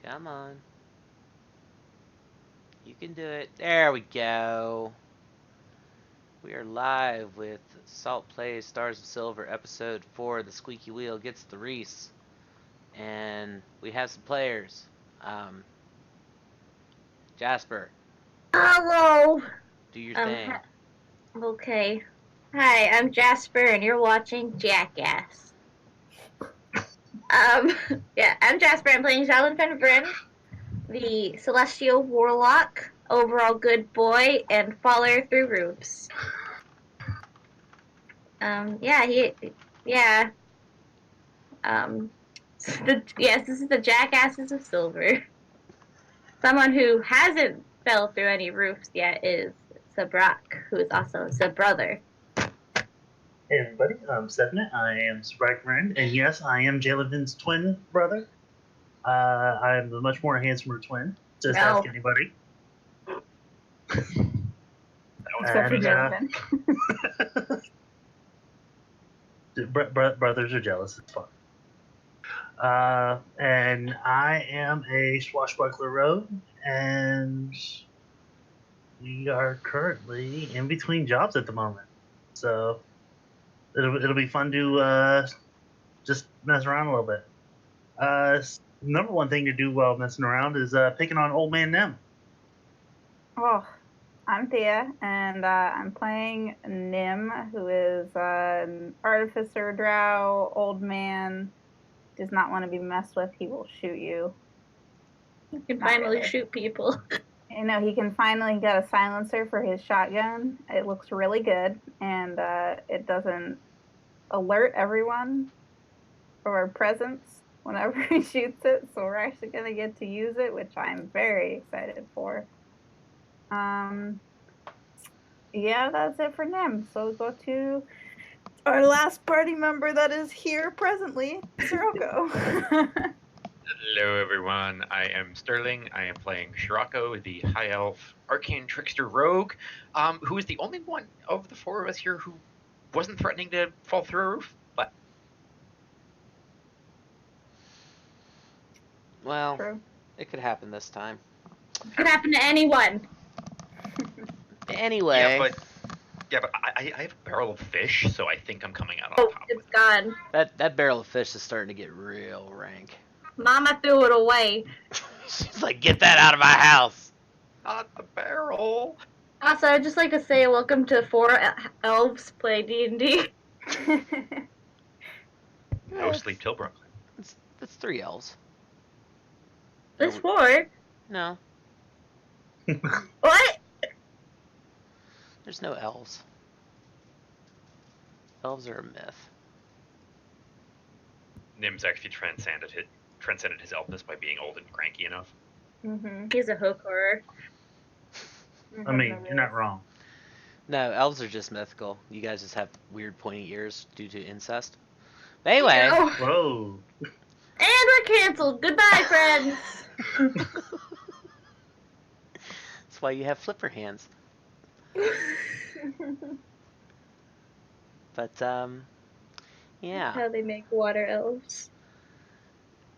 Come on. You can do it. There we go. We are live with Salt Plays Stars of Silver, episode 4. The Squeaky Wheel gets the Reese. And we have some players. Jasper, Hello. do your thing. Okay. Hi, I'm Jasper, and you're watching Jackass. Yeah, I'm Jasper. I'm playing Jalen Fenbrin, the Celestial Warlock, overall good boy, and faller through roofs. Yeah. Yes, this is the Jackasses of Silver. Someone who hasn't fell through any roofs yet is Sabrak, who is also Sub brother. Hey everybody, I'm Stephanie. I am Sprite and yes, I am Jalen's twin brother. I'm the much more handsomer twin. Just ask anybody. Except for Jalen. Brothers are jealous. It's fun. And I am a swashbuckler rogue, and we are currently in between jobs at the moment. So it'll be fun to just mess around a little bit. Number one thing to do while messing around is picking on old man Nem. Oh, I'm Thea, and I'm playing Nim, who is an artificer drow, old man, does not want to be messed with. He will shoot you. You can finally shoot people. You know, he can finally get a silencer for his shotgun. It looks really good, and it doesn't alert everyone of our presence whenever he shoots it, so we're actually going to get to use it, which I'm very excited for. Yeah, that's it for Nim. So we'll go to our last party member that is here presently, Sirocco. Hello everyone, I am Sterling. I am playing Shirako, the High Elf Arcane Trickster Rogue, who is the only one of the four of us here who wasn't threatening to fall through a roof. But Well, True. it could happen this time. It could happen to anyone. Anyway. but I have a barrel of fish, so I think I'm coming out on top. It's gone. That barrel of fish is starting to get real rank. Mama threw it away. She's like, get that out of my house. Not the barrel. Also, I'd just like to say welcome to 4 elves play D&D. No sleep till Brooklyn. That's 3 elves. There's 4. No. What? There's no elves. Elves are a myth. Nim's actually transcended his elfness by being old and cranky enough. Mm-hmm. He's a hookor. I mean, you're not wrong. No, elves are just mythical. You guys just have weird pointy ears due to incest. But anyway. Whoa. And we're canceled. Goodbye, friends. That's why you have flipper hands. But, yeah. How they make water elves.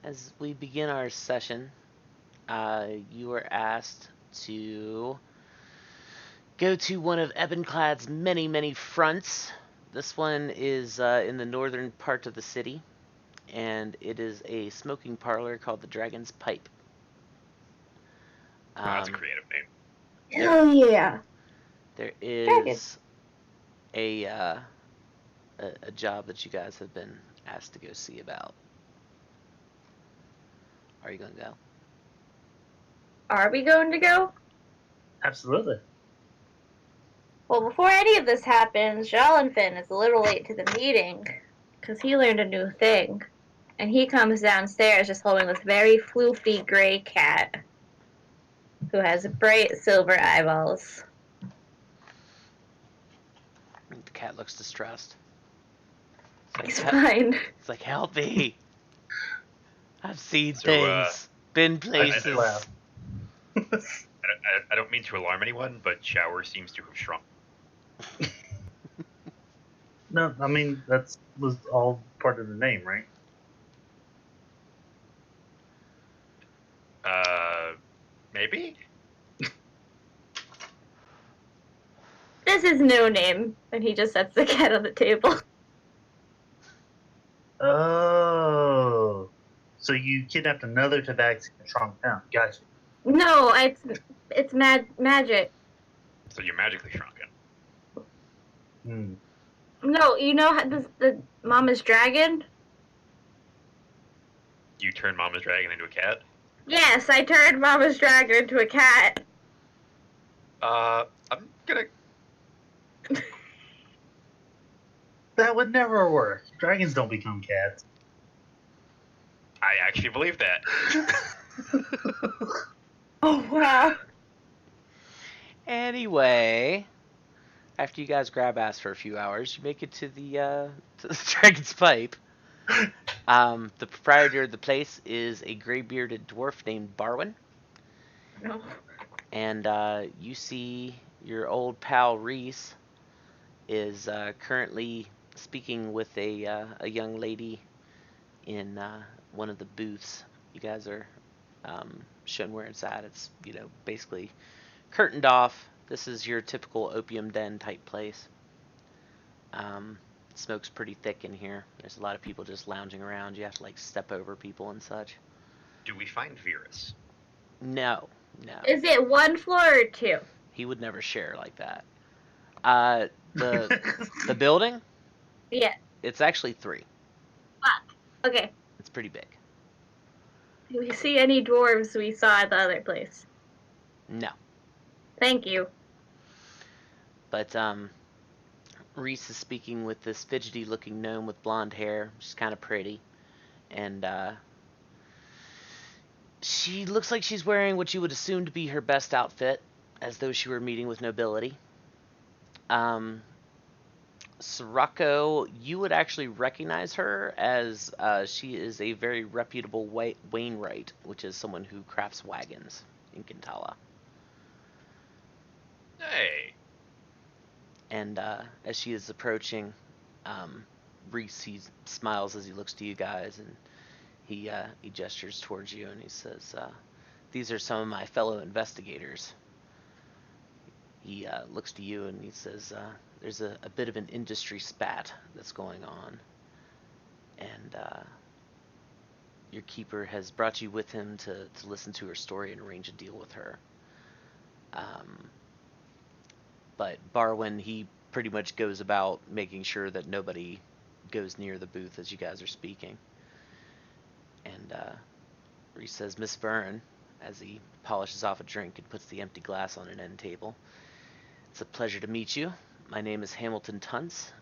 As we begin our session, you are asked to go to one of Ebenclad's many, many fronts. This one is in the northern part of the city, and it is a smoking parlor called the Dragon's Pipe. That's a creative name. Hell yeah. There is a job that you guys have been asked to go see about. Are you going to go? Are we going to go? Absolutely. Well, before any of this happens, Jalenfin is a little late to the meeting because he learned a new thing. And he comes downstairs just holding this very floofy gray cat who has bright silver eyeballs. The cat looks distressed. He's fine. It's like, help me. I've seen things. Been places. I don't mean to alarm anyone, but Shower seems to have shrunk. No, I mean, that was all part of the name, right? Maybe? This is no name. And he just sets the cat on the table. Oh. So you kidnapped another tabaxi and shrunk down. Gotcha. No, it's magic. So you're magically shrunken. Hmm. No, you know how the mama's dragon? You turn Mama's dragon into a cat? Yes, I turned mama's dragon into a cat. I'm gonna. That would never work. Dragons don't become cats. I actually believe that. Oh wow. Anyway, after you guys grab ass for a few hours, you make it to the Dragon's Pipe. The proprietor of the place is a gray-bearded dwarf named Barwin, No. and you see your old pal Reese is currently speaking with a young lady in one of the booths. You guys are shown where it's at. It's basically curtained off. This is your typical opium den type place. Smoke's pretty thick in here. There's a lot of people just lounging around. You have to step over people and such. Do we find Virus? No. Is it 1 floor or 2? He would never share like that. The building? Yeah. It's actually 3. Okay. It's pretty big. Do we see any dwarves we saw at the other place? No. Thank you. But Reese is speaking with this fidgety looking gnome with blonde hair. She's kind of pretty. And she looks like she's wearing what you would assume to be her best outfit, as though she were meeting with nobility. Sirocco, you would actually recognize her as she is a very reputable Wainwright, which is someone who crafts wagons in Kintala. Hey. And as she is approaching, Reese, he smiles as he looks to you guys, and he gestures towards you, and he says, "These are some of my fellow investigators." He looks to you, and he says, "There's a bit of an industry spat that's going on, and your keeper has brought you with him to listen to her story and arrange a deal with her." But Barwin, he pretty much goes about making sure that nobody goes near the booth as you guys are speaking. And Reese says, "Miss Byrne," as he polishes off a drink and puts the empty glass on an end table. "It's a pleasure to meet you. My name is Hamilton Tunce,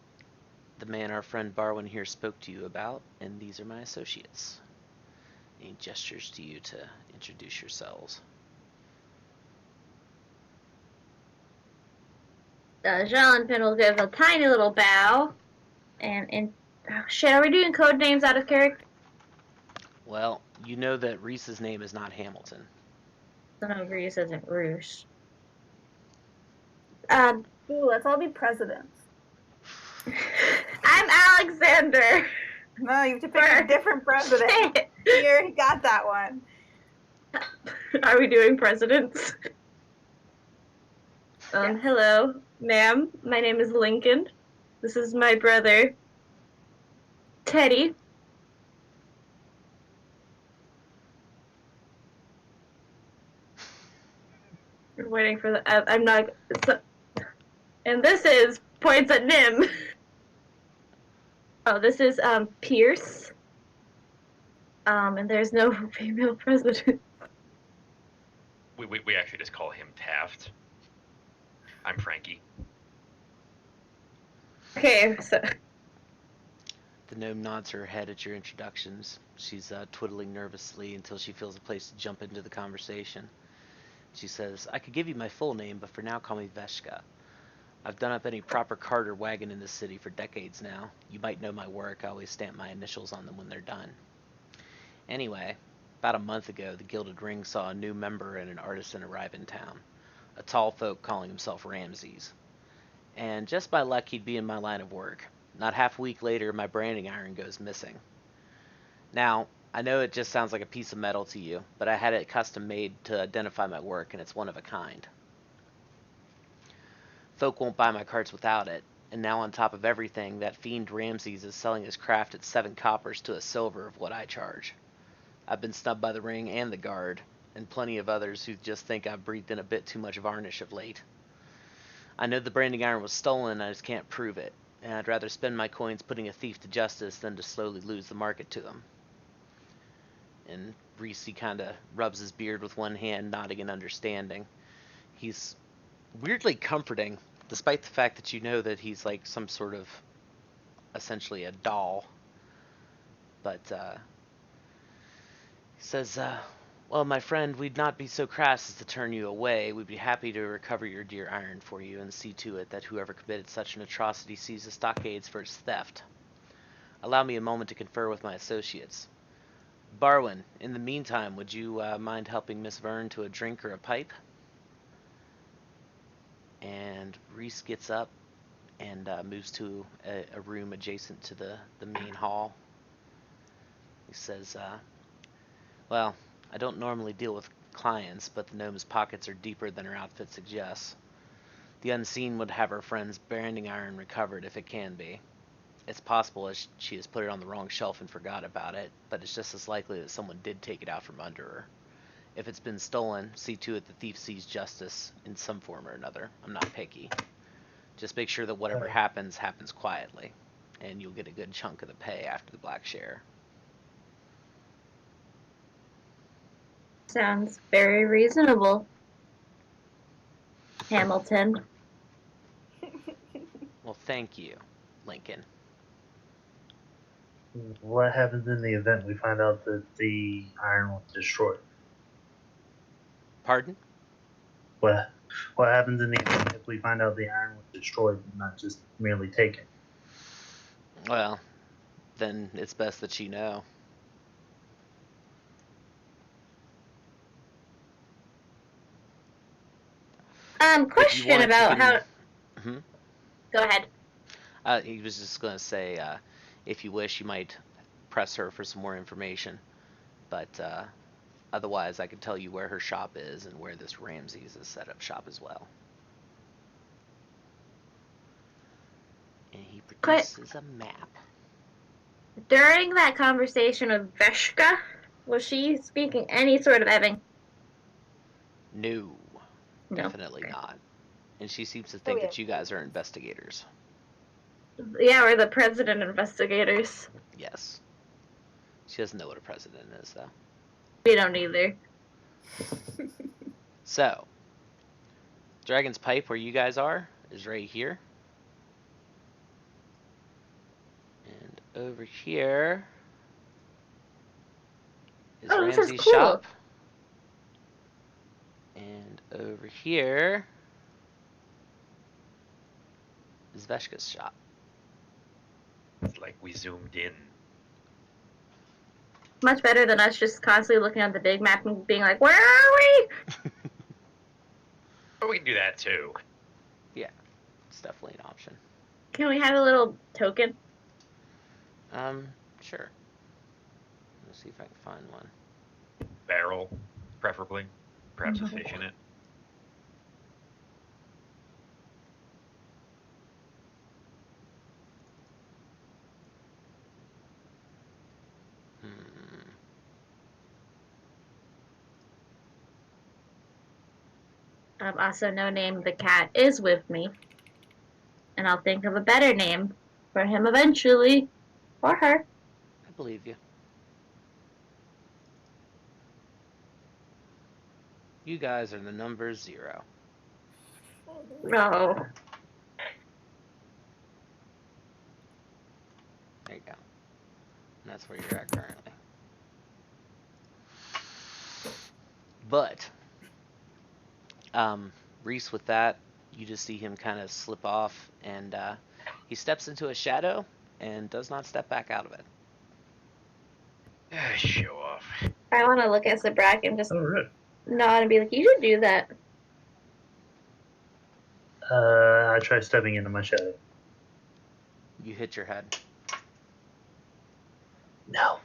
the man our friend Barwin here spoke to you about, and these are my associates." And he gestures to you to introduce yourselves. Jonathan will give a tiny little bow. And oh shit, are we doing code names out of character? Well, you know that Reese's name is not Hamilton. So no, Reese isn't Roosh. Ooh, let's all be presidents. I'm Alexander. No, you have to pick a different president. Shit. You already got that one. Are we doing presidents? Yes. Hello, ma'am. My name is Lincoln. This is my brother, Teddy. We're waiting for the. I'm not. And this is points at Nim. Oh, this is Pierce. And there's no female president. We actually just call him Taft. I'm Frankie. Okay, so The gnome nods her head at your introductions. She's twiddling nervously until she feels a place to jump into the conversation. She says, "I could give you my full name, but for now call me Veshka. I've done up any proper cart or wagon in this city for decades now. You might know my work. I always stamp my initials on them when they're done. Anyway, about a month ago, the Gilded Ring saw a new member and an artisan arrive in town. A tall folk calling himself Ramses. And just by luck, he'd be in my line of work. Not half a week later, my branding iron goes missing. Now, I know it just sounds like a piece of metal to you, but I had it custom made to identify my work, and it's one of a kind. Folk won't buy my carts without it, and now on top of everything, that fiend Ramses is selling his craft at 7 coppers to a silver of what I charge. I've been snubbed by the ring and the guard, and plenty of others who just think I've breathed in a bit too much varnish of late. I know the branding iron was stolen, I just can't prove it, and I'd rather spend my coins putting a thief to justice than to slowly lose the market to him. And Reese kind of rubs his beard with one hand, nodding in understanding. He's weirdly comforting, despite the fact that you know that he's like some sort of, essentially a doll. But he says, well, my friend, we'd not be so crass as to turn you away. We'd be happy to recover your dear iron for you and see to it that whoever committed such an atrocity sees the stockades for its theft. Allow me a moment to confer with my associates. Barwin, in the meantime, would you mind helping Miss Verne to a drink or a pipe? And Reese gets up and moves to a room adjacent to the main hall. He says, well, I don't normally deal with clients, but the gnome's pockets are deeper than her outfit suggests. The unseen would have her friend's branding iron recovered if it can be. It's possible as she has put it on the wrong shelf and forgot about it, but it's just as likely that someone did take it out from under her. If it's been stolen, see to it the thief sees justice in some form or another. I'm not picky. Just make sure that whatever happens quietly, and you'll get a good chunk of the pay after the black share. Sounds very reasonable, Hamilton. Well, thank you, Lincoln. What happens in the event we find out that the iron was destroyed? Pardon? What happens in the event if we find out the iron was destroyed, not just merely taken? Well, then it's best that you know. Question about how... Hmm? Go ahead. He was just going to say, if you wish, you might press her for some more information. But otherwise, I can tell you where her shop is and where this Ramses is set up shop as well. And he produces a map. During that conversation with Veshka, was she speaking any sort of Evan? No, definitely not. And she seems to think that you guys are investigators. Yeah, we're the president investigators. Yes. She doesn't know what a president is, though. We don't either. So, Dragon's Pipe, where you guys are, is right here. And over here is Ramsey's shop. And over here is Veshka's shop. It's like we zoomed in. Much better than us just constantly looking at the big map and being like, where are we? But we can do that too. Yeah, it's definitely an option. Can we have a little token? Sure. Let's see if I can find one. Barrel, preferably. Perhaps a fish in it. Also, no name, the cat is with me. And I'll think of a better name for him eventually. Or her. I believe you. You guys are the number 0. No. There you go. And that's where you're at currently. But, Reese, with that, you just see him kind of slip off, and he steps into a shadow and does not step back out of it. Show off. I want to look at Sabrak and just Right. nod and be like, you should do that. I try stepping into my shadow. You hit your head. No.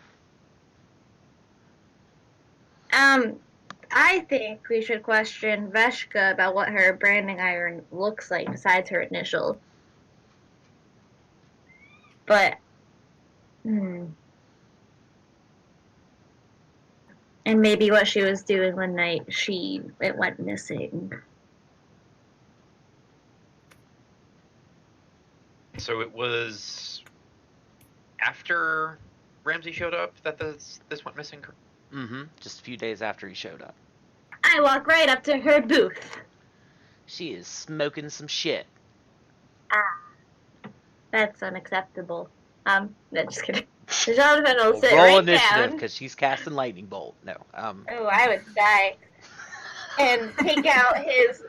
I think we should question Veshka about what her branding iron looks like besides her initial. But, and maybe what she was doing one night it went missing. So it was after Ramsey showed up that this went missing. Mm-hmm. Just a few days after he showed up. I walk right up to her booth. She is smoking some shit. That's unacceptable. No, just kidding. Jonathan will Well, sit roll right initiative down. because she's casting lightning bolt. No. Oh, I would die. And take out his,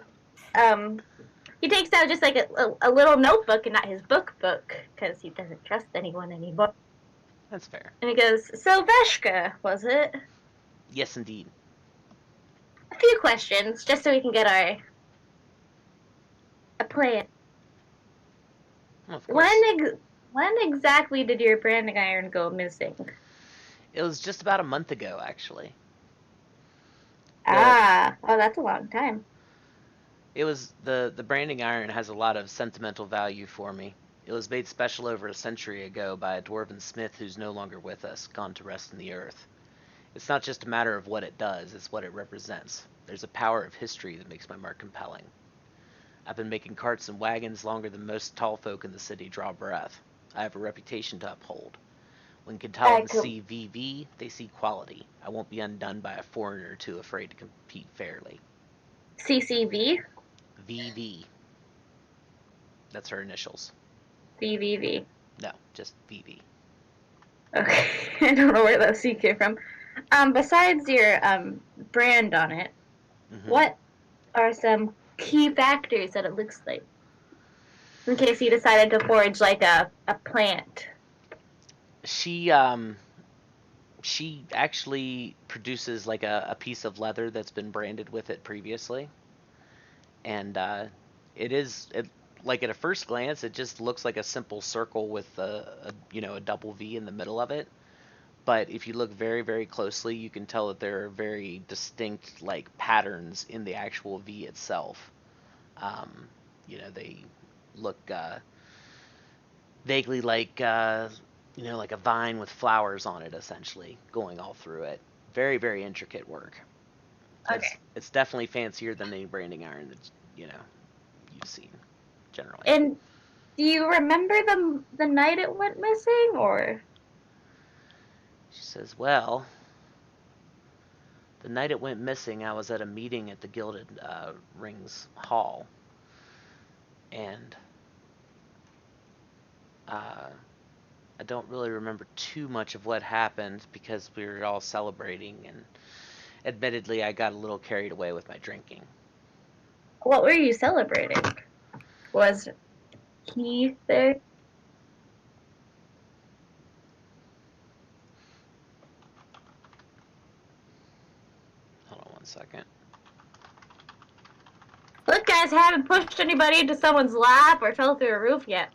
he takes out just like a little notebook and not his book, because he doesn't trust anyone anymore. That's fair. And he goes, so Veshka, was it? Yes, indeed. A few questions, just so we can get a plan. Of course. When exactly did your branding iron go missing? It was just about a month ago, actually. Oh, that's a long time. It was the branding iron has a lot of sentimental value for me. It was made special over a century ago by a dwarven smith who's no longer with us, gone to rest in the earth. It's not just a matter of what it does, it's what it represents. There's a power of history that makes my mark compelling. I've been making carts and wagons longer than most tall folk in the city draw breath. I have a reputation to uphold. When Kintalans see VV, they see quality. I won't be undone by a foreigner too afraid to compete fairly. CCV? VV. That's her initials. VVV. No, just VV. Okay, I don't know where that C came from. Besides your brand on it, what are some key factors that it looks like? In case you decided to forge like a plant. She actually produces like a piece of leather that's been branded with it previously, and like at a first glance it just looks like a simple circle with a double V in the middle of it. But if you look very, very closely, you can tell that there are very distinct like patterns in the actual V itself. They look vaguely like like a vine with flowers on it, essentially going all through it. Very, very intricate work. Okay. It's definitely fancier than any branding iron that you've seen generally. And do you remember the night it went missing, or? She says, well, the night it went missing, I was at a meeting at the Gilded Rings Hall. And I don't really remember too much of what happened because we were all celebrating, and admittedly, I got a little carried away with my drinking. What were you celebrating? Was he there? Hold on one second. Look, guys, I haven't pushed anybody into someone's lap or fell through a roof yet.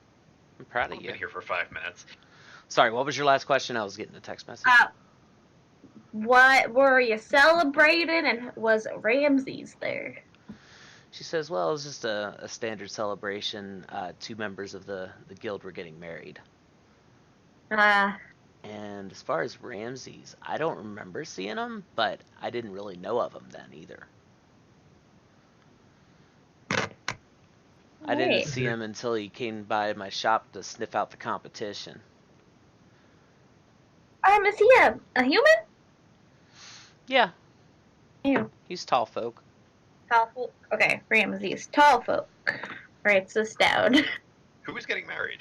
I'm proud of I've you. been here for 5 minutes. Sorry, what was your last question? I was getting a text message. What were you celebrating, and was Ramses there? She says, well, it was just a standard celebration. 2 members of the guild were getting married. And as far as Ramses, I don't remember seeing him, but I didn't really know of him then either. I didn't see him until he came by my shop to sniff out the competition. Is he a human? Yeah. Ew. He's tall folk. Tall folk? Okay, Ramses. Tall folk. Writes this down. Who was getting married?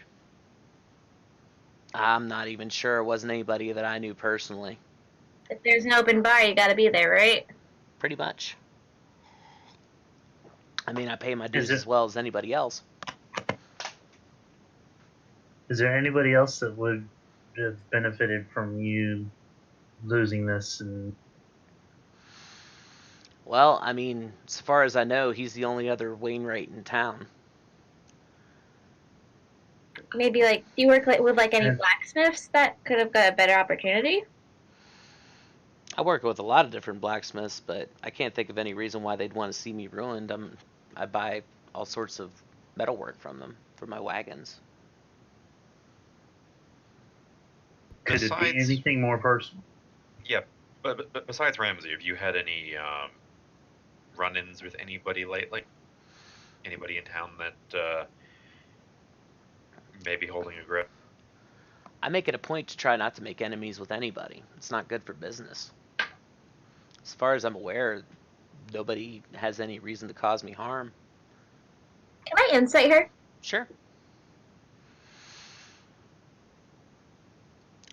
I'm not even sure. It wasn't anybody that I knew personally. If there's an open bar, you gotta be there, right? Pretty much. I mean, I pay my dues as well as anybody else. Is there anybody else that would have benefited from you losing this? Well, I mean, as far as I know, he's the only other Wainwright in town. Maybe do you work with any blacksmiths that could have got a better opportunity? I work with a lot of different blacksmiths, but I can't think of any reason why they'd want to see me ruined. I buy all sorts of metalwork from them for my wagons. Could it be Besides- anything more personal? Yeah, but besides Ramsey, have you had any run-ins with anybody lately? Anybody in town that may be holding a grudge? I make it a point to try not to make enemies with anybody. It's not good for business. As far as I'm aware, nobody has any reason to cause me harm. Can I insight her? Sure.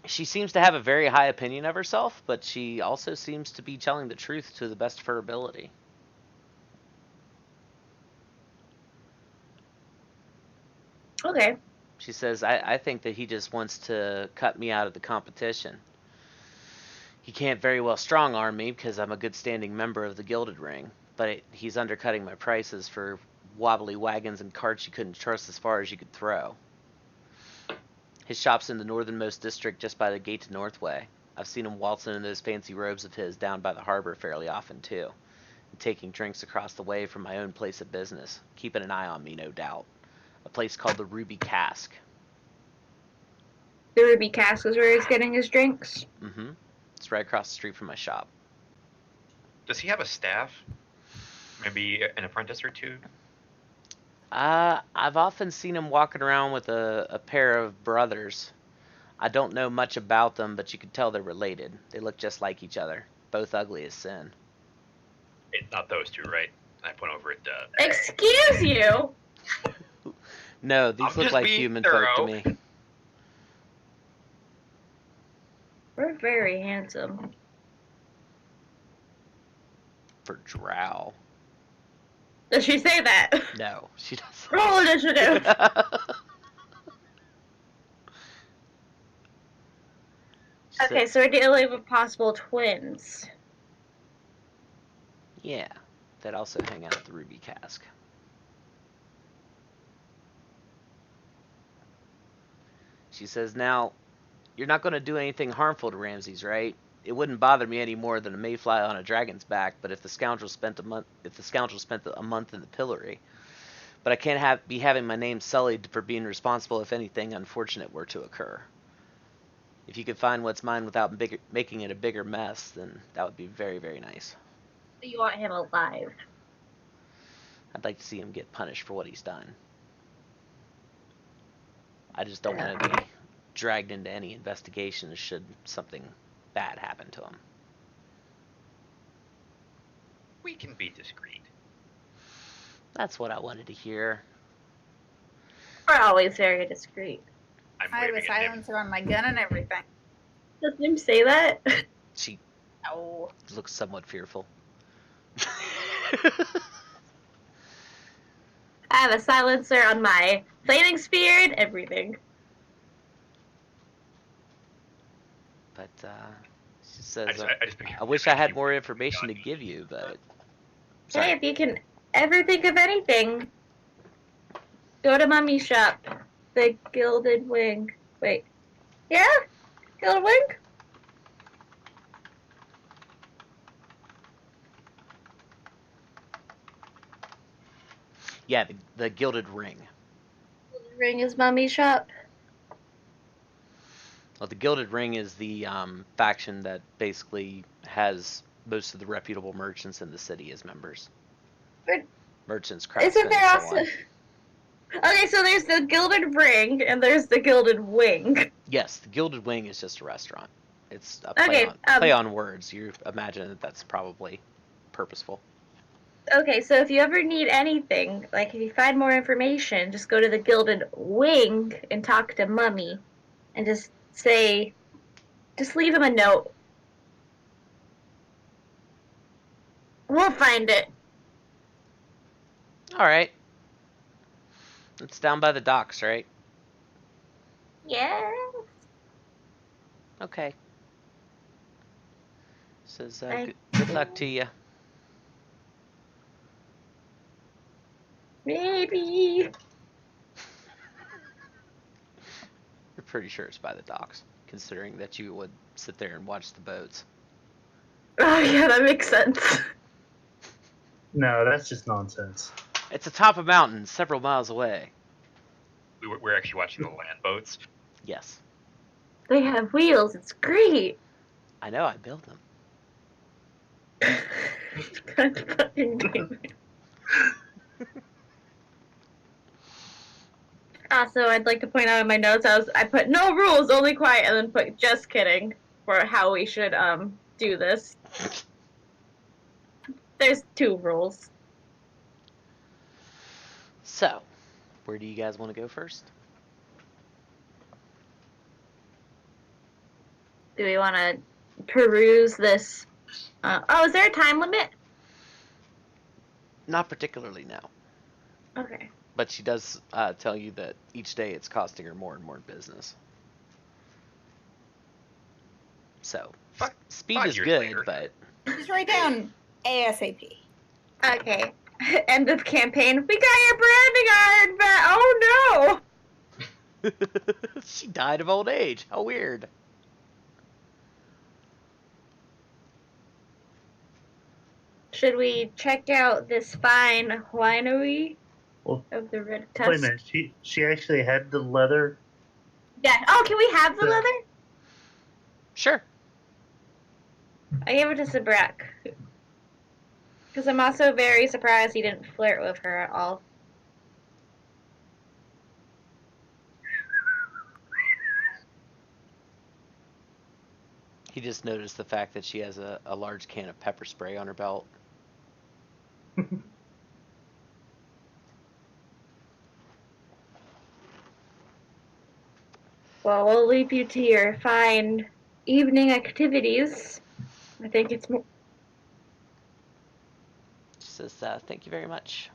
She seems to have a very high opinion of herself, but she also seems to be telling the truth to the best of her ability. Okay. She says, I think that he just wants to cut me out of the competition. He can't very well strong arm me because I'm a good standing member of the Gilded Ring, but he's undercutting my prices for wobbly wagons and carts you couldn't trust as far as you could throw. His shop's in the northernmost district just by the gate to Northway. I've seen him waltzing in those fancy robes of his down by the harbor fairly often, too. And taking drinks across the way from my own place of business. Keeping an eye on me, no doubt. A place called the Ruby Cask. The Ruby Cask is where he's getting his drinks. Mm-hmm. It's right across the street from my shop. Does he have a staff? Maybe an apprentice or two? I've often seen him walking around with a pair of brothers. I don't know much about them, but you can tell they're related. They look just like each other. Both ugly as sin. It's not those two, right? I point over at Excuse you! No, these I'm look just like being human folk to thorough. me. We're very handsome. For drow. Does she say that? No, she doesn't. Roll initiative! Okay, so we're dealing with possible twins. Yeah, that also hang out at the Ruby Cask. She says, now, you're not going to do anything harmful to Ramses, right? It wouldn't bother me any more than a mayfly on a dragon's back, but if the scoundrel spent a month in the pillory. But I can't be having my name sullied for being responsible if anything unfortunate were to occur. If you could find what's mine without making it a bigger mess, then that would be very, very nice. You want him alive. I'd like to see him get punished for what he's done. I just don't want to be dragged into any investigation should something bad happen to him. We can be discreet. That's what I wanted to hear. We're always very discreet. I'm I have a waving at him. silencer on my gun and everything. Does him say that? She No. looks somewhat fearful. I have a silencer on my flaming spear and everything. But she says, I just picture I wish I had more information to give you, but... Sorry. Hey, if you can ever think of anything, go to Mummy's shop. The Gilded Wing. Wait. Yeah? Gilded Wing? Yeah, the Gilded Ring. Gilded Ring is Mummy's shop. Well, the Gilded Ring is the faction that basically has most of the reputable merchants in the city as members. But Merchants, craftsmen, isn't there and so also... on. Okay, so there's the Gilded Ring and there's the Gilded Wing. Yes, the Gilded Wing is just a restaurant. It's a Okay, play on words. You imagine that that's probably purposeful. Okay, so if you ever need anything, like if you find more information, just go to the Gilded Wing and talk to Mummy. And just leave him a note. We'll find it. All right. It's down by the docks, right? Yeah. Okay. Says, I- good luck to you. Maybe. You're pretty sure it's by the docks, considering that you would sit there and watch the boats. Oh yeah, that makes sense. No, that's just nonsense. It's atop a mountain, several miles away. We're actually watching the land boats. Yes. They have wheels. It's great. I know, I built them. God fucking damn it. Also, I'd like to point out in my notes, I put no rules, only quiet, and then put just kidding for how we should do this. There's 2 rules. So, where do you guys want to go first? Do we want to peruse this? Oh, is there a time limit? Not particularly now. Okay. But she does tell you that each day it's costing her more and more business. So, speed 5 is years good, later. but Just write down ASAP. Okay. End of campaign. We got your branding iron back. Oh no! she died of old age. How weird. Should we check out this fine winery Well, of the Red wait a Tusk? minute. She actually had the leather. Yeah. Oh, can we have the Yeah. leather? Sure. I gave it to Sabrak. Because I'm also very surprised he didn't flirt with her at all. He just noticed the fact that she has a large can of pepper spray on her belt. Well, we'll leave you to your fine evening activities. I think it's more. She says, thank you very much.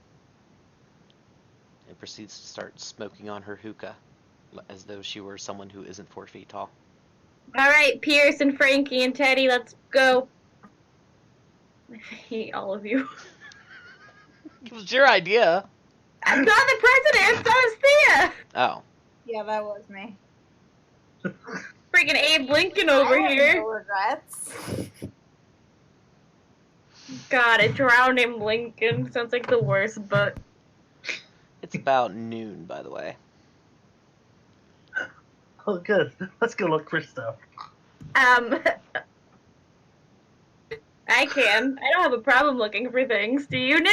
And proceeds to start smoking on her hookah, as though she were someone who isn't 4 feet tall. All right, Pierce and Frankie and Teddy, let's go. I hate all of you. It was your idea. I'm not the president. That was Thea. Oh. Yeah, that was me. Freaking Abe Lincoln over I have here. no regrets. God, I drowned him, Lincoln. Sounds like the worst, but It's about noon, by the way. Oh, good. Let's go look for stuff. I can. I don't have a problem looking for things. Do you, Nim?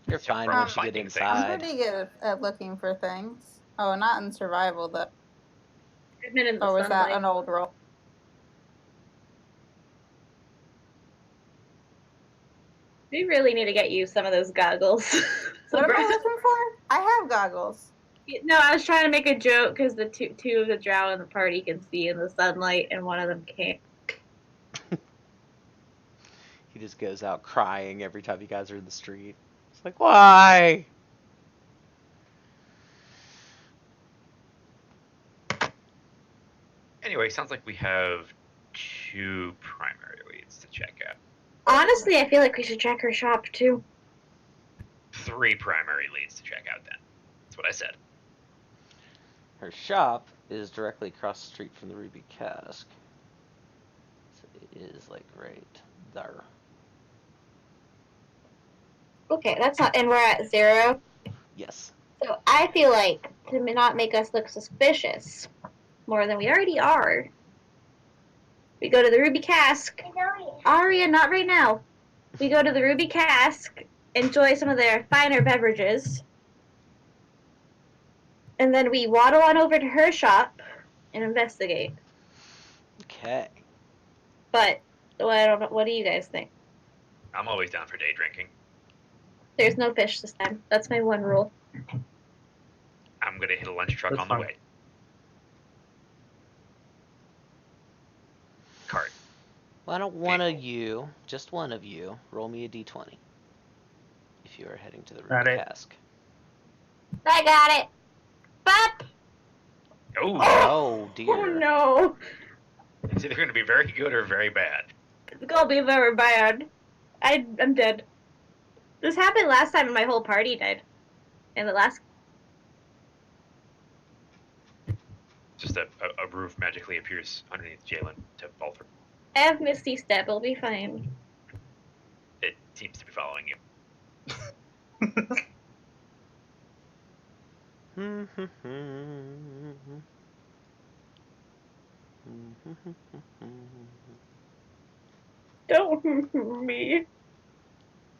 You're fine problem once you get finding things. I'm inside. pretty good at looking for things. Oh, not in survival, though. I've been in the Or was that sunlight. an old roll? We really need to get you some of those goggles. What am I looking for? I have goggles. No, I was trying to make a joke because the two of the drow in the party can see in the sunlight, and one of them can't. He just goes out crying every time you guys are in the street. It's like, why? Anyway, sounds like we have 2 primary leads to check out. Honestly, I feel like we should check her shop too. 3 primary leads to check out then. That's what I said. Her shop is directly across the street from the Ruby Cask. So it is like right there. Okay, that's not, and we're at 0. Yes. So I feel like to not make us look suspicious more than we already are, we go to the Ruby Cask. Aria, not right now. We go to the Ruby Cask, enjoy some of their finer beverages, and then we waddle on over to her shop and investigate. Okay. But well, I don't know. What do you guys think? I'm always down for day drinking. There's no fish this time. That's my one rule. I'm gonna hit a lunch truck That's on the fine. way. Cart. Why don't one of you, just one of you, roll me a d20 if you are heading to the Got Ruby it. Cask. I got it. Bop! Oh, Oh dear. Oh no! it's either gonna be very good or very bad. It's gonna be very bad. I'm dead. This happened last time and my whole party died. And the last. Just a roof magically appears underneath Jalen to fall through. I have Misty Step. I'll be fine. It seems to be following you. Don't hurt me.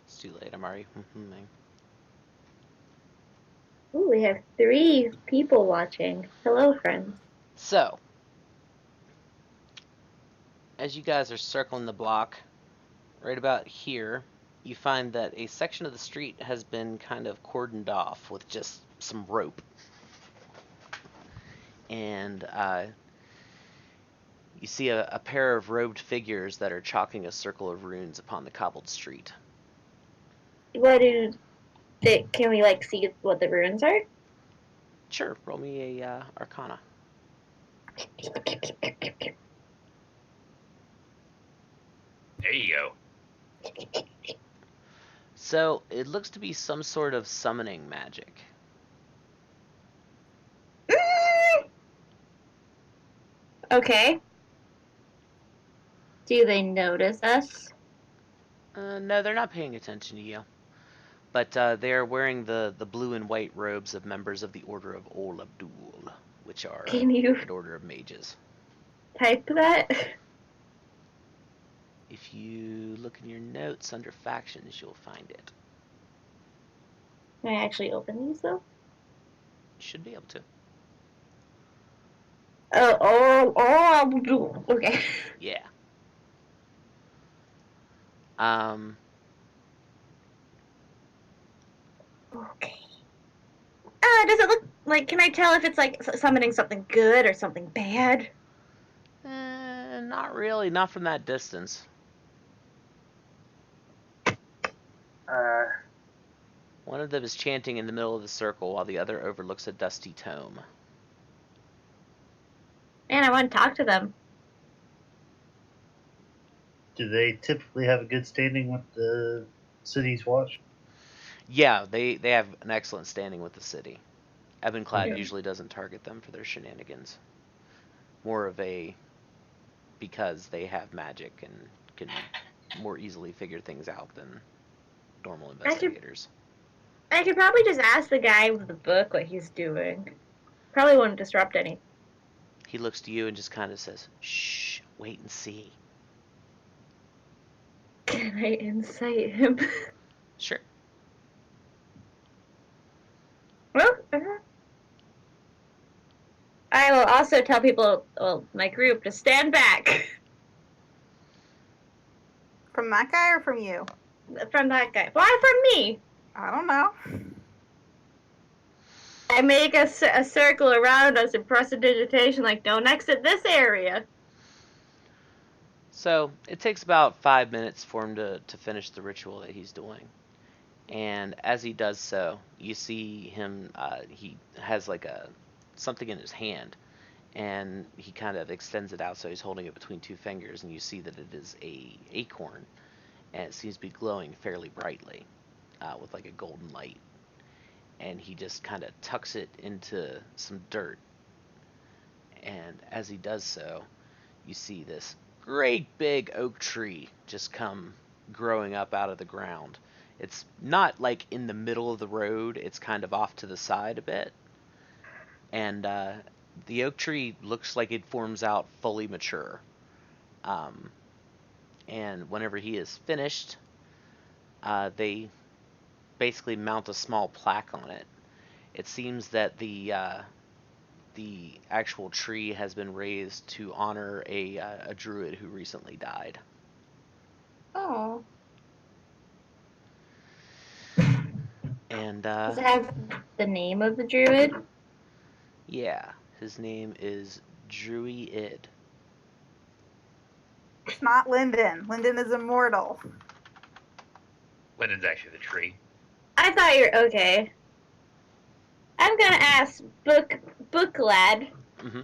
It's too late. I'm already. Ooh, we have 3 people watching. Hello, friends. So, as you guys are circling the block, right about here, you find that a section of the street has been kind of cordoned off with just some rope. And you see a pair of robed figures that are chalking a circle of runes upon the cobbled street. What do they, can we like see what the runes are? Sure, roll me a Arcana. There you go. So, it looks to be some sort of summoning magic. Okay. Do they notice us? No, they're not paying attention to you. But they are wearing the blue and white robes of members of the Order of Ol Abdul, which are Can you an order of mages. type that? If you look in your notes under factions, you'll find it. Can I actually open these though? You should be able to. Okay. Yeah. Okay. Does it look like? Can I tell if it's like summoning something good or something bad? Not really, not from that distance. One of them is chanting in the middle of the circle while the other overlooks a dusty tome. Man, I want to talk to them. Do they typically have a good standing with the city's watch? Yeah, they have an excellent standing with the city. Ebenclad Yeah. usually doesn't target them for their shenanigans. More of a because they have magic and can more easily figure things out than normal investigators. I could probably just ask the guy with the book what he's doing. Probably won't disrupt any. He looks to you and just kind of says, "Shh, wait and see." Can I incite him? Sure. Well, I will also tell people, well, my group, to stand back From that guy or from you? from that guy. Why from me? I don't know. I make a circle around us in prestidigitation, like, don't exit this area. So it takes about 5 minutes for him to finish the ritual that he's doing. And as he does so, you see him, he has like something in his hand. And he kind of extends it out so he's holding it between 2 fingers. And you see that it is a acorn. And it seems to be glowing fairly brightly with like a golden light. And he just kind of tucks it into some dirt. And as he does so, you see this great big oak tree just come growing up out of the ground. It's not like in the middle of the road, it's kind of off to the side a bit. And the oak tree looks like it forms out fully mature. Um, and whenever he is finished, they basically mount a small plaque on it. It seems that the actual tree has been raised to honor a druid who recently died. Oh. And Does it have the name of the druid? yeah, his name is Druid. It's not Lyndon. Lyndon is immortal. Lyndon's actually the tree. I thought you were okay. I'm gonna ask Book Lad Mm-hmm.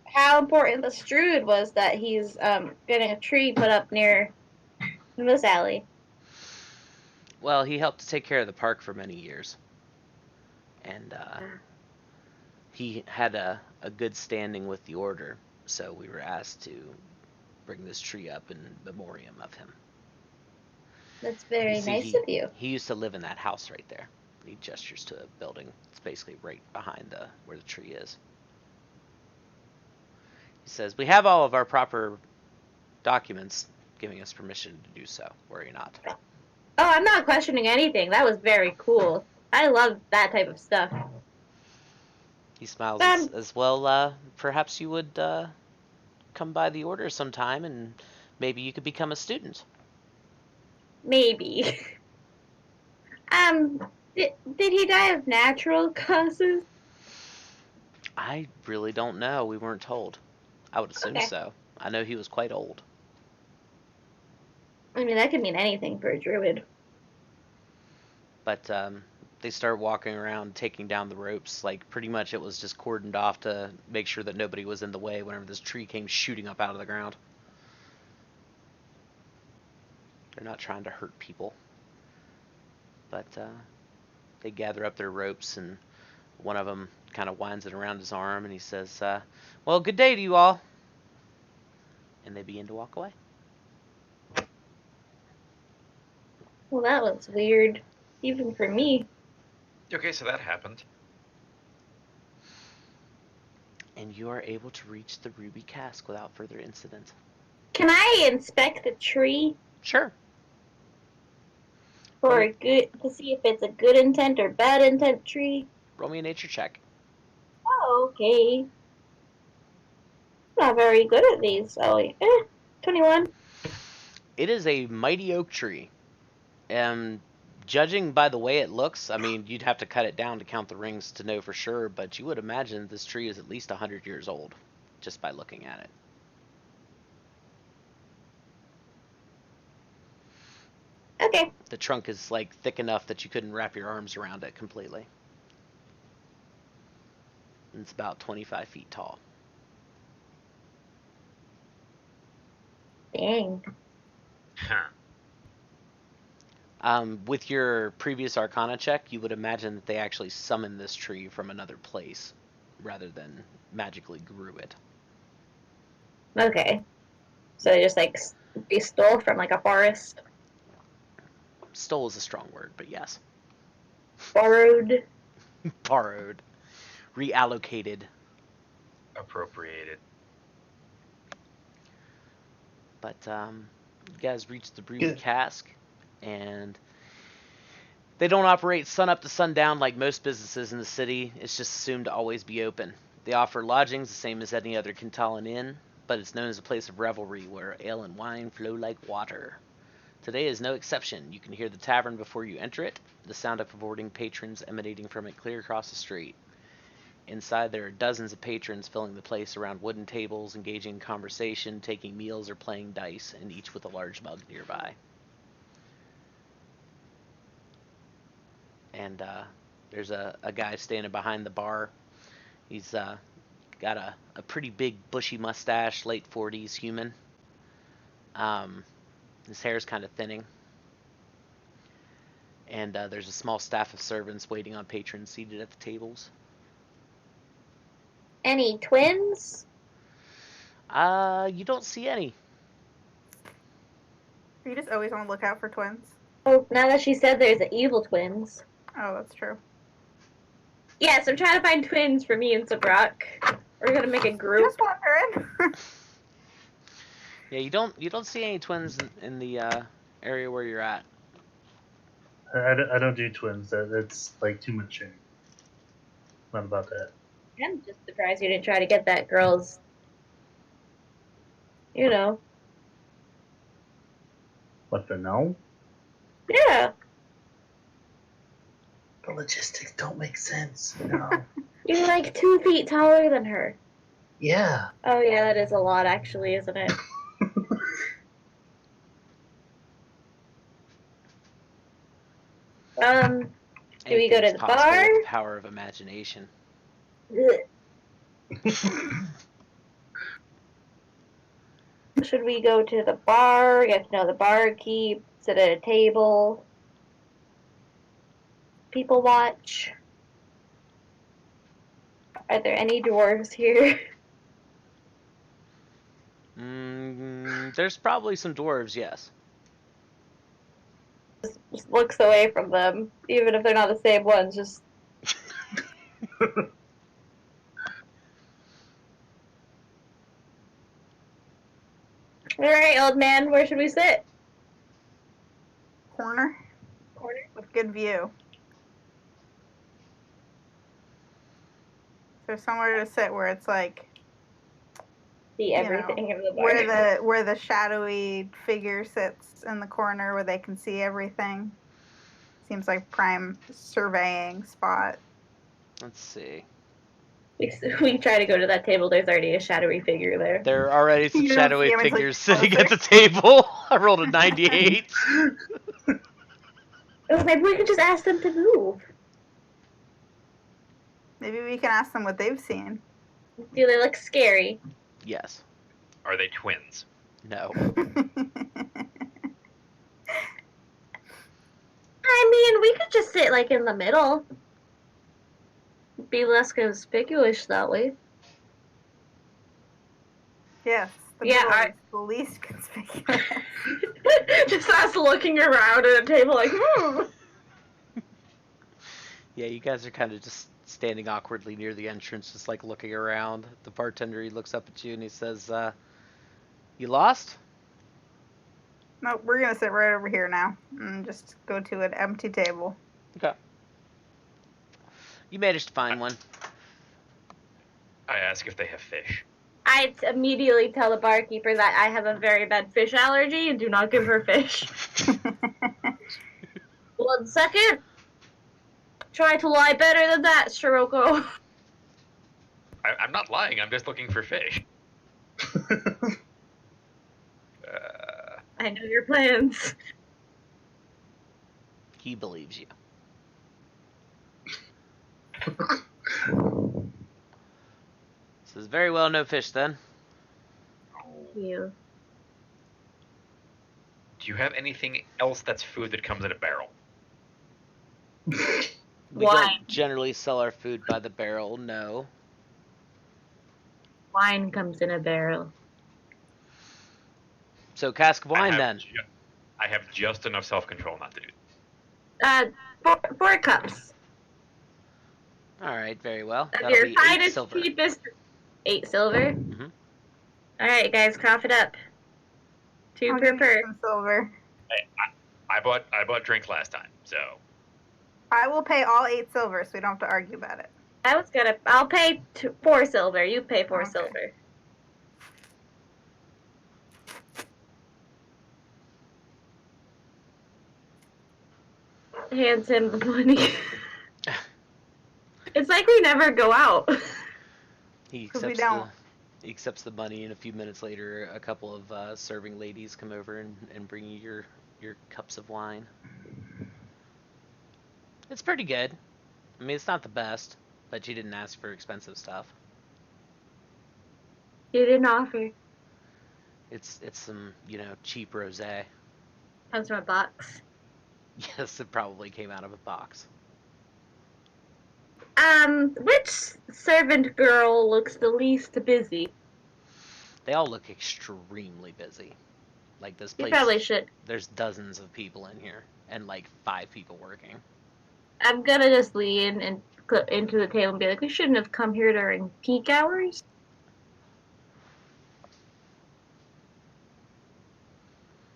how important the druid was that he's getting a tree put up near this alley. Well, he helped to take care of the park for many years, and he had a good standing with the order. So we were asked to bring this tree up in memoriam of him. That's very You see, nice of you. he used to live in that house right there. He gestures to a building. It's basically right behind where the tree is. He says, "We have all of our proper documents giving us permission to do so. Worry not." Oh, I'm not questioning anything. That was very cool. I love that type of stuff. He smiles Um, as well. Perhaps you would come by the order sometime, and maybe you could become a student. maybe. Um, did he die of natural causes? I really don't know. We weren't told. I would assume Okay. so. I know he was quite old. I mean, that could mean anything for a druid. But they start walking around, taking down the ropes. Like, pretty much it was just cordoned off to make sure that nobody was in the way whenever this tree came shooting up out of the ground. They're not trying to hurt people. But they gather up their ropes, and one of them kind of winds it around his arm, and he says, "Well, good day to you all." And they begin to walk away. Well, that was weird, even for me. Okay, so that happened. And you are able to reach the ruby cask without further incident. Can I inspect the tree Sure. for a good to see if it's a good intent or bad intent tree? Roll me a nature check. Oh, okay. Not very good at these, so 21. It is a mighty oak tree. Judging by the way it looks, I mean, you'd have to cut it down to count the rings to know for sure, but you would imagine this tree is at least 100 years old, just by looking at it. Okay. The trunk is, like, thick enough that you couldn't wrap your arms around it completely. And it's about 25 feet tall. Dang. Huh. With your previous Arcana check, you would imagine that they actually summoned this tree from another place, rather than magically grew it. Okay. So they just like they stole from like a forest, Stole is a strong word, but yes. borrowed. Borrowed. Reallocated. Appropriated. But you guys reach the Ruby Cask, and they don't operate sun up to sundown like most businesses in the city. It's just assumed to always be open. They offer lodgings the same as any other Kintalan inn, but it's known as a place of revelry where ale and wine flow like water. Today is no exception. You can hear the tavern before you enter it, the sound of cavorting patrons emanating from it clear across the street. Inside, there are dozens of patrons filling the place around wooden tables, engaging in conversation, taking meals, or playing dice, and each with a large mug nearby. And there's a guy standing behind the bar. He's got a pretty big, bushy mustache, late 40s human. His hair's kind of thinning. And there's a small staff of servants waiting on patrons seated at the tables. Any twins? You don't see any. You just always want to look out for twins. Oh, now that she said there's the evil twins. Oh, that's true. Yes, I'm trying to find twins for me and Sabrak. We're gonna make a group. Just wondering. Yeah, you don't see any twins in the area where you're at. I don't do twins. That's like too much sharing. Not about that. I'm just surprised you didn't try to get that girl's, you know. What the no? Yeah. The logistics don't make sense. No. You're like 2 feet taller than her. Yeah. Oh yeah, that is a lot actually, isn't it? Do we go to the possible bar? with the power of imagination. Ugh. Should we go to the bar, get to know the barkeep, sit at a table, people watch? Are there any dwarves here? There's probably some dwarves, yes. Just looks away from them, even if they're not the same ones. Just all right, old man. Where should we sit? Corner Corner. with good view. Is there somewhere to sit where it's like, See you everything know, in the bar. where the shadowy figure sits in the corner where they can see everything? Seems like prime surveying spot. Let's see. We try to go to that table. There's already a shadowy figure there. There are already some You don't shadowy see him until figures you sitting closer. at the table. I rolled a 98. Oh, maybe we could just ask them to move. Maybe we can ask them what they've seen. Do they look scary? Yes. Are they twins? No. I mean, we could just sit like in the middle. Be less conspicuous that way. Yes, the Yeah, middle I- is the least conspicuous. Just us looking around at a table like, Yeah, you guys are kind of just standing awkwardly near the entrance, just like looking around. The bartender, he looks up at you and he says, you lost? No, we're gonna sit right over here now and just go to an empty table. Okay. You managed to find one. I ask if they have fish. I immediately tell the barkeeper that I have a very bad fish allergy and do not give her fish. 1 second. Try to lie better than that, Shiroko. I'm not lying. I'm just looking for fish. I know your plans. He believes you. Says, very well, no fish then. You. Do you have anything else that's food that comes in a barrel? We Wine. don't generally sell our food by the barrel, no. Wine comes in a barrel. So cask of wine then. I have just enough self-control not to do Four cups. Alright, very well. Of That'll your be 8 finest, silver. cheapest. 8 silver? Mhm. Alright, guys, cough it up. 2 I'll per give you per. some silver. I bought drink last time, so I will pay all 8 silver, so we don't have to argue about it. I'll pay 4 silver. You pay 4 Okay. silver. Hands him the money. It's like we never go out. He 'Cause we accepts don't. he accepts the money, and a few minutes later, a couple of serving ladies come over and bring you your cups of wine. It's pretty good. I mean, it's not the best, but you didn't ask for expensive stuff. You didn't offer. It's some, cheap rosé. Comes from a box. Yes, it probably came out of a box. Which servant girl looks the least busy? They all look extremely busy. Like this You place, probably should. there's dozens of people in here, and like 5 people working. I'm gonna just lean and into the table and be like, we shouldn't have come here during peak hours.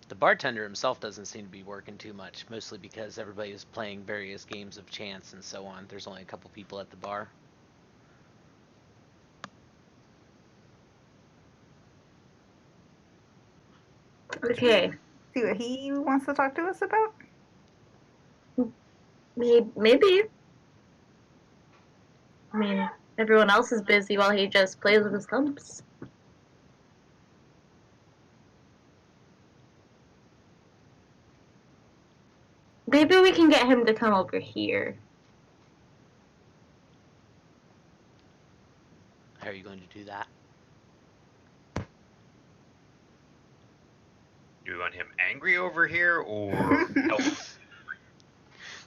The bartender himself doesn't seem to be working too much, mostly because everybody is playing various games of chance and so on. There's only a couple people at the bar. Okay, See what he wants to talk to us about? maybe. I mean, everyone else is busy while he just plays with his thumbs. Maybe we can get him to come over here. How are you going to do that? do we want him angry over here or help?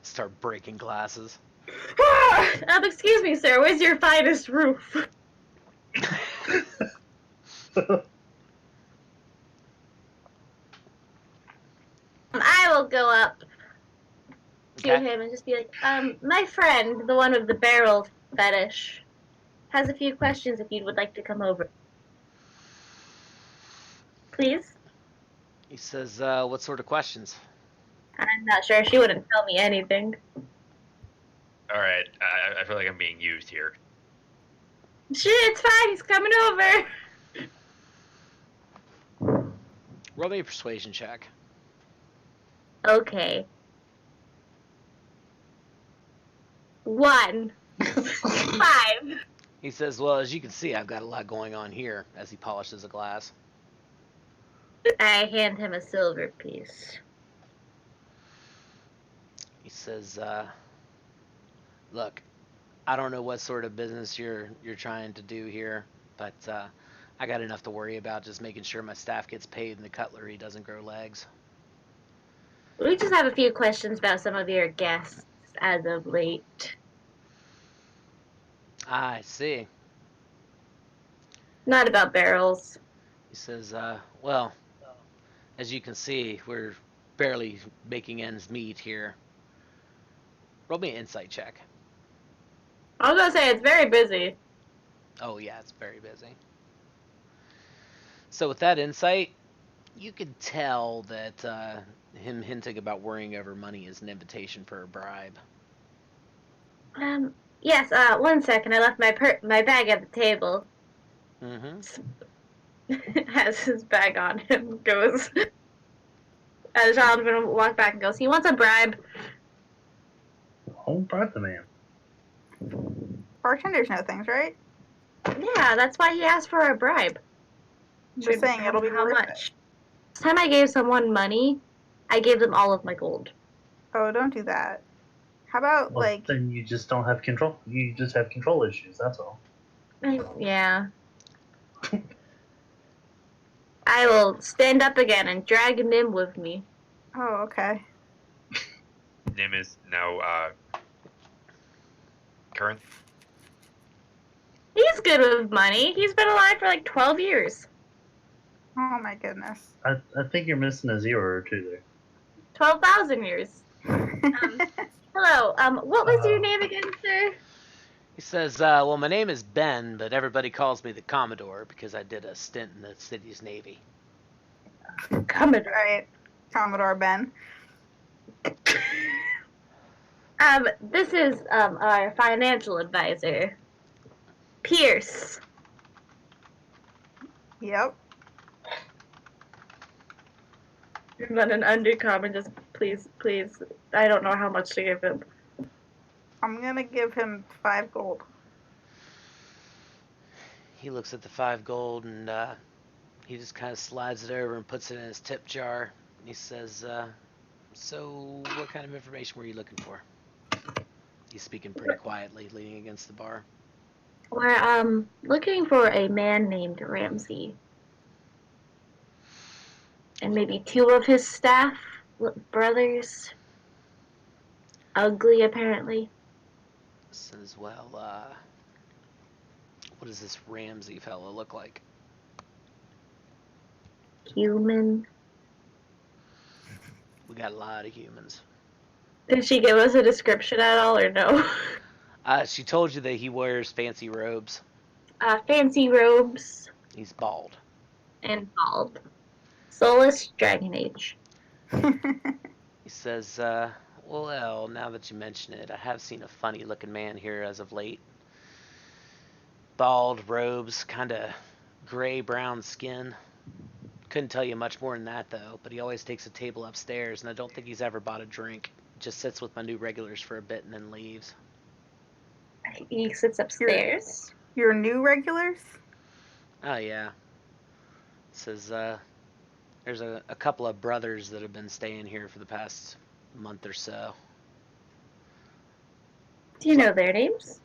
Start breaking glasses. Excuse me, sir. Where's your finest roof? I will go up to Okay. him and just be like, my friend, the one with the barrel fetish, has a few questions if you would like to come over. Please? He says, what sort of questions? I'm not sure. She wouldn't tell me anything. All right, I feel like I'm being used here. Shit, it's fine. He's coming over. Roll me a persuasion check. Okay. 1. 5. He says, well, as you can see, I've got a lot going on here, as he polishes a glass. I hand him a silver piece. He says, look, I don't know what sort of business you're trying to do here, but I got enough to worry about just making sure my staff gets paid and the cutlery doesn't grow legs. We just have a few questions about some of your guests as of late. I see. Not about barrels. He says, well, as you can see, we're barely making ends meet here. Roll me an insight check. I was gonna say it's very busy. Oh, yeah, it's very busy. So with that insight, you could tell that him hinting about worrying over money is an invitation for a bribe. Yes, 1 second. I left my bag at the table. Mm-hmm. Has his bag on him, goes. Jonathan walks back and goes, he wants a bribe. Don't bribe the man. Bartenders know things, right? Yeah, that's why he asked for a bribe. I'm just saying it'll be How worth much? Last time I gave someone money, I gave them all of my gold. Oh, don't do that. How about Well, then you just don't have control. You just have control issues. That's all. Yeah. I will stand up again and drag Nim with me. Oh, okay. Nim is now current. He's good with money. He's been alive for like 12 years. Oh my goodness. I think you're missing a 0 or 2 there. 12,000 years. Hello, what was your name again, sir? He says, well, my name is Ben, but everybody calls me the Commodore because I did a stint in the city's navy. Commodore. Right. Commodore Ben. This is our financial advisor, Pierce. Yep. And then an undercommon, just please, I don't know how much to give him. I'm gonna give him 5 gold. He looks at the 5 gold and he just kind of slides it over and puts it in his tip jar. And he says, so what kind of information were you looking for? He's speaking pretty quietly, leaning against the bar. We're looking for a man named Ramsey. And maybe 2 of his staff, brothers. Ugly, apparently. Says, well, what does this Ramsey fellow look like? Human. We got a lot of humans. Did she give us a description at all, or no? She told you that he wears fancy robes. Fancy robes. He's bald. And bald. Soulless Dragon Age. He says, well, now that you mention it, I have seen a funny-looking man here as of late. Bald, robes, kind of gray-brown skin. Couldn't tell you much more than that, though, but he always takes a table upstairs, and I don't think he's ever bought a drink. Just sits with my new regulars for a bit and then leaves. He sits upstairs. Your new regulars? Oh, yeah. Says, there's a couple of brothers that have been staying here for the past month or so. Do you know their names?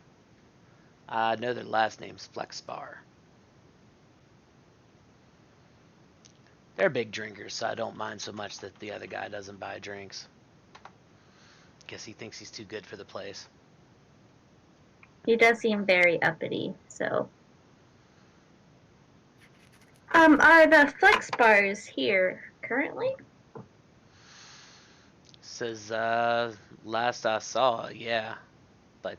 I know their last name's Flexbar. They're big drinkers, so I don't mind so much that the other guy doesn't buy drinks. Guess he thinks he's too good for the place. He does seem very uppity, so. Are the flex bars here currently? Says, last I saw, yeah. But,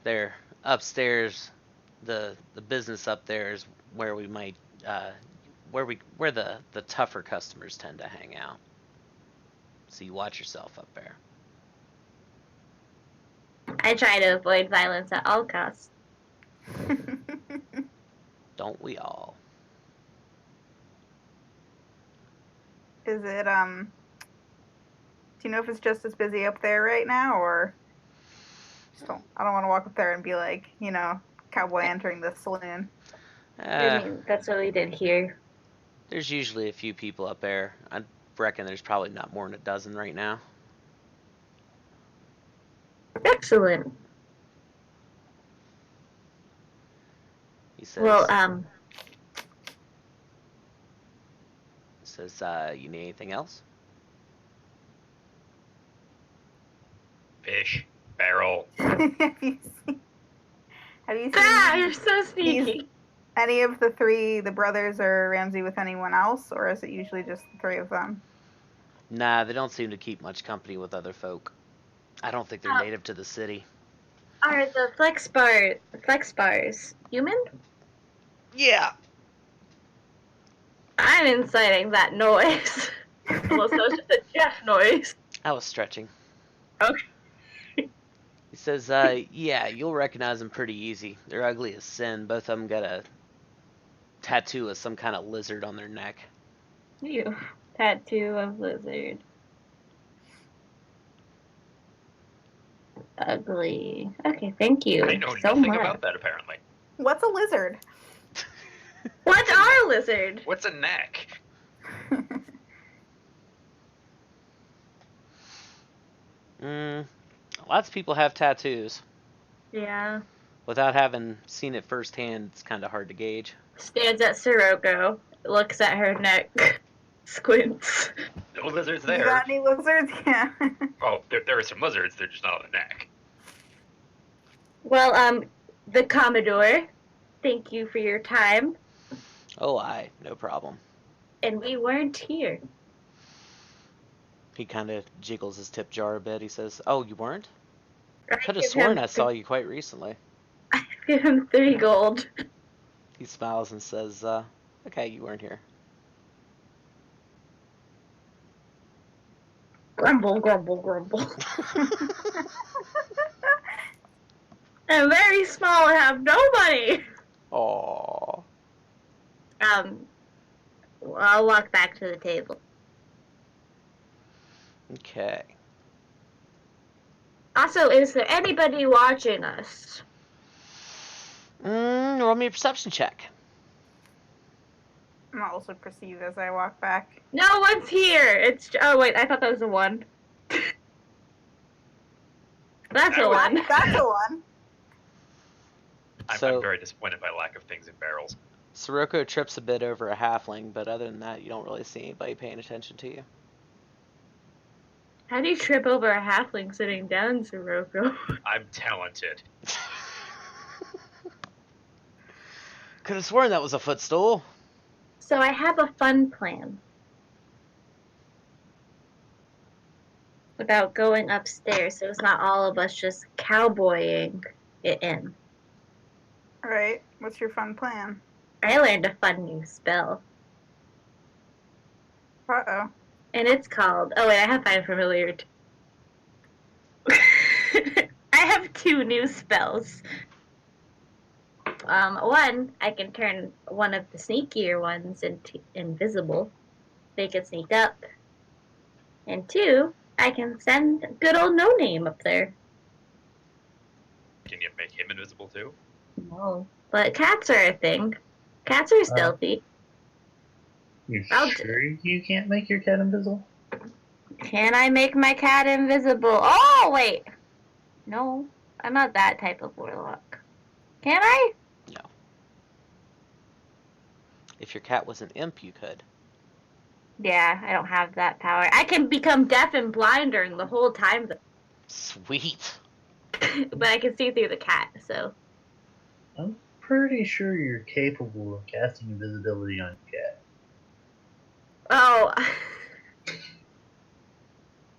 they're upstairs. The business up there is where we might, where the tougher customers tend to hang out. So you watch yourself up there. I try to avoid violence at all costs. Don't we all? Is it, do you know if it's just as busy up there right now, or I don't want to walk up there and be like, cowboy entering the saloon. I mean, that's what we did here. There's usually a few people up there. I reckon there's probably not more than a dozen right now. Excellent. He says, you need anything else? Fish. Barrel. Have you seen you're so sneaky. Any of the brothers or Ramsey with anyone else, or is it usually just the three of them? Nah, they don't seem to keep much company with other folk. I don't think they're native to the city. Are the flex bars human? Yeah. I'm inciting that noise. Unless that was just a Jeff noise. I was stretching. Okay. He says, yeah, you'll recognize them pretty easy. They're ugly as sin. Both of them got a tattoo of some kind of lizard on their neck. You tattoo of lizard. Ugly. Okay, thank you. I know so nothing much. about that, apparently. What's a lizard? What are a lizard? What's a neck? Lots of people have tattoos. Yeah. Without having seen it firsthand, it's kind of hard to gauge. Stands at Sirocco, looks at her neck, squints. No lizards You there. got any lizards? Yeah. Oh, there are some lizards. They're just not on the neck. Well, the Commodore, thank you for your time. Oh, no problem. And we weren't here. He kind of jiggles his tip jar a bit. He says, oh, you weren't? I could have give sworn him I saw you quite recently. I give him 3 gold. He smiles and says, okay, you weren't here. Grumble, grumble, grumble. I'm very small and have no money. Aww. I'll walk back to the table. Okay. Also, is there anybody watching us? Roll me a perception check. I'm also perceive as I walk back. No one's here. Oh wait, I thought that was a 1. That's a 1. That's a 1. I'm very disappointed by lack of things in barrels. Sirocco trips a bit over a halfling, but other than that, you don't really see anybody paying attention to you. How do you trip over a halfling sitting down, Sirocco? I'm talented. Could have sworn that was a footstool. So I have a fun plan. About going upstairs, so it's not all of us just cowboying it in. Alright, what's your fun plan? I learned a fun new spell. Uh-oh. And it's called... Oh, wait, I have Find Familiar. I have 2 new spells. One, I can turn one of the sneakier ones into invisible. They can sneak up. And 2, I can send good old No-Name up there. Can you make him invisible too? No. But cats are a thing. Cats are stealthy. You I'll sure you can't make your cat invisible? Can I make my cat invisible? Oh, wait. No, I'm not that type of warlock. Can I? No. If your cat was an imp, you could. Yeah, I don't have that power. I can become deaf and blind during the whole time, Sweet. but I can see through the cat, so. I'm pretty sure you're capable of casting invisibility on your cat. Oh.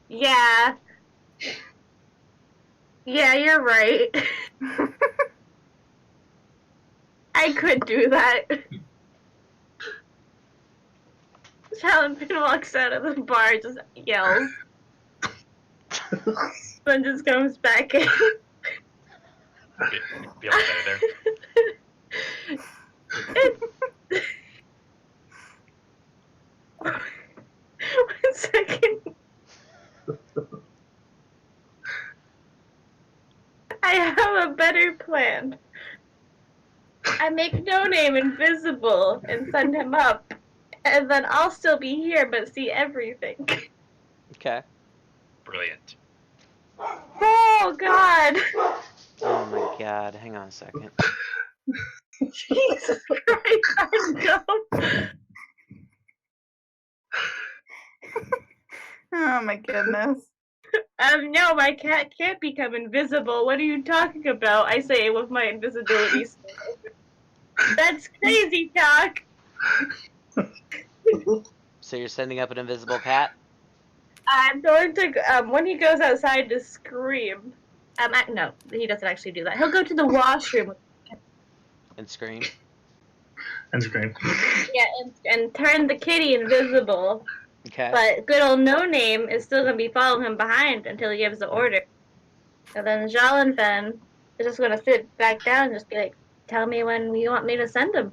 Yeah. Yeah, you're right. I could do that. Jonathan walks out of the bar, just yells, then just comes back in. Be a lot better there. One second. I have a better plan. I make No Name invisible and send him up. And then I'll still be here but see everything. Okay. Brilliant. Oh, God. Oh my god, hang on a second. Jesus Christ, I'm dumb. Oh my goodness. No, my cat can't become invisible. What are you talking about? I say with my invisibility skill. That's crazy talk. So you're sending up an invisible cat? I'm going to, when he goes outside to scream. No, he doesn't actually do that. He'll go to the washroom. And scream? And scream. Yeah, and turn the kitty invisible. Okay. But good old No Name is still going to be following him behind until he gives the order. And then Jalenfen is just going to sit back down and just be like, tell me when you want me to send him.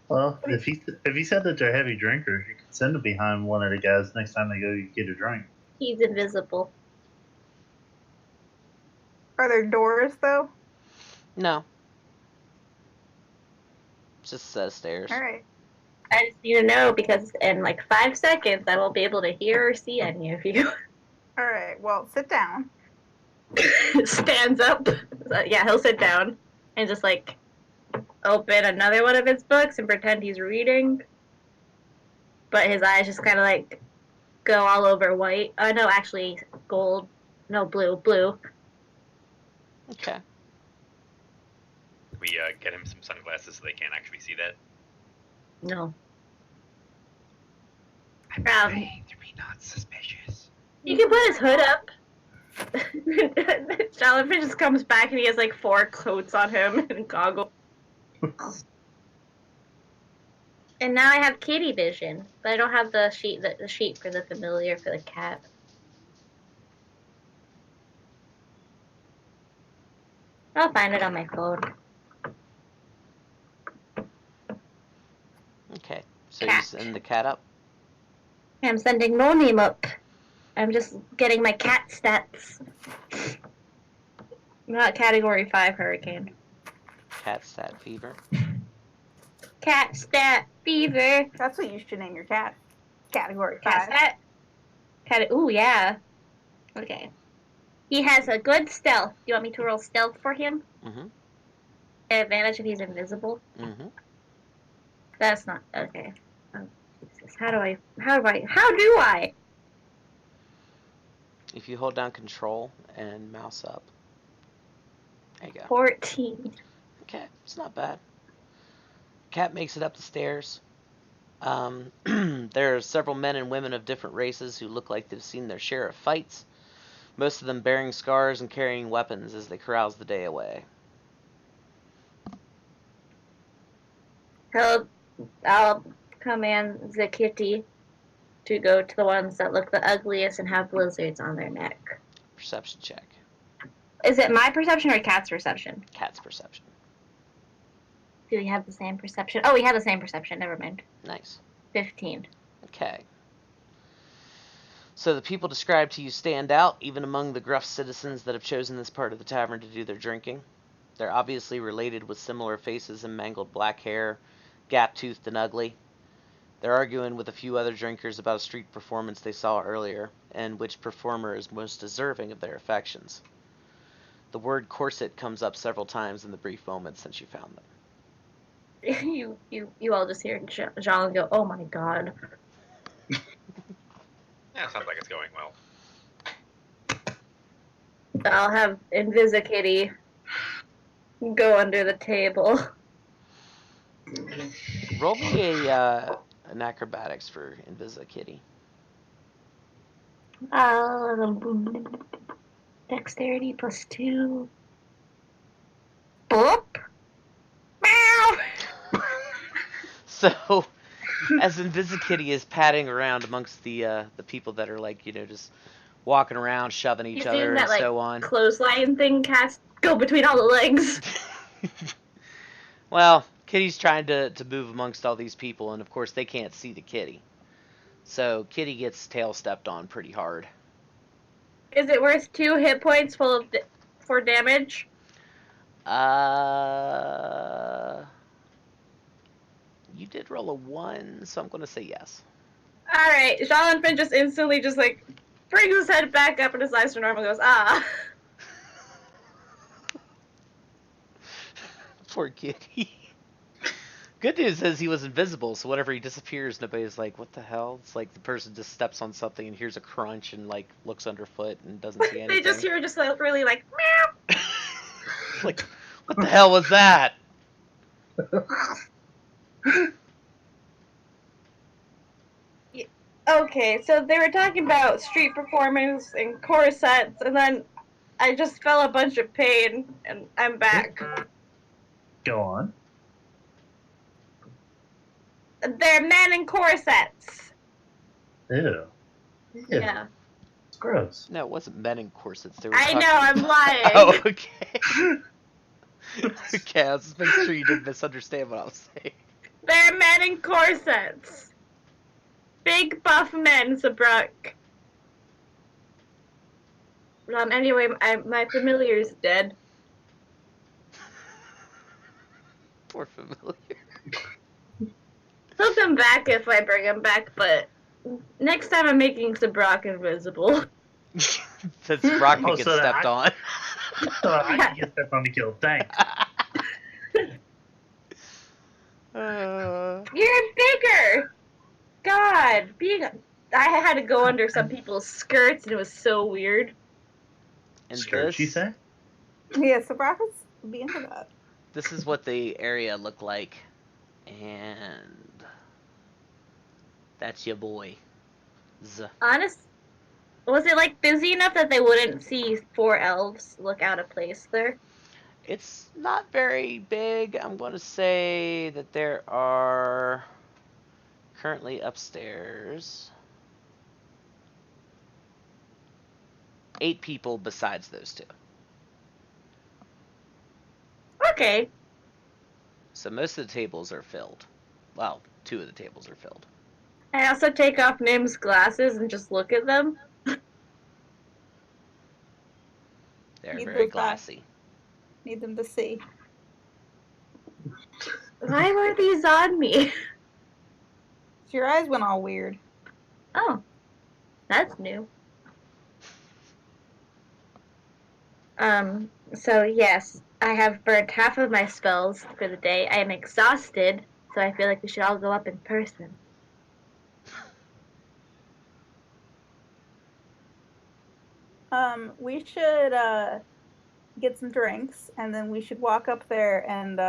Well, if he said that they're heavy drinkers, you can send them behind one of the guys next time they go get a drink. He's invisible. Are there doors though? No. Just a set of stairs. All right. I just need to know because in like 5 seconds I won't be able to hear or see any of you. All right. Well, sit down. Stands up. Yeah, he'll sit down and just like open another one of his books and pretend he's reading. But his eyes just kind of like go all over white. No, actually gold. No, blue. Okay. We get him some sunglasses so they can't actually see that. No. I'm trying to be not suspicious. You can put his hood up. Jonathan just comes back and he has like 4 coats on him and goggles. And now I have kitty vision, but I don't have the sheet for the familiar for the cat. I'll find it on my phone. Okay. So you Cat. send the cat up? I'm sending No Name up. I'm just getting my cat stats. Not category 5 hurricane. Cat stat fever. Cat stat fever. That's what you should name your cat. Category 5. Cat stat. Ooh, yeah. Okay. He has a good stealth. Do you want me to roll stealth for him? Mm-hmm. Advantage if he's invisible? Mm-hmm. That's not okay. Oh, Jesus. How do I? If you hold down control and mouse up. There you go. 14. Okay, it's not bad. Cat makes it up the stairs. There are several men and women of different races who look like they've seen their share of fights, most of them bearing scars and carrying weapons as they carouse the day away. I'll command the kitty to go to the ones that look the ugliest and have blizzards on their neck. Perception check. Is it my perception or cat's perception? Cat's perception. Do we have the same perception? Oh, we have the same perception. Never mind. Nice. 15. Okay. So the people described to you stand out, even among the gruff citizens that have chosen this part of the tavern to do their drinking. They're obviously related with similar faces and mangled black hair, gap-toothed and ugly. They're arguing with a few other drinkers about a street performance they saw earlier, and which performer is most deserving of their affections. The word corset comes up several times in the brief moments since you found them. You all just hear Jean go, oh my god. Yeah, sounds like it's going well. I'll have Invisikitty go under the table. Roll me a an acrobatics for Invis-Kitty. Dexterity +2. Boop. Meow. So, as Invis-Kitty is padding around amongst the people that are like, just walking around, shoving each You other, seen that and like so on. clothesline thing go between all the legs? Well, Kitty's trying to move amongst all these people, and of course they can't see the kitty. So Kitty gets tail stepped on pretty hard. Is it worth 2 hit points for damage? You did roll a 1, so I'm going to say yes. Alright, Jean-Finn just instantly just like brings his head back up and his eyes to normal and goes, ah. Poor Kitty. Good news is he was invisible, so whenever he disappears, nobody's like, what the hell? It's like the person just steps on something and hears a crunch and like looks underfoot and doesn't see anything. They just hear just like really like meow. Like, what the hell was that? Okay, so they were talking about street performance and corsets, and then I just felt a bunch of pain, and I'm back. Go on. They're men in corsets. Ew. Yeah. It's gross. No, it wasn't men in corsets. They were I talking... know, I'm lying. Oh, okay. Okay, I was just making sure you didn't misunderstand what I was saying. They're men in corsets. Big buff men, Sabrok. Anyway, my familiar's dead. Poor familiar. He'll come back if I bring him back, but next time I'm making Sabrok invisible. Since Brock Oh, gets so stepped on. So I can get stepped on the kill. Thanks. You're bigger! God, I had to go under some people's skirts and it was so weird. And Skirt, you this, say? Yeah, so Brock's be into that. this is what the area looked like. And that's your boy. Honest, was it like busy enough that they wouldn't see 4 elves look out of place there? It's not very big. I'm going to say that there are currently upstairs 8 people besides those 2. Okay. So most of the tables are filled. Well, 2 of the tables are filled. I also take off Mim's glasses and just look at them. They're Need very those back. glassy. Need them to see. Why were these on me? Your eyes went all weird. Oh, that's new. So yes, I have burnt half of my spells for the day. I am exhausted, so I feel like we should all go up in person. We should get some drinks, and then we should walk up there and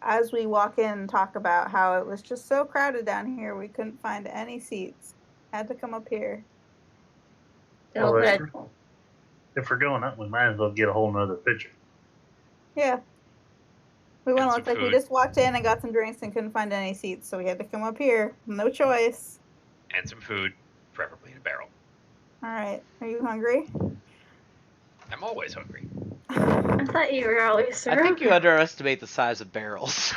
as we walk in, talk about how it was just so crowded down here we couldn't find any seats. Had to come up here. Oh, Well, good. if we're going up, we might as well get a whole nother picture. Yeah. We went And look some like we food. just walked in and got some drinks and couldn't find any seats, so we had to come up here. No choice. And some food, preferably in a barrel. All right. Are you hungry? I'm always hungry. I thought you were always I think you underestimate the size of barrels.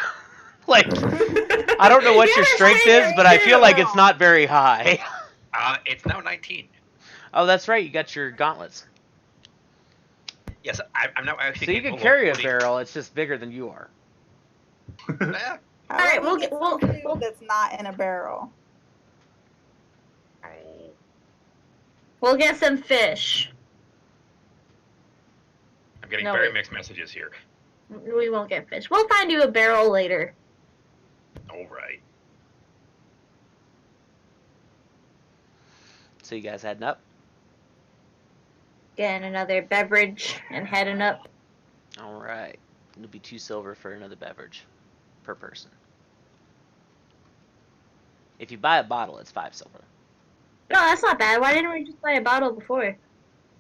Like, I don't know what your strength is, but I feel like it's not very high. It's now 19. Oh, that's right. You got your gauntlets. Yes, I'm now actually. So you can capable of carry a holding- barrel. It's just bigger than you are. Eh, All right, we'll get get- some we'll- food that's not in a barrel. We'll get some fish. I'm getting No, very wait. mixed messages here. We won't get fish. We'll find you a barrel later. All right. So you guys heading up? Getting another beverage and heading up. All right. It'll be 2 silver for another beverage per person. If you buy a bottle, it's 5 silver. No, that's not bad. Why didn't we just buy a bottle before?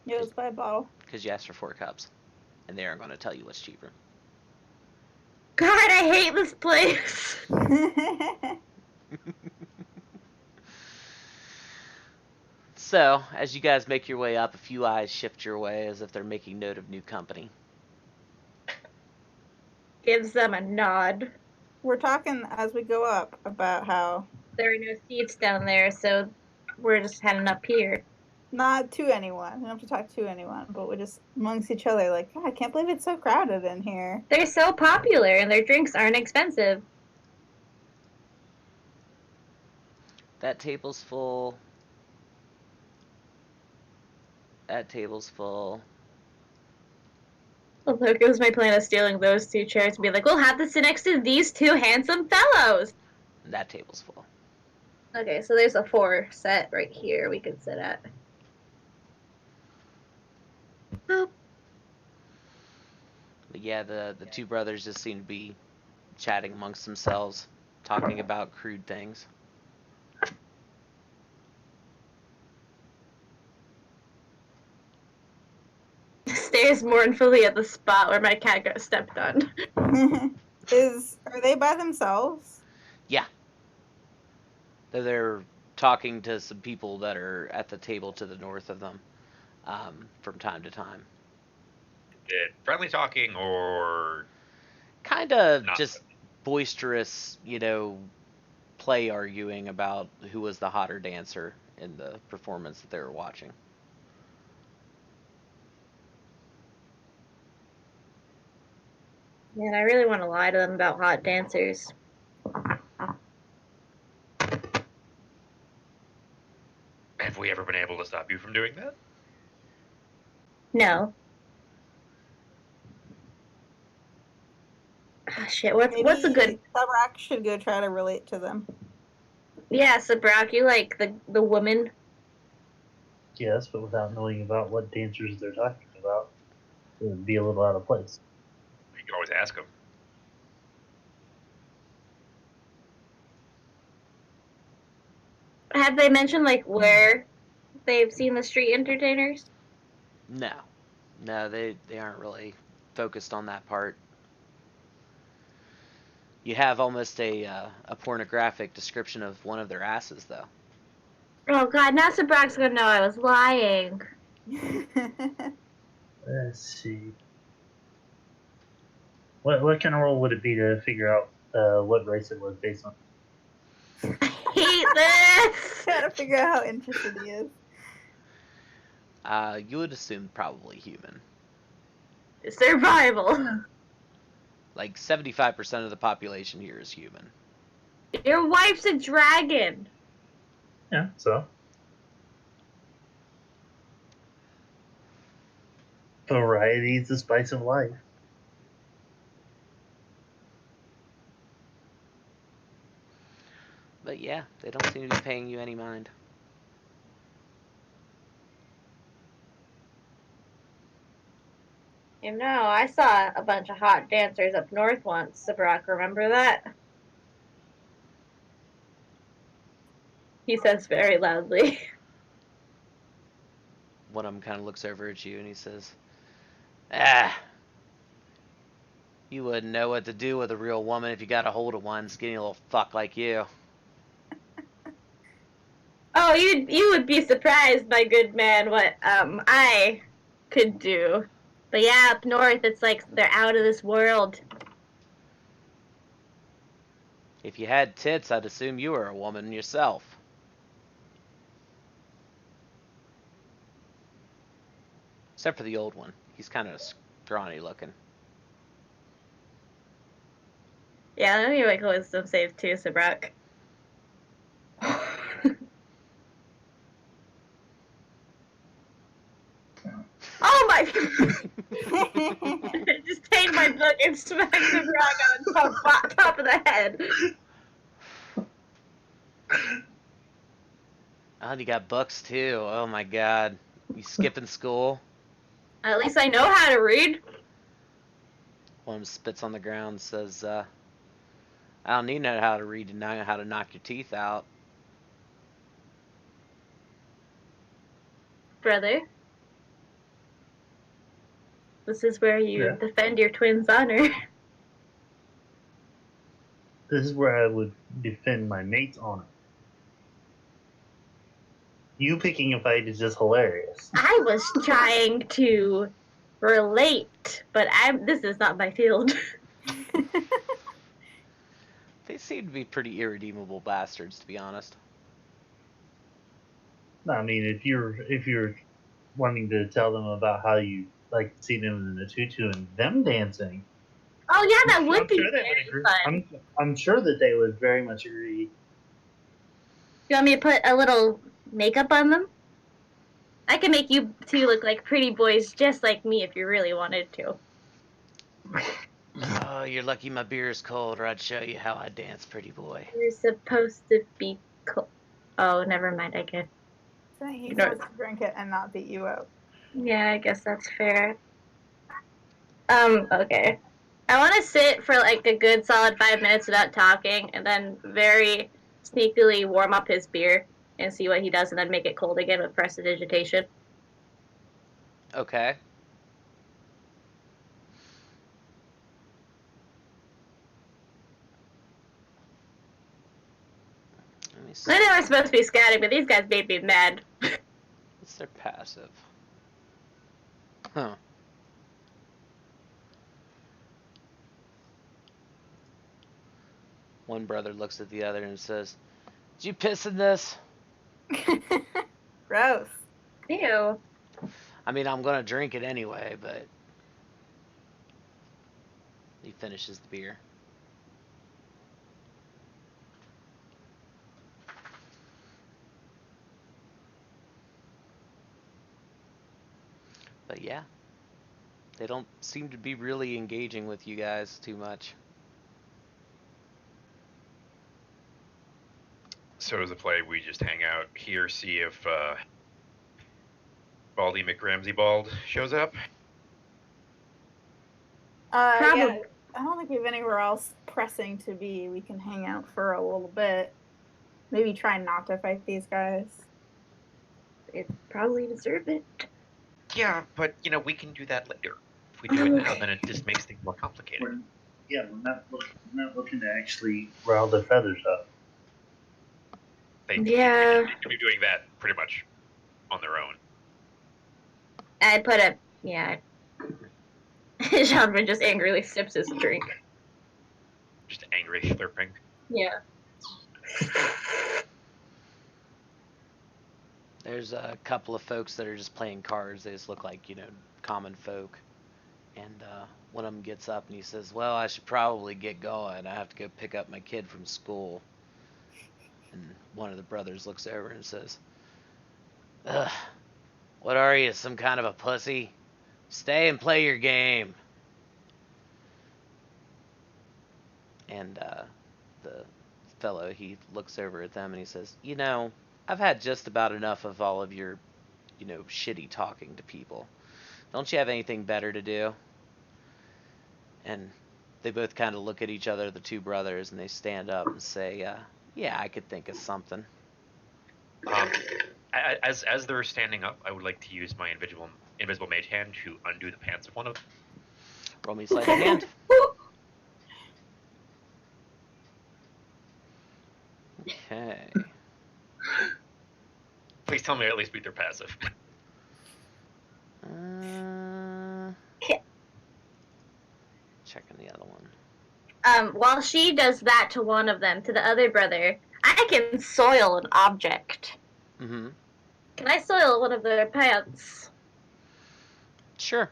Yeah, let's buy a bottle. Because you asked for 4 cups. And they aren't going to tell you what's cheaper. God, I hate this place. So, as you guys make your way up, a few eyes shift your way as if they're making note of new company. Gives them a nod. We're talking as we go up about how There are no seats down there, so we're just heading up here. not to anyone. We don't have to talk to anyone, but we're just amongst each other. Like, God, I can't believe it's so crowded in here. They're so popular, and their drinks aren't expensive. That table's full. That table's full. Well, there goes my plan of stealing those 2 chairs and be like, we'll have to sit next to these 2 handsome fellows. That table's full. Okay, so there's a 4 set right here we could sit at. Boop. But yeah, the 2 brothers just seem to be chatting amongst themselves, talking about crude things. Stares mournfully at the spot where my cat got stepped on. Are they by themselves? Yeah. They're talking to some people that are at the table to the north of them from time to time. Friendly talking or Kind of not? just boisterous, play arguing about who was the hotter dancer in the performance that they were watching. Man, I really want to lie to them about hot dancers. Have we ever been able to stop you from doing that? No. Ah, shit, what's a good... Sabrak should go try to relate to them. Yeah, so Brock, you like the woman? Yes, but without knowing about what dancers they're talking about, it would be a little out of place. You can always ask them. Have they mentioned, like, where they've seen the street entertainers? No, they aren't really focused on that part. You have almost a pornographic description of one of their asses, though. Oh god, now Brock's gonna know I was lying. Let's see. What kind of role would it be to figure out what race it was based on? I hate this! Gotta figure out how interested he is. You would assume probably human. Survival. Like 75% of the population here is human. Your wife's a dragon. Yeah, so. Variety is the spice of life. But yeah, they don't seem to be paying you any mind. You know, I saw a bunch of hot dancers up north once, Brock, remember that? He says very loudly. One of them kind of looks over at you and he says, "Ah, you wouldn't know what to do with a real woman if you got a hold of one skinny little fuck like you." Oh, you would be surprised, my good man, what I could do. But yeah, up north, it's like they're out of this world. If you had tits, I'd assume you were a woman yourself. Except for the old one. He's kind of scrawny looking. Yeah, let me make a wisdom save too, Sabrak. Oh my! Just take my book and smack Sabrak on the top of the head. Oh, and you got books too. Oh my god. You skipping school? At least I know how to read. One of them spits on the ground and says, I don't need to know how to read to know how to knock your teeth out. brother. This is where you Yeah. defend your twin's honor. This is where I would defend my mate's honor. You picking a fight is just hilarious. I was trying to relate, but this is not my field. They seem to be pretty irredeemable bastards, to be honest. No, I mean, if you're wanting to tell them about how you like to see them in the tutu and them dancing, Oh yeah, that would I'm be sure they would very agree. fun. I'm sure that they would very much agree. You want me to put a little makeup on them? I can make you two look like pretty boys just like me if you really wanted to. Oh, you're lucky my beer is cold, or I'd show you how I dance, pretty boy. You're supposed to be cool. Oh, never mind, I guess. So he's You know- supposed to drink it and not beat you up. Yeah, I guess that's fair. Okay. I want to sit for like a good solid 5 minutes without talking, and then very sneakily warm up his beer and see what he does, and then make it cold again with prestidigitation. Okay. Let me see. I know we're supposed to be scatting, but these guys made me mad. What's their passive? Huh. One brother looks at the other and says, "Did you piss in this?" Gross. Ew. I mean, I'm gonna drink it anyway, but he finishes the beer. But yeah, they don't seem to be really engaging with you guys too much. So as a play, we just hang out here, see if Baldy McRamsey Bald shows up. Probably. Yeah, I don't think we have anywhere else pressing to be. We can hang out for a little bit. Maybe try not to fight these guys. It probably deserve it. Yeah, but we can do that later. If we do it now, then it just makes things more complicated. We're not looking to actually rile their feathers up. They Yeah. could be doing that pretty much on their own. I put a yeah. Jean just angrily sips his drink. Just angry slurping. Yeah. There's a couple of folks that are just playing cards. They just look like, common folk. And one of them gets up and he says, "Well, I should probably get going. I have to go pick up my kid from school." And one of the brothers looks over and says, "Ugh, what are you, some kind of a pussy? Stay and play your game." And the fellow, he looks over at them and he says, "I've had just about enough of all of your, shitty talking to people. Don't you have anything better to do?" And they both kind of look at each other, the two brothers, and they stand up and say, "Yeah, I could think of something." As they're standing up, I would like to use my invisible mage hand to undo the pants of one of them. Roll me sleight of hand. Okay. Please tell me I at least beat their passive. Checking the other one. While she does that to one of them, to the other brother, I can soil an object. Mm-hmm. Can I soil one of their pants? Sure.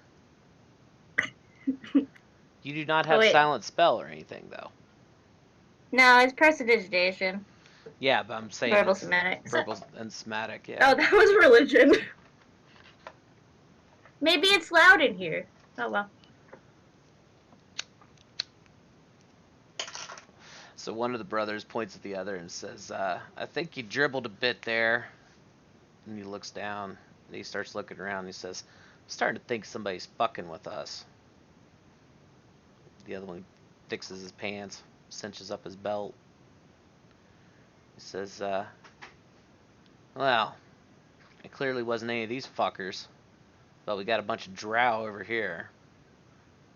You do not have silent spell or anything, though. No, it's prestidigitation. Yeah, but I'm saying Verbal it's somatic. verbal and somatic, yeah. Oh, that was religion. Maybe it's loud in here. Oh well. So one of the brothers points at the other and says, "I think you dribbled a bit there." And he looks down and he starts looking around and he says, "I'm starting to think somebody's fucking with us." The other one fixes his pants, cinches up his belt. He says, "Well, I clearly wasn't any of these fuckers. But we got a bunch of drow over here.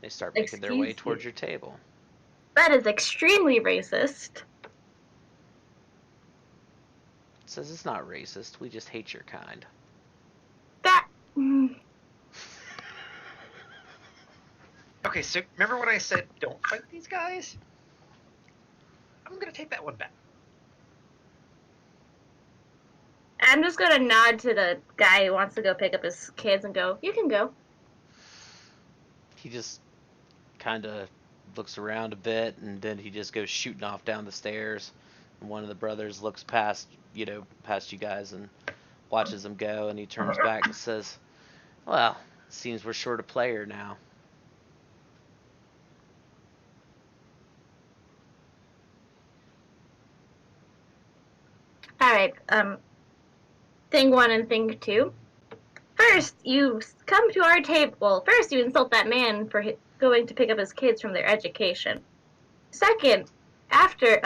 They start making their way towards your table. That is extremely racist. It says it's not racist. We just hate your kind. That. Okay, so remember when I said don't fight these guys? I'm gonna take that one back. I'm just gonna nod to the guy who wants to go pick up his kids and go, you can go. He just kind of looks around a bit, and then he just goes shooting off down the stairs. And one of the brothers looks past you guys and watches them go, and he turns back and says, well, seems we're short a player now. Alright, thing one and thing two. First, you come to our table. Well, first you insult that man for going to pick up his kids from their education. Second, after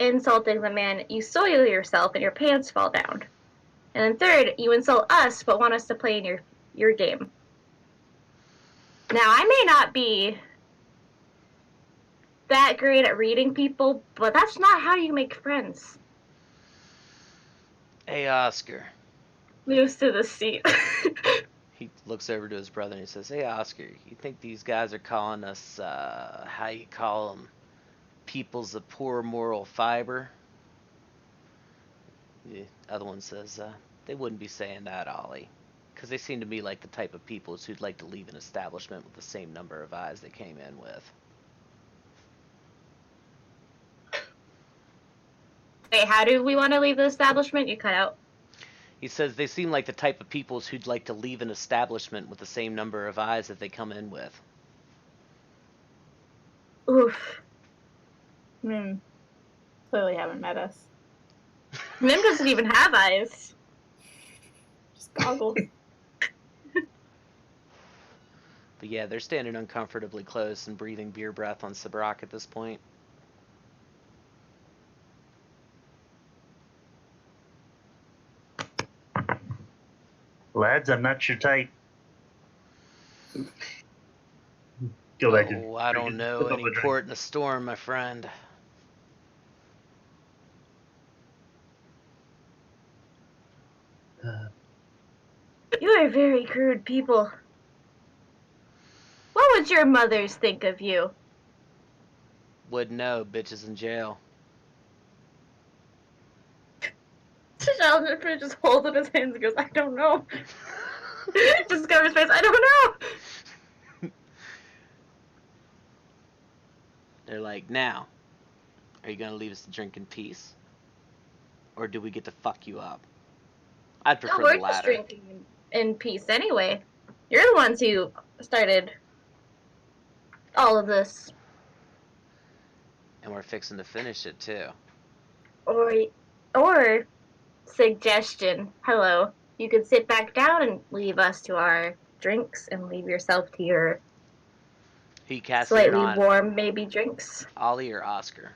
insulting the man, you soil yourself and your pants fall down. And then third, you insult us but want us to play in your game. Now, I may not be that great at reading people, but that's not how you make friends. Hey, Oscar. Moves to the seat. He looks over to his brother and he says, hey, Oscar, you think these guys are calling us, how you call them, peoples of poor moral fiber? The other one says, they wouldn't be saying that, Ollie, because they seem to me like the type of peoples who'd like to leave an establishment with the same number of eyes they came in with. Wait, how do we want to leave the establishment? You cut out. He says they seem like the type of peoples who'd like to leave an establishment with the same number of eyes that they come in with. Oof. Clearly haven't met us. Nim doesn't even have eyes. Just goggles. But yeah, they're standing uncomfortably close and breathing beer breath on Sabrak at this point. Lads, I'm not your type. Go back to. I don't know any port in a storm, my friend. You are very crude people. What would your mothers think of you? Wouldn't know, bitches in jail. Sheldon just holds up his hands and goes, I don't know. Just covers his face, I don't know. They're like, now, are you going to leave us to drink in peace? Or do we get to fuck you up? I'd prefer We're the latter. just drinking in peace anyway. You're the ones who started all of this. And we're fixing to finish it, too. Or suggestion. Hello. You could sit back down and leave us to our drinks and leave yourself to your He cast slightly it on warm maybe drinks. Ollie or Oscar?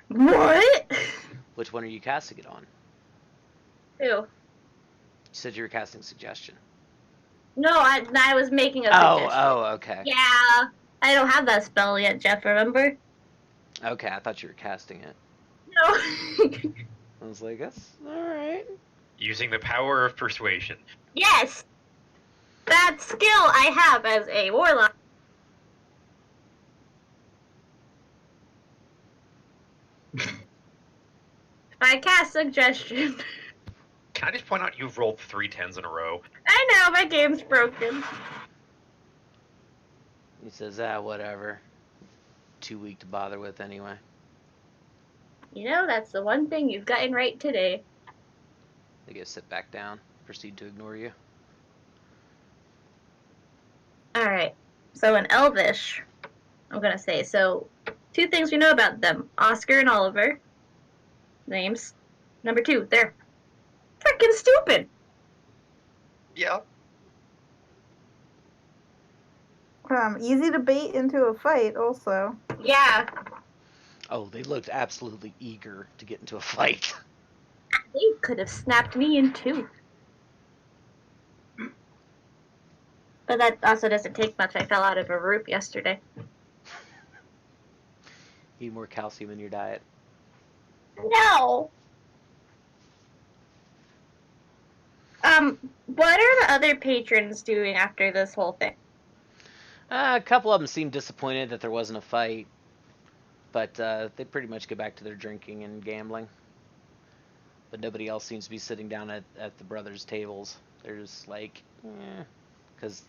What? Which one are you casting it on? Who? You said you were casting suggestion. No, I was making a suggestion. Oh, okay. Yeah. I don't have that spell yet, Jeff, remember? Okay, I thought you were casting it. No. I was like, that's alright. Using the power of persuasion. Yes! That skill I have as a warlock. I cast suggestion. Can I just point out you've rolled 3 10s in a row? I know, my game's broken. He says, whatever. Too weak to bother with anyway. You know, that's the one thing you've gotten right today. They go sit back down, proceed to ignore you. Alright, so in Elvish, I'm gonna say, so 2 things we know about them. Oscar and Oliver. Names. Number 2, they're freaking stupid. Yeah. Easy to bait into a fight, also. Yeah. Oh, they looked absolutely eager to get into a fight. They could have snapped me in two. But that also doesn't take much. I fell out of a roof yesterday. Need more calcium in your diet. No. What are the other patrons doing after this whole thing? A couple of them seemed disappointed that there wasn't a fight, but they pretty much go back to their drinking and gambling. But nobody else seems to be sitting down at the brothers' tables. They're just like, because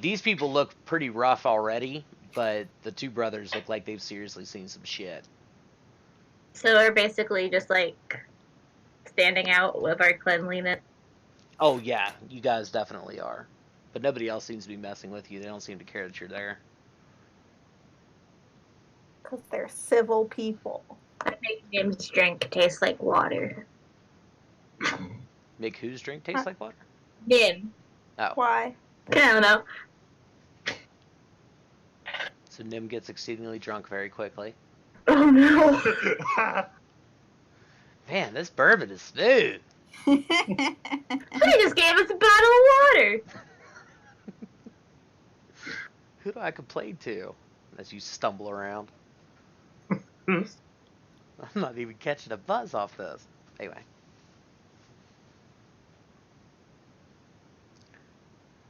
these people look pretty rough already, but the two brothers look like they've seriously seen some shit. So we're basically just like standing out with our cleanliness. Oh yeah, you guys definitely are. But nobody else seems to be messing with you. They don't seem to care that you're there. Because they're civil people. I make James' drink taste like water. Make whose drink taste like water? Nim. Oh, Why? I don't know. so Nim gets exceedingly drunk very quickly. Oh no. Man, this bourbon is smooth. He just gave us a bottle of water. Who do I complain to? As you stumble around. Hmm. I'm not even catching a buzz off this. Anyway.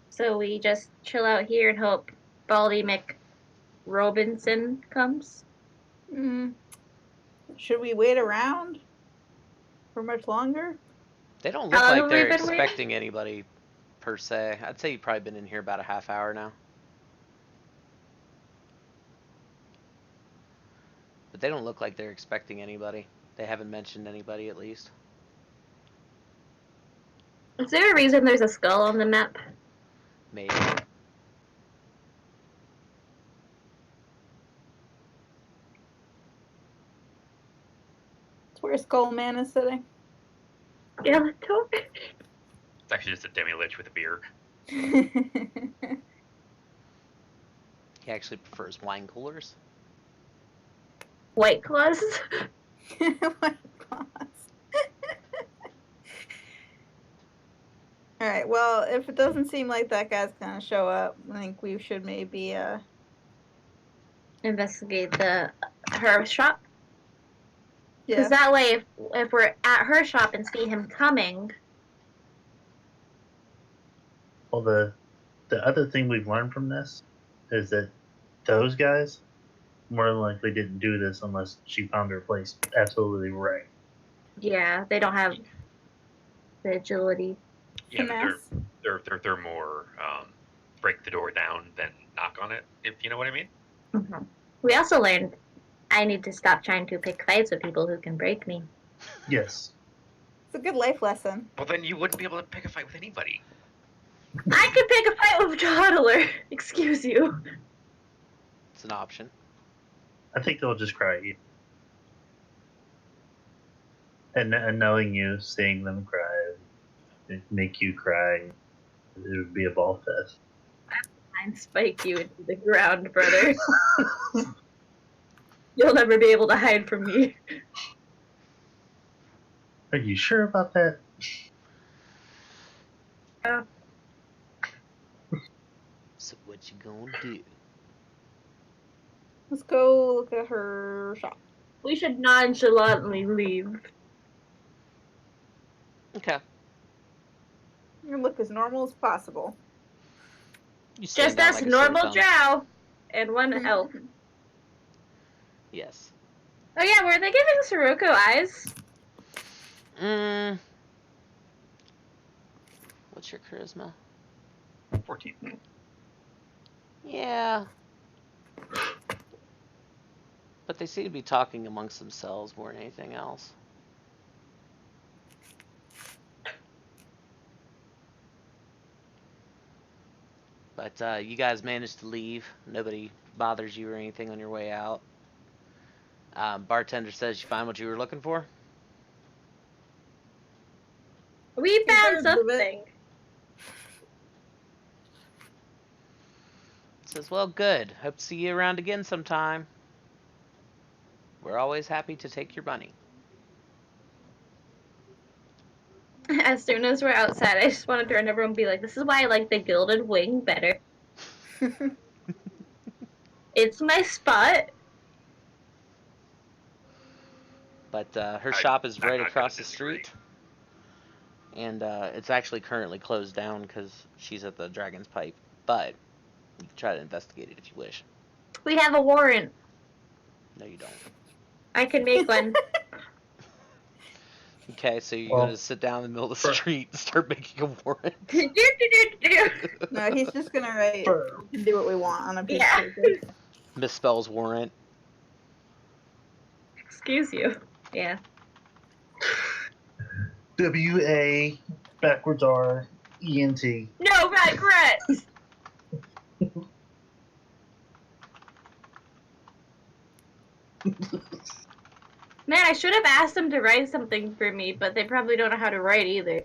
So we just chill out here and hope Baldy McRobinson comes. Should we wait around for much longer? They don't look How long like have we they're been waiting? expecting anybody, per se. I'd say you've probably been in here about a half hour now. But they don't look like they're expecting anybody. They haven't mentioned anybody, at least. Is there a reason there's a skull on the map? Maybe. It's where Skull Man is sitting. Yeah, let's talk. It's actually just a demi-lich with a beer. He actually prefers wine coolers. White claws. Oh my gosh. Alright, well, if it doesn't seem like that guy's gonna show up, I think we should maybe Investigate the her shop. Because yeah. that way, if we're at her shop and see him coming, Well, the other thing we've learned from this is that those guys more than likely didn't do this unless she found her place absolutely right. yeah, they don't have the agility. Yeah, Finesse. they're more break the door down than knock on it, if you know what I mean. Mm-hmm. We also learned I need to stop trying to pick fights with people who can break me. Yes. It's a good life lesson. Well, then you wouldn't be able to pick a fight with anybody. I could pick a fight with a toddler. Excuse you. It's an option. I think they'll just cry at you. And knowing you, seeing them cry, it make you cry. It would be a ball fest. I'd spike you into the ground, brother. You'll never be able to hide from me. Are you sure about that? So what you gonna do? Let's go look at her shop. We should nonchalantly leave. Okay. You look as normal as possible. You stand Just out us like a sore normal thumb. drow and one elf. Yes. Oh yeah, were they giving Sirocco eyes? What's your charisma? 14. Yeah. But they seem to be talking amongst themselves more than anything else. But you guys managed to leave. Nobody bothers you or anything on your way out. Bartender says you find what you were looking for. We found Two-thirds of it. something. Says, well, good. Hope to see you around again sometime. We're always happy to take your money. As soon as we're outside, I just want to turn to everyone and be like, this is why I like the Gilded Wing better. It's my spot. But her shop is I'm right not across gonna the disagree. street. And it's actually currently closed down because she's at the Dragon's Pipe. But you can try to investigate it if you wish. We have a warrant. No, you don't. I can make one. Okay, so you're Well, going to sit down in the middle of the for- street and start making a warrant. No, he's just gonna write. For- We can do what we want on a piece Yeah. of paper. Misspells warrant. Excuse you. Yeah. WA backwards R ENT. No regrets! Man, I should have asked them to write something for me, but they probably don't know how to write either.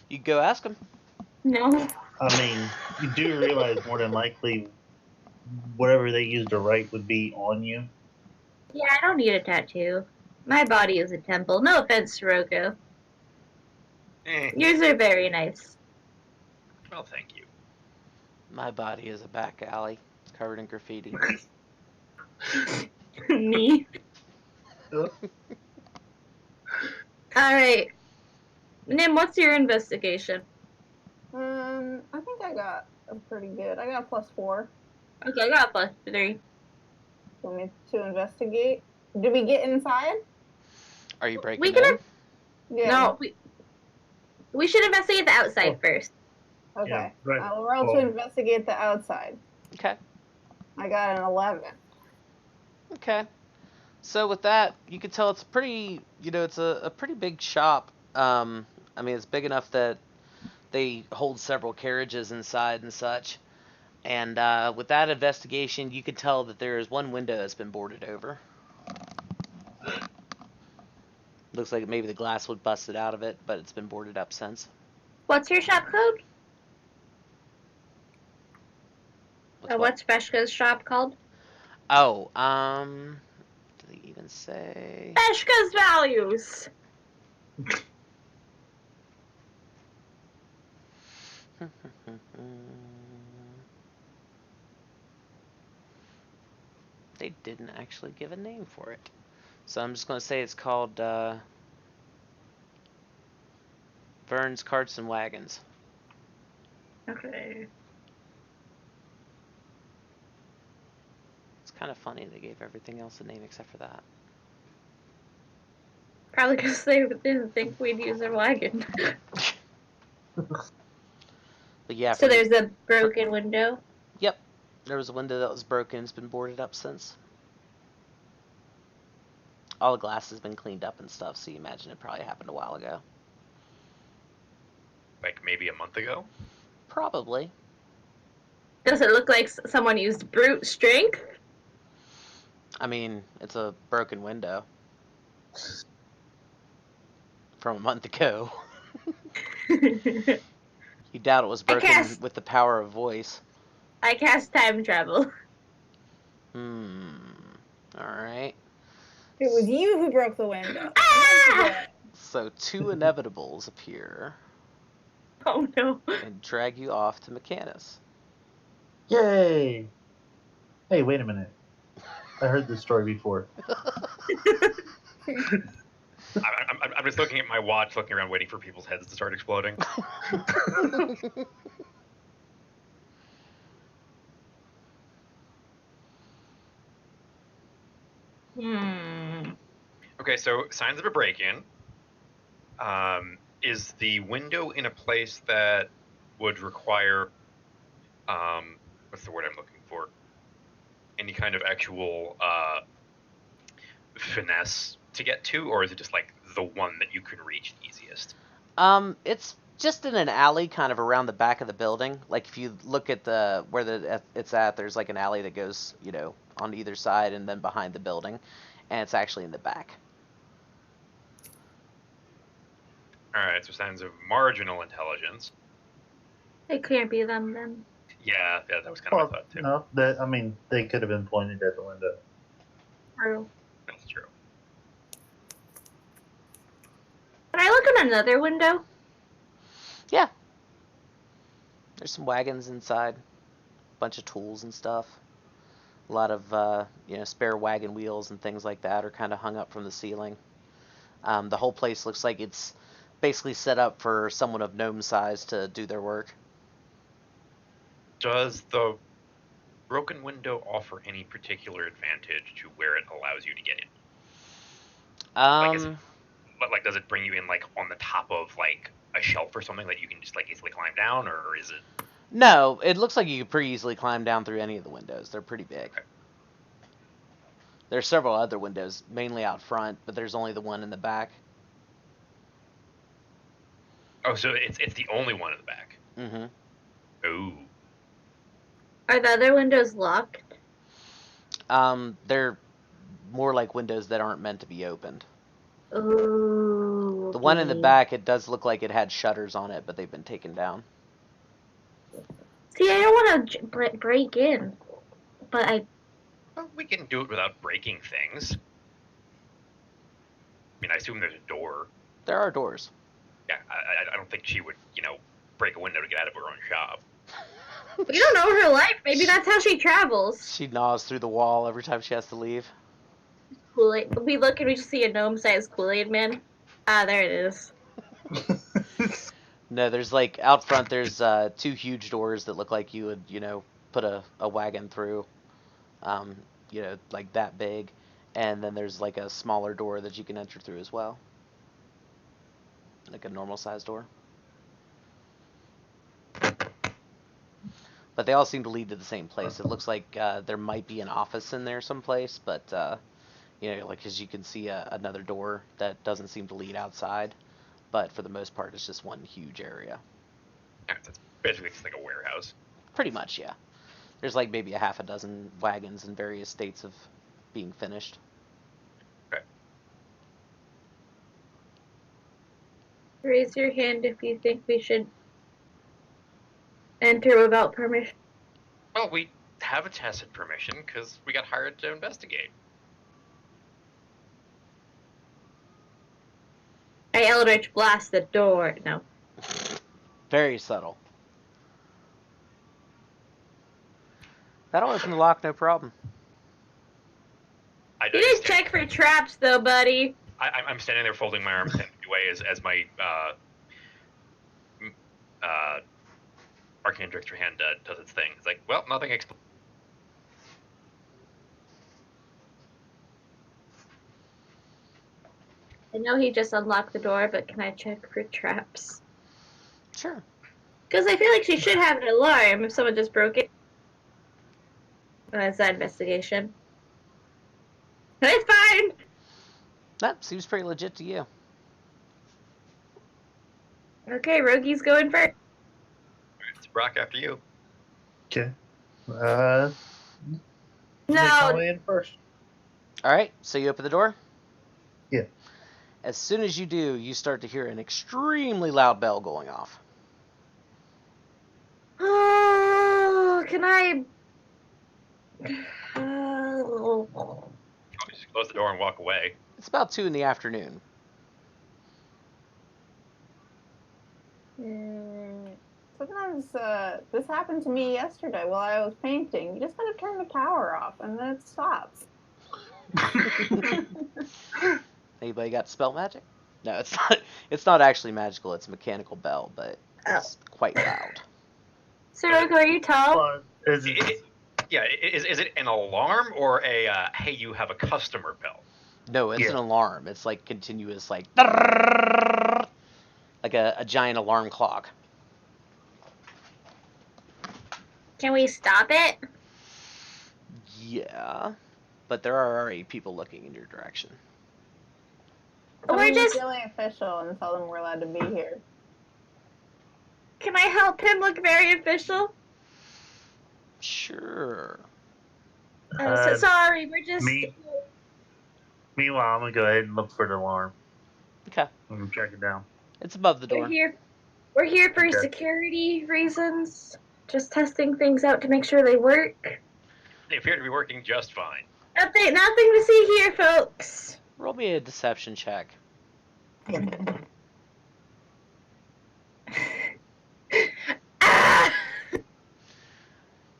You go ask him. No. I mean, you do realize more than likely whatever they use to write would be on you. Yeah, I don't need a tattoo. My body is a temple. No offense, Roko. Yours are very nice. Well, thank you. My body is a back alley covered in graffiti. Me. Alright. Nim, what's your investigation? I think I got a pretty good. I got a +4. Okay, I got a +3. Want me to investigate? Did we get inside? Are you breaking We can in? Yeah. No, we should investigate the outside Oh. first. Okay. Yeah, right. I'll roll to Well- investigate the outside. Okay. I got an 11. Okay. So with that, you can tell it's pretty, it's a pretty big shop. I mean, it's big enough that they hold several carriages inside and such. And with that investigation, you can tell that there is one window that's been boarded over. Looks like maybe the glass would busted out of it, but it's been boarded up since. What's your shop code? What's what? What's Beshka's shop called? Oh, did they even say? Beshka's Values! They didn't actually give a name for it. So I'm just going to say it's called Vern's Carts and Wagons. Okay. It's kind of funny they gave everything else a name except for that. Probably because they didn't think we'd use their wagon. But yeah, So there's a broken window? Yep. There was a window that was broken. It's been boarded up since. All the glass has been cleaned up and stuff, so you imagine it probably happened a while ago. Like maybe a month ago? Probably. Does it look like someone used brute strength? I mean, it's a broken window. From a month ago. You doubt it was broken with the power of voice. I cast time travel. Alright. It was you who broke the window. Ah! So 2 inevitables appear Oh no. and drag you off to Mechanus. Yay! Hey, wait a minute. I heard this story before. I'm just looking at my watch, looking around, waiting for people's heads to start exploding. Okay, so signs of a break-in. Is the window in a place that would require, what's the word I'm looking for? Any kind of actual finesse to get to, or is it just like the one that you can reach easiest? It's just in an alley kind of around the back of the building. Like if you look at where it's at, there's like an alley that goes, on either side and then behind the building. And it's actually in the back. Alright, so signs of marginal intelligence. It can't be them then. Yeah, that was kind of my thought too. No, they could have been pointed at the window. True. That's true. Can I look in there another window? Yeah. There's some wagons inside. A bunch of tools and stuff. A lot of, spare wagon wheels and things like that are kind of hung up from the ceiling. The whole place looks like it's basically set up for someone of gnome size to do their work. Does the broken window offer any particular advantage to where it allows you to get in? Like, does it bring you in like on the top of like a shelf or something that you can just like easily climb down, or is it? No, it looks like you could pretty easily climb down through any of the windows. They're pretty big. Okay. There's several other windows, mainly out front, but there's only the one in the back. Oh, so it's the only one in the back. Mm-hmm. Oh. Are the other windows locked? They're more like windows that aren't meant to be opened. Ooh. The one in the back, it does look like it had shutters on it, but they've been taken down. See, I don't want to break in, but I. Well, we can do it without breaking things. I mean, I assume there's a door. There are doors. Yeah, I don't think she would, break a window to get out of her own shop. We don't know her life. Maybe that's how she travels. She gnaws through the wall every time she has to leave. Kool-Aid. We look and we just see a gnome-sized Kool-Aid man. Ah, there it is. No, there's like out front. There's two huge doors that look like you would, put a wagon through. Like that big, and then there's like a smaller door that you can enter through as well, like a normal size door. But they all seem to lead to the same place. It looks like there might be an office in there someplace, but as you can see, another door that doesn't seem to lead outside. But for the most part, it's just one huge area. Yeah, it's basically just like a warehouse. Pretty much, yeah. There's like maybe a half a dozen wagons in various states of being finished. Okay. Raise your hand if you think we should enter without permission. Well, we have a tacit permission because we got hired to investigate. I Eldritch blast the door. No. Very subtle. That'll open the lock, no problem. You didn't check for traps, though, buddy. I'm standing there folding my arms away as my arcane trickster hand does its thing. It's like, well, nothing explodes. I know he just unlocked the door, but can I check for traps? Sure. Because I feel like she should have an alarm if someone just broke it. That's that investigation. It's fine! That seems pretty legit to you. Okay, Rogi's going first. It's Brock after you. Okay. Make my No, way in first. Alright, so you open the door? Yeah. As soon as you do, you start to hear an extremely loud bell going off. oh, can I... Oh, just close the door and walk away. It's about 2 in the afternoon. Sometimes this happened to me yesterday while I was painting. You just gotta turn the power off and then it stops. Anybody got spell magic? No, it's not. It's not actually magical. It's a mechanical bell, but it's quite loud. So, Rogi, are you tall? But is it, Is it an alarm or a hey, you have a customer bell? No, it's Yeah. an alarm. It's like continuous, like a giant alarm clock. Can we stop it? Yeah, but there are already people looking in your direction. We're just... feeling official and tell them we're allowed to be here. Can I help him look very official? Sure. So sorry, we're just... Meanwhile, I'm gonna go ahead and look for the alarm. Okay. I'm gonna track it down. It's above the door. We're here for Okay. security reasons. Just testing things out to make sure they work. They appear to be working just fine. Nothing to see here, folks. Roll me a deception check.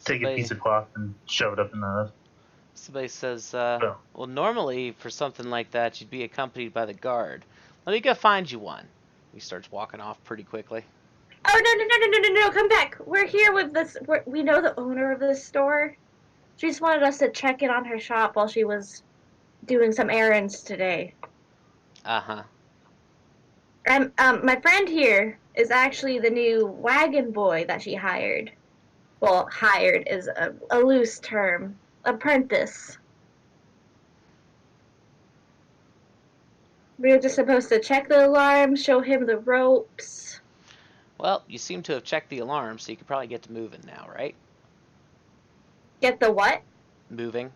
take a piece of cloth and shove it up in the. Somebody says, well, normally for something like that, you'd be accompanied by the guard. Let me go find you one. He starts walking off pretty quickly. Oh, no, come back. We're here with this. We know the owner of this store. She just wanted us to check in on her shop while she was doing some errands today. Uh-huh. And my friend here is actually the new wagon boy that she hired. Well, hired is a loose term. Apprentice. We were just supposed to check the alarm, show him the ropes. Well, you seem to have checked the alarm, so you could probably get to moving now, right? Get the what? Moving.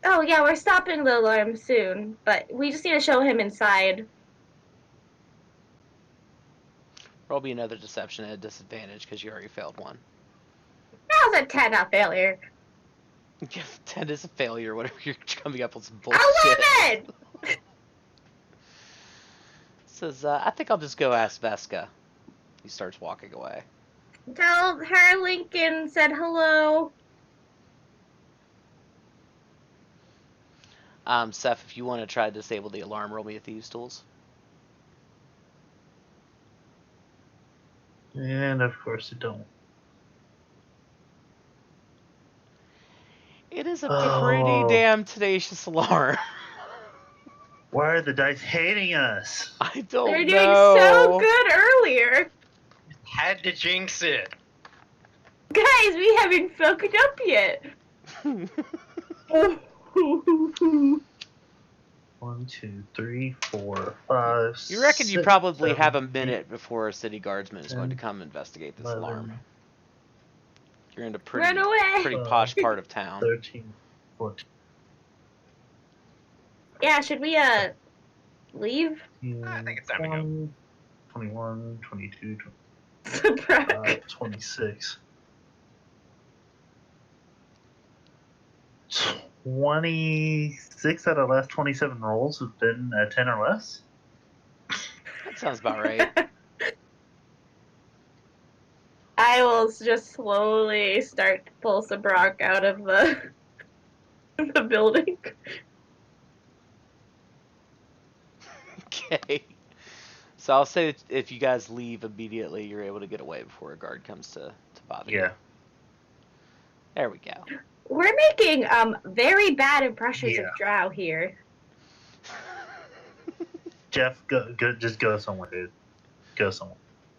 Oh, yeah, we're stopping the alarm soon, but we just need to show him inside. Roll me another deception at a disadvantage because you already failed one. That was a 10, not failure. 10 is a failure, whatever you're coming up with some bullshit. 11! Says, I think I'll just go ask Veska. He starts walking away. Tell her Lincoln said hello. Seth, if you want to try to disable the alarm, roll me a Thieves' Tools. And of course it don't. It is a pretty damn tenacious alarm. Why are the dice hating us? I don't know. They're doing so good earlier. Had to jinx it. Guys, we haven't fucked up yet. 1, 2, 3, 4, 5. You reckon you 6, probably 7, have a minute before a city guardsman is 10, going to come investigate this 11, alarm. You're in a Run away. pretty posh part of town. 13, 14. Yeah, should we leave? I think it's time to go. 21, 22, Surprise. 26. 26 out of the last 27 rolls have been 10 or less. That sounds about right. I will just slowly start to pull Sabrak out of the building. Okay. So I'll say that if you guys leave immediately, you're able to get away before a guard comes to bother you. Yeah. There we go. We're making very bad impressions of Drow here. Jeff, just go somewhere, dude. Go somewhere.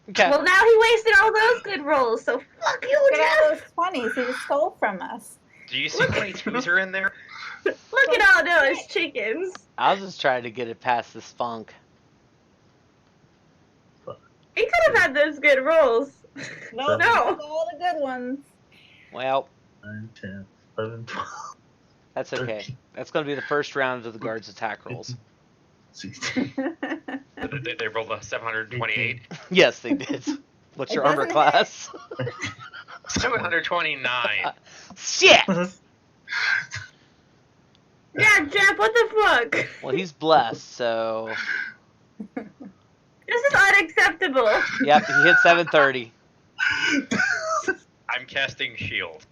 Okay. Well, now he wasted all those good rolls, so fuck you, Look at all Jeff! those 20s he just stole from us. Do you see 22s are in there? Look at all those chickens. I was just trying to get it past this funk. He could have had those good rolls. No, No. all the good ones. Well, 9, 10, 11, 12, that's okay. That's going to be the first round of the guard's attack rolls. 16. They rolled a 728. Yes, they did. What's It your armor doesn't class? 729. Shit! Yeah, Jeff, what the fuck? Well, he's blessed, so... This is unacceptable. Yep, he hit 730. I'm casting shield.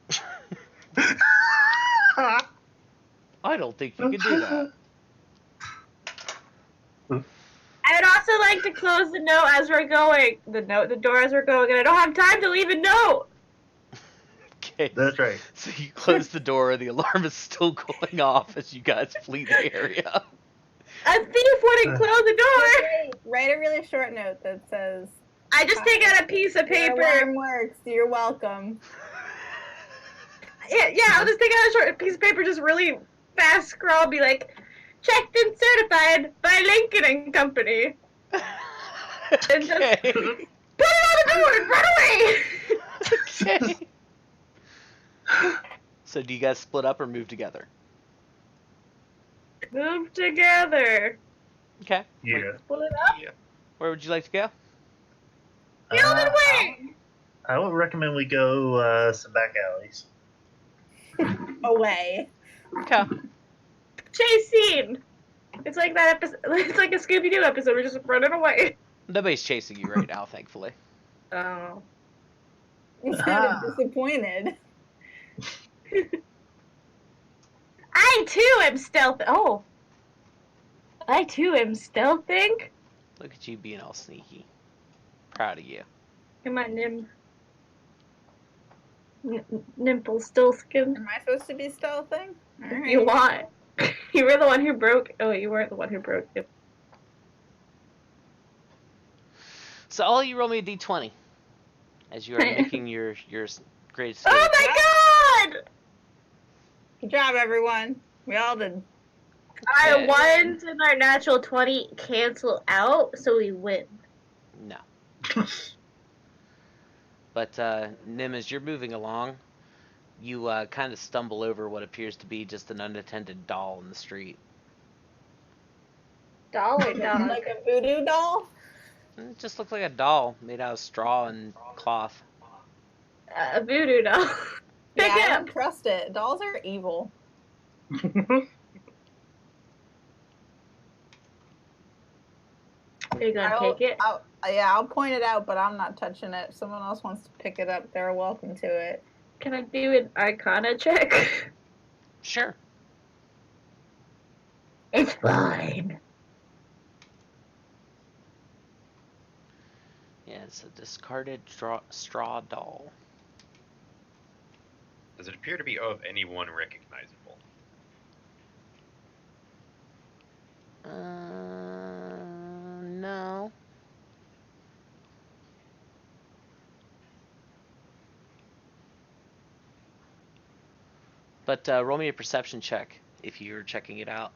I don't think you can do that. I would also like to close the note as we're going. The door as we're going, and I don't have time to leave a note. Okay. That's right. So you close the door, the alarm is still going off as you guys flee the area. A thief wouldn't close the door. Write a really short note that says, I just take out a piece of "Your paper. alarm works. You're welcome." Yeah, I'll just take out a short piece of paper, just really fast scroll, be like, checked and certified by Lincoln and Company. And just Okay. put it on the door and run away. Okay. So do you guys split up or move together? Move together. Okay. Yeah. Split up. Yeah. Where would you like to go? Gilded Wing. I would recommend we go some back alleys. Away. Okay. Chase scene. It's like that episode. It's like a Scooby-Doo episode. We're just running away. Nobody's chasing you right now, thankfully. Oh. You sounded Ah. disappointed. I too am stealth. Oh, I too am stealthing. Look at you being all sneaky. Proud of you. Come on, Nimple Stillskin. Am I supposed to be stealthing? All If right. you want. You were the one who broke. Oh, you weren't the one who broke it. So all you roll me a d20 as you are making your great escape. Oh my god! Good job, everyone. We all did. Our Okay. ones and our natural 20 cancel out, so we win. No. But Nim, as you're moving along, you kind of stumble over what appears to be just an unattended doll in the street. Doll or dog? Like a voodoo doll? It just looks like a doll made out of straw and cloth. A voodoo doll. Yeah, Pick I it don't up. trust it. Dolls are evil. Are you gonna take it? I'll point it out, but I'm not touching it. If someone else wants to pick it up, they're welcome to it. Can I do an Arcana check? Sure. It's fine. Yeah, it's a discarded straw doll. Does it appear to be of anyone recognizable? No. But roll me a perception check if you're checking it out.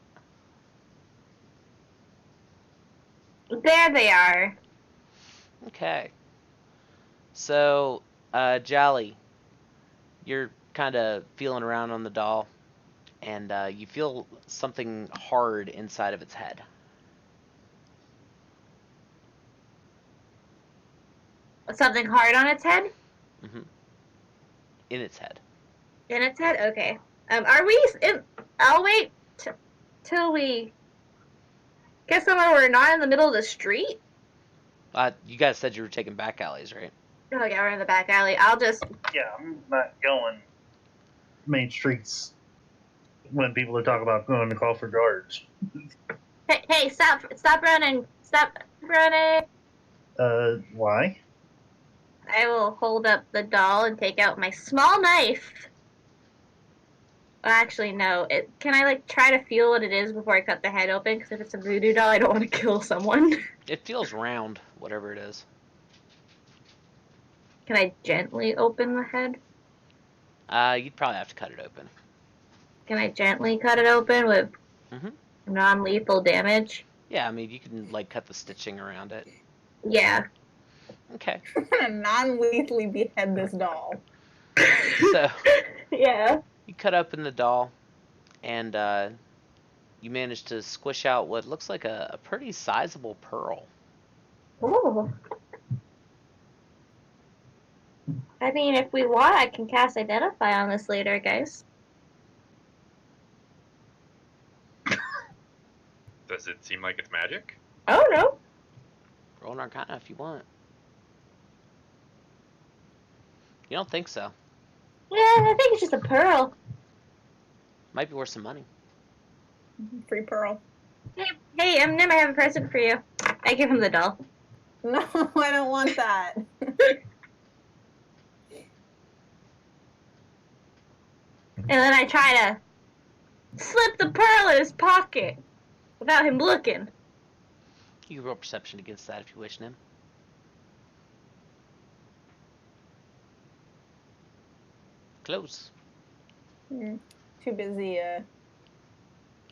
There they are. Okay. So, Jolly, you're kind of feeling around on the doll, and you feel something hard inside of its head. Something hard on its head? Mm-hmm. In its head. In its head? Okay. Are we in... I'll wait till we get somewhere we're not in the middle of the street. You guys said you were taking back alleys, right? Oh yeah, we're in the back alley. I'll just... Yeah, I'm not going main streets when people are talking about going to call for guards. Hey, stop running. Stop running. Why? I will hold up the doll and take out my small knife. Well, actually, no. Can I, like, try to feel what it is before I cut the head open? Because if it's a voodoo doll, I don't want to kill someone. It feels round, whatever it is. Can I gently open the head? You'd probably have to cut it open. Can I gently cut it open with Mm-hmm. non-lethal damage? Yeah, I mean, you can, like, cut the stitching around it. Yeah. Okay. I'm gonna non-lethally behead this doll. So, Yeah. you cut open the doll, and you manage to squish out what looks like a pretty sizable pearl. Ooh. I mean, if we want, I can cast Identify on this later, guys. Does it seem like it's magic? Oh, no. Roll an Arcana if you want. You don't think so? Yeah, I think it's just a pearl. Might be worth some money. Free pearl. Hey, Nim, I have a present for you. I give him the doll. No, I don't want that. And then I try to slip the pearl in his pocket without him looking. You can roll perception against that if you wish, Nim. Close. Too busy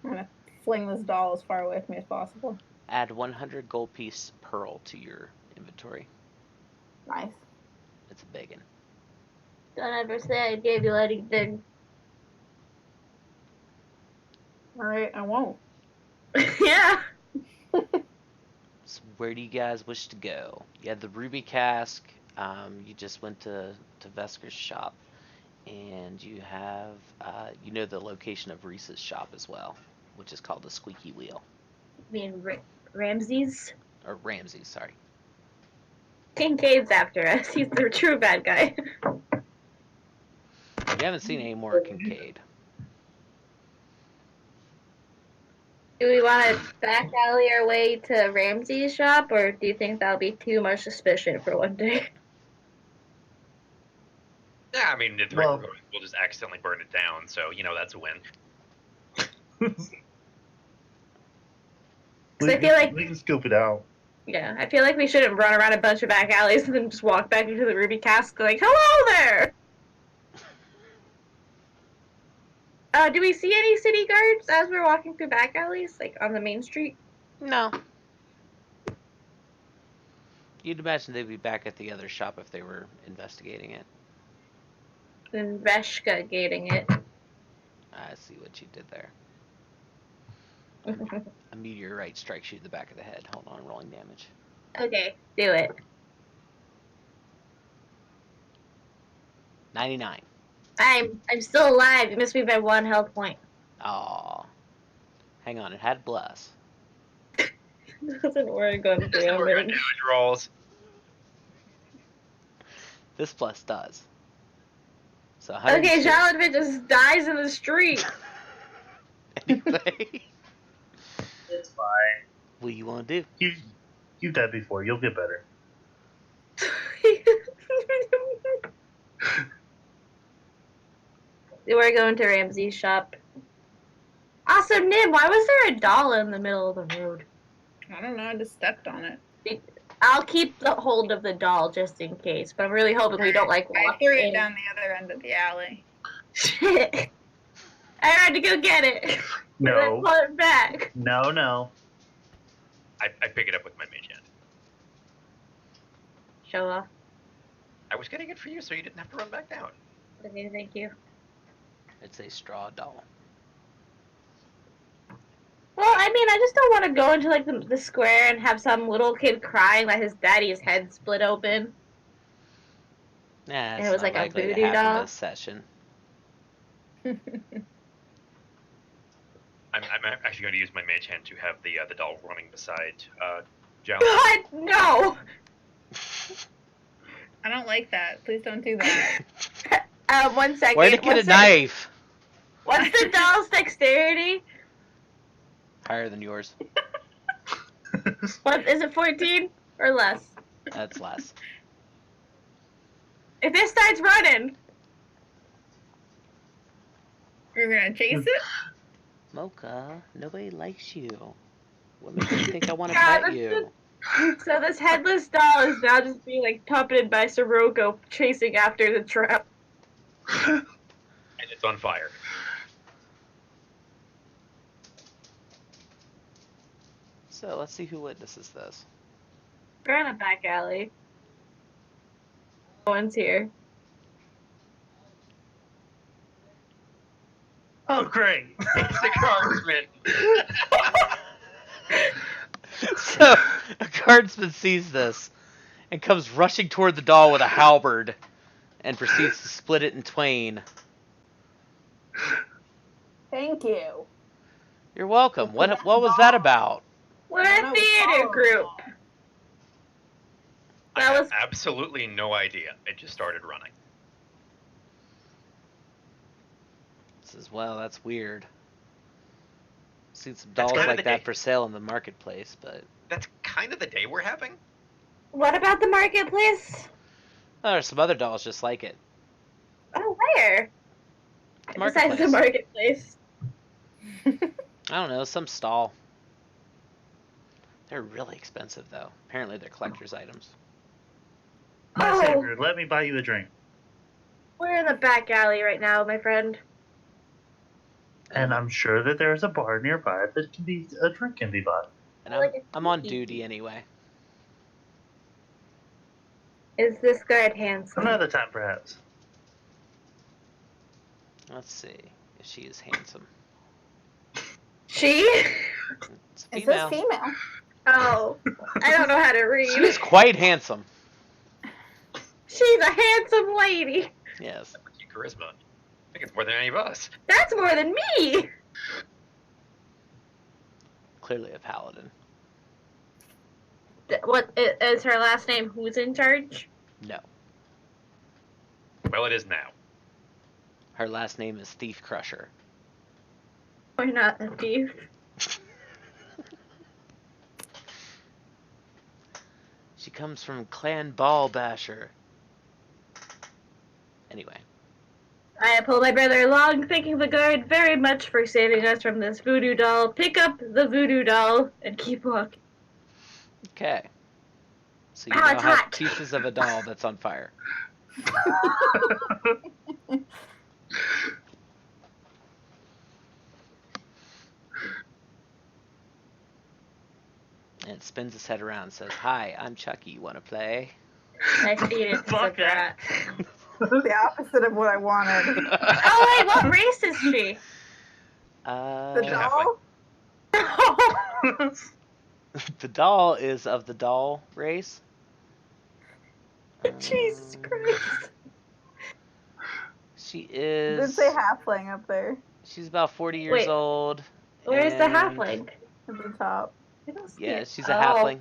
trying to fling this doll as far away from me as possible. Add 100 gold piece pearl to your inventory. Nice. It's a biggin. Don't ever say I gave you anything. Alright, I won't. Yeah. So where do you guys wish to go? You had the ruby cask. You just went to Vesker's shop. And you have, you know the location of Reese's shop as well, which is called the Squeaky Wheel. I mean, Ramses? Or Ramsey's, sorry. Kincaid's after us. He's the true bad guy. We haven't seen any more Kincaid. Do we want to back alley our way to Ramsey's shop, or do you think that'll be too much suspicion for one day? Yeah, I mean, Well- we'll just accidentally burn it down, so, that's a win. I feel like- we can scoop it out. Yeah, I feel like we shouldn't run around a bunch of back alleys and then just walk back into the Ruby Cask like, hello there! Do we see any city guards as we're walking through back alleys, like on the main street? No. You'd imagine they'd be back at the other shop if they were investigating it. Investigating it. I see what you did there. A meteorite strikes you in the back of the head. Hold on, rolling damage. Okay, do it. 99. I'm still alive. You missed me by 1 health point. Aw. Hang on, it had bless. Doesn't work on It doesn't work on damage. damage rolls. This plus does. So Okay, 102. Shaladvin just dies in the street. Anyway, It's fine. what do you want to do? You've died before. You'll get better. We're going to Ramsey's shop. Also, Nim, why was there a doll in the middle of the road? I don't know. I just stepped on it. I'll keep the hold of the doll just in case, but I'm really hoping we don't like I walk threw in. it down the other end of the alley. Shit. I had to go get it. No. Pull it back. No. I pick it up with my mage hand. Show off. I was getting it for you, so you didn't have to run back down. Okay, thank you. It's a straw doll. Well, I mean, I just don't want to go into like the square and have some little kid crying that his daddy's head split open. Nah, it it's was not like a likely to voodoo happen doll? this session. I'm actually going to use my mage hand to have the doll running beside Jalen. God, no! I don't like that. Please don't do that. 1 second. Where'd it get a knife? What's the doll's dexterity? Higher than yours. What is it, 14 or less? That's less. If it starts running, You're gonna chase it? Mocha, nobody likes you. What makes you think I want to God, pet you? so this headless doll is now just being like puppeted by Sirocco chasing after the trap. And it's on fire. So let's see who witnesses this. We're in a back alley. No one's here. Oh, great. It's a guardsman. So a guardsman sees this and comes rushing toward the doll with a halberd and proceeds to split it in twain. Thank you. You're welcome. What was that about? We're I a don't know, theater follow group. along. I That have was- absolutely no idea. It just started running. Says, well, that's weird. Seen some That's dolls kinda like the that day. for sale in the marketplace, but That's kind of the day we're having. What about the marketplace? there's some other dolls just like it. Oh, where? Besides the Marketplace. marketplace. I don't know, some stall. They're really expensive though. Apparently they're collector's items. My Oh. savior, let me buy you a drink. We're in the back alley right now, my friend. And I'm sure that there's a bar nearby that a drink can be bought. And I like a I'm on sneaky. duty anyway. Is this guard handsome? Another time, perhaps. Let's see if she is handsome. She? It's Is female. this female? Oh, I don't know how to read. She's quite handsome. She's a handsome lady. Yes. Charisma. I think it's more than any of us. That's more than me. Clearly a paladin. What is her last name? Who's in charge? No. Well, it is now. Her last name is Thief Crusher. We're not a thief. She comes from Clan Ball Basher. Anyway. I pull my brother along, thanking the guard very much for saving us from this voodoo doll. Pick up the voodoo doll and keep walking. Okay. So you Ow, now it's have hot. pieces of a doll that's on fire. And it spins its head around and says, "Hi, I'm Chucky. You want to play?" I feed it to Fuck the that. brat. The opposite of what I wanted. Oh wait, what race is she? The She's doll? The doll is of the doll race. Jesus Christ. She It did is. say halfling up there She's about 40 years Wait, old. Where's the and- halfling? at the top. I don't see Yeah, it. she's a halfling.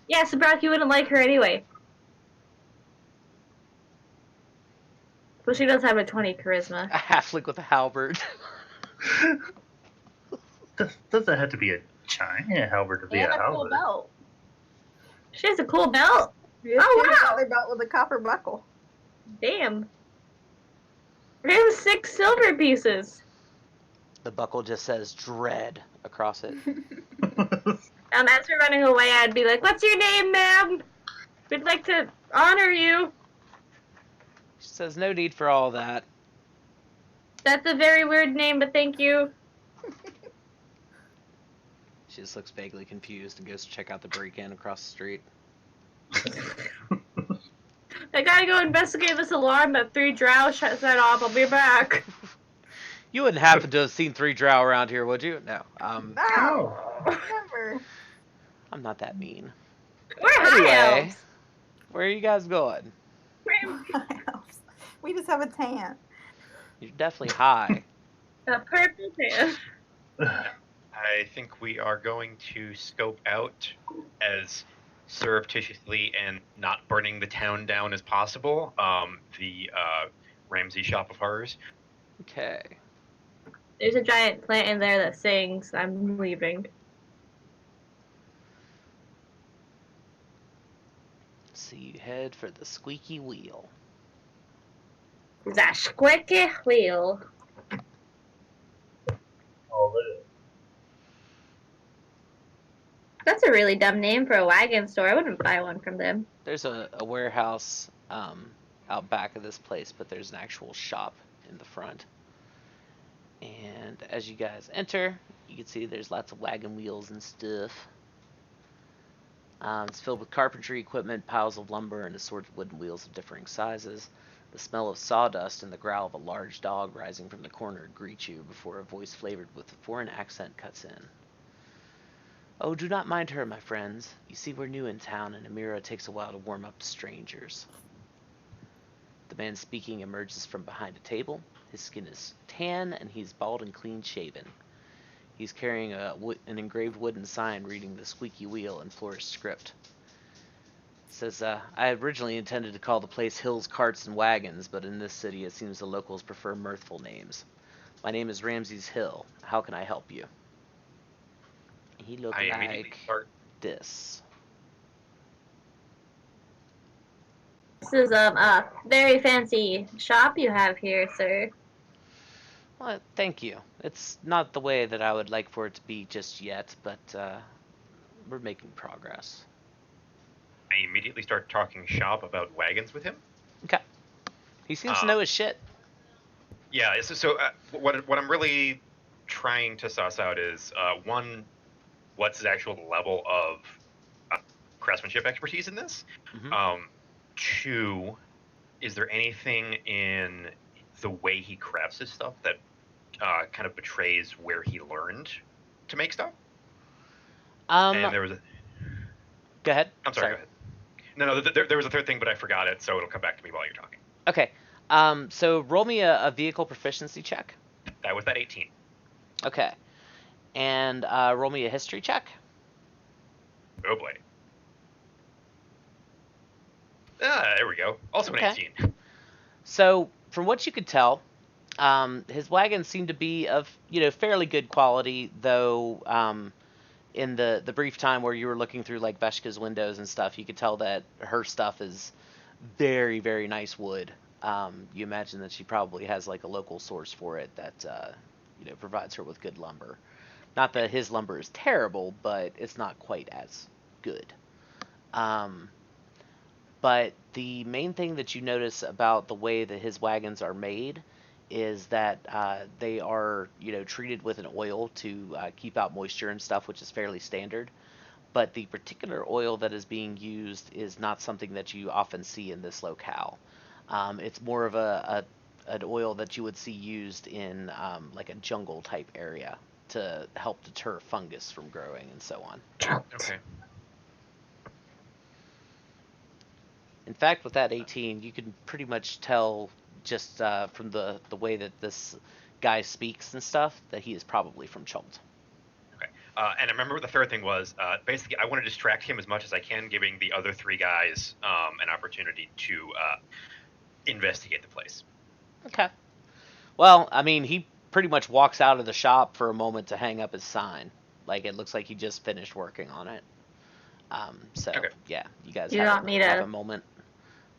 Yeah, so Brock, you wouldn't like her anyway. But she does have a 20 charisma. A halfling with a halberd. Doesn't have to be a giant halberd to be And a a cool halberd. belt. She has a cool belt. Yes, Oh, she has wow. another belt with a copper buckle. Damn. There's 6 silver pieces. The buckle just says "Dread" across it. As we're running away, I'd be like, "What's your name, ma'am? We'd like to honor you." She says, "No need for all that." That's a very weird name, but thank you. She just looks vaguely confused and goes to check out the break-in across the street. I gotta go investigate this alarm that 3 drow set off. I'll be back. You wouldn't happen to have seen 3 drow around here, would you? No. No! Never. I'm not that mean. We're high Anyway, elves. where are you guys going? We just have a tan. You're definitely high. A purple tan. I think we are going to scope out as surreptitiously and not burning the town down as possible. The Ramsey Shop of Horrors. Okay. There's a giant plant in there that sings. I'm leaving. So you head for the Squeaky Wheel. The squeaky wheel. That's a really dumb name for a wagon store. I wouldn't buy one from them. There's a warehouse out back of this place, but there's an actual shop in the front. And as you guys enter, you can see there's lots of wagon wheels and stuff. It's filled with carpentry equipment, piles of lumber, and assorted wooden wheels of differing sizes. The smell of sawdust and the growl of a large dog rising from the corner greet you before a voice flavored with a foreign accent cuts in. "Oh, do not mind her, my friends. You see, we're new in town, and Amira takes a while to warm up to strangers." The man speaking emerges from behind a table. His skin is tan, and he's bald and clean-shaven. He's carrying an engraved wooden sign reading the Squeaky Wheel in Florist script. It says, "I originally intended to call the place Hills Carts and Wagons, but in this city it seems the locals prefer mirthful names. My name is Ramses Hill. How can I help you?" He looked I immediately like start. this. This is a very fancy shop you have here, sir. Well, thank you. It's not the way that I would like for it to be just yet, but we're making progress. I immediately start talking shop about wagons with him. Okay. He seems to know his shit. Yeah. So what I'm really trying to suss out is one, what's his actual level of craftsmanship expertise in this? Mhm. Two, is there anything in the way he crafts his stuff that kind of betrays where he learned to make stuff? And there was a... Go ahead. I'm sorry, go ahead. No, there was a third thing, but I forgot it, so it'll come back to me while you're talking. Okay. So roll me a vehicle proficiency check. That was that 18. Okay. And roll me a history check. Oh boy. There we go. Also an Okay. 18. So, from what you could tell, his wagons seem to be of fairly good quality, though. In the brief time where you were looking through like Veshka's windows and stuff, you could tell that her stuff is very, very nice wood. You imagine that she probably has like a local source for it that provides her with good lumber. Not that his lumber is terrible, but it's not quite as good. Um, but the main thing that you notice about the way that his wagons are made is that they are, treated with an oil to keep out moisture and stuff, which is fairly standard. But the particular oil that is being used is not something that you often see in this locale. It's more of an oil that you would see used in like a jungle type area to help deter fungus from growing and so on. Okay. In fact, with that 18, you can pretty much tell just from the way that this guy speaks and stuff that he is probably from Chult. Okay. And I remember what the third thing was. Basically, I want to distract him as much as I can, giving the other three guys an opportunity to investigate the place. Okay. Well, I mean, he pretty much walks out of the shop for a moment to hang up his sign. Like, it looks like he just finished working on it. So, Okay. yeah, you guys You want me to have a moment.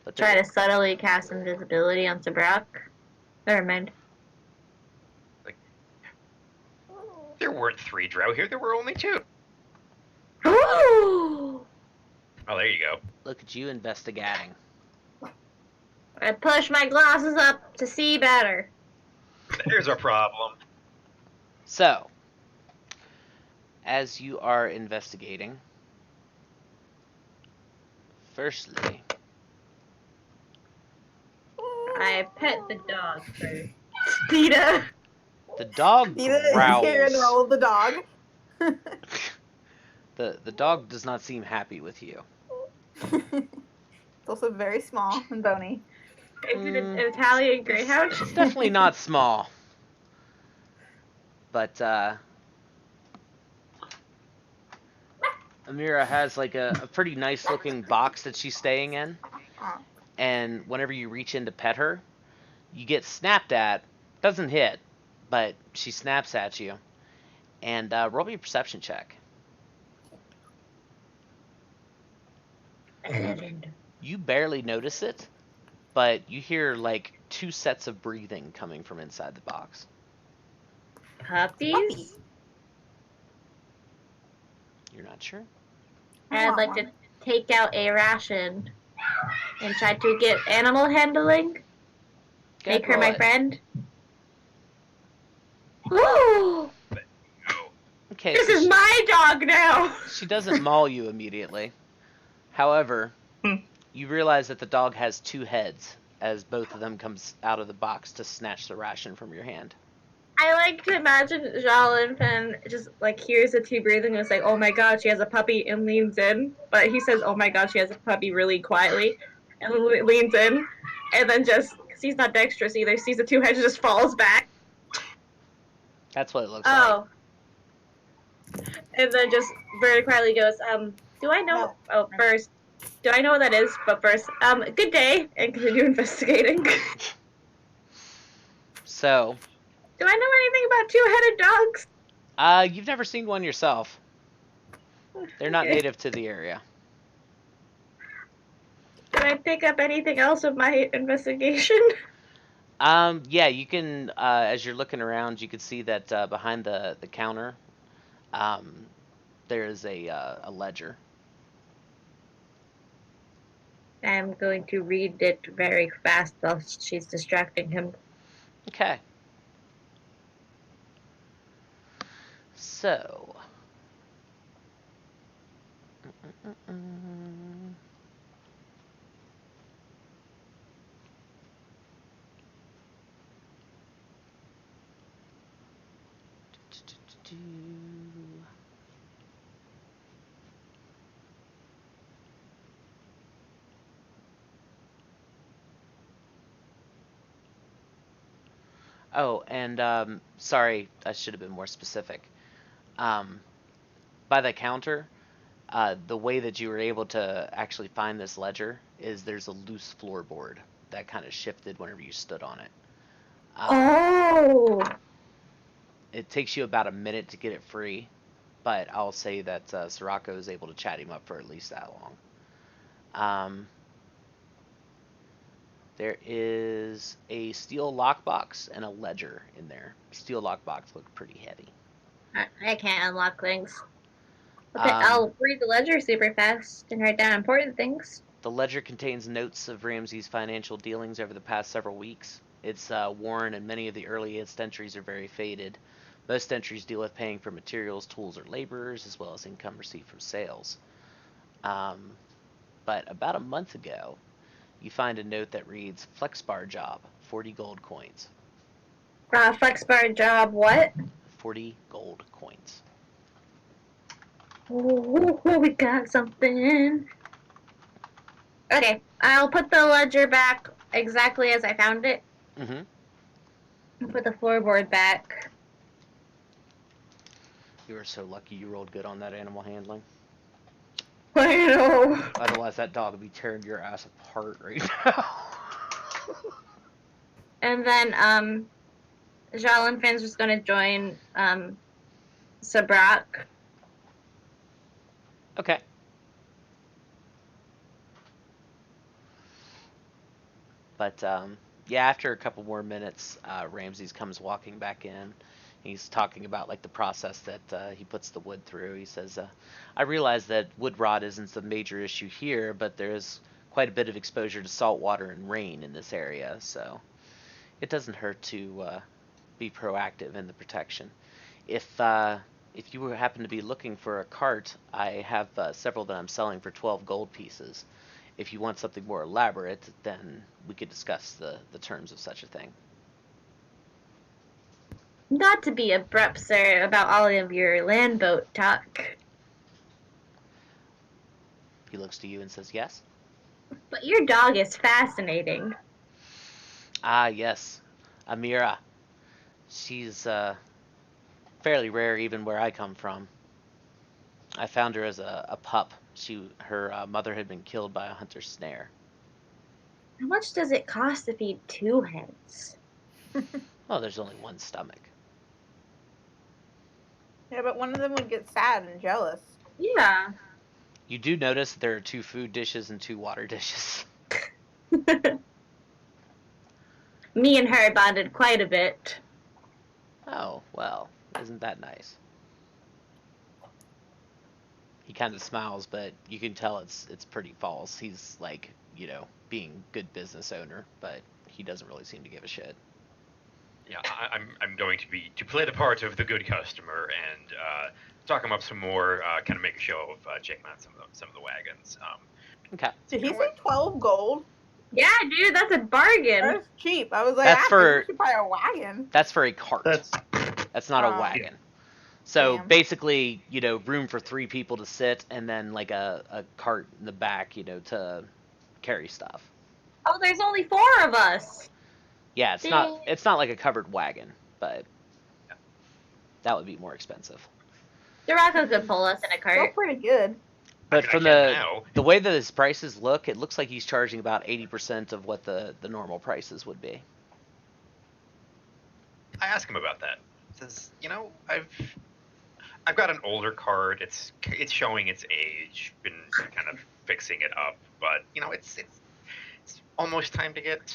But try to subtly cast invisibility on Sabrak? Never mind. There weren't 3 drow here. There were only 2. Ooh! Oh, there you go. Look at you investigating. I push my glasses up to see better. There's our problem. So, as you are investigating, firstly, I pet the dog first. Dita! the dog Hear growls. and roll of the dog. The dog does not seem happy with you. It's also very small and bony. Is it an Italian Greyhound? It's definitely not small. But Amira has like a pretty nice looking box that she's staying in. Oh. And whenever you reach in to pet her, you get snapped at. Doesn't hit, but she snaps at you. And roll me a perception check. 11. You barely notice it, but you hear like 2 sets of breathing coming from inside the box. Puppies? You're not sure? I'd like to take out a ration and try to get animal handling. Make her my friend. Woo! Okay, This so is my dog now! she doesn't maul you immediately. However, you realize that the dog has 2 heads as both of them comes out of the box to snatch the ration from your hand. I like to imagine Finn just like hears the 2 breathing and is like, oh my god, she has a puppy, and leans in. But he says, oh my god, she has a puppy really quietly, and leans in, and then just, because he's not dexterous either, sees the 2 heads and just falls back. That's what it looks like. Oh. And then just very quietly goes, do I know? Oh, first, do I know what that is? But first, good day, and continue investigating. So, do I know anything about 2-headed dogs? You've never seen one yourself. They're not native to the area. Did I pick up anything else of my investigation? Yeah, you can, as you're looking around, you can see that behind the counter, there is a ledger. I'm going to read it very fast while she's distracting him. Okay. So. Oh, and sorry, I should have been more specific. By the counter, the way that you were able to actually find this ledger is there's a loose floorboard that kind of shifted whenever you stood on it. Oh. It takes you about a minute to get it free, but I'll say that Sirocco is able to chat him up for at least that long. There is a steel lockbox and a ledger in there. Steel lockbox looked pretty heavy. I can't unlock things. I'll read the ledger super fast and write down important things. The ledger contains notes of Ramsey's financial dealings over the past several weeks. It's worn, and many of the earliest entries are very faded. Most entries deal with paying for materials, tools, or laborers, as well as income received from sales. But about a month ago, you find a note that reads, Flexbar job, 40 gold coins. Flexbar job, what? 40 gold coins. Oh, we got something. Okay, I'll put the ledger back exactly as I found it. Mm-hmm. Put the floorboard back. You are so lucky you rolled good on that animal handling. I know. Otherwise, that dog would be tearing your ass apart right now. And then, Jalen Finn's just gonna join, Sabrak. Okay. But yeah, after a couple more minutes, Ramses comes walking back in. He's talking about like the process that he puts the wood through. He says, "I realize that wood rot isn't the major issue here, but there's quite a bit of exposure to salt water and rain in this area, so it doesn't hurt to be proactive in the protection. If you happen to be looking for a cart, I have several that I'm selling for 12 gold pieces. If you want something more elaborate, then we could discuss the terms of such a thing." Not to be abrupt, sir, about all of your land boat talk. He looks to you and says, "Yes?" But your dog is fascinating. "Ah, yes. Amira. She's fairly rare even where I come from. I found her as a pup. Her mother had been killed by a hunter's snare." How much does it cost to feed 2 hens? Well, there's only one stomach. Yeah, but one of them would get sad and jealous. Yeah. You do notice there are 2 food dishes and 2 water dishes. Me and her bonded quite a bit. Oh, well, isn't that nice? He kind of smiles, but you can tell it's pretty false. He's like, being good business owner, but he doesn't really seem to give a shit. Yeah, I'm going to play the part of the good customer and talk him up some more, kind of make a show of checking out some of the wagons. Okay. Did he say 12 gold? Yeah, dude, that's a bargain. That's cheap. I was like, That's maybe we should buy a wagon. That's for a cart. That's not a Oh. wagon. So Damn. basically, room for 3 people to sit, and then like a cart in the back, to carry stuff. Oh, there's only 4 of us. Yeah, it's not like a covered wagon, but that would be more expensive. Durako could pull us in a Still cart. pretty good. But I from can now. the way that his prices look, it looks like he's charging about 80% of what the normal prices would be. I ask him about that. He says, I've got an older card. It's showing its age. Been kind of fixing it up, but it's almost time to get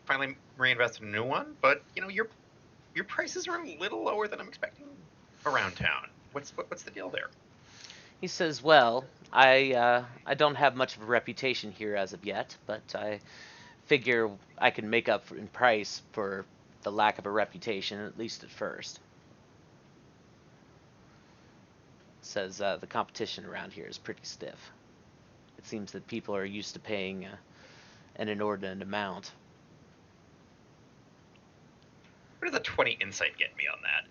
finally reinvest in a new one. But your prices are a little lower than I'm expecting around town. What's the deal there? He says, "Well, I don't have much of a reputation here as of yet, but I figure I can make up in price for the lack of a reputation, at least at first." Says the competition around here is pretty stiff. It seems that people are used to paying an inordinate amount. What does a 20 insight get me on that?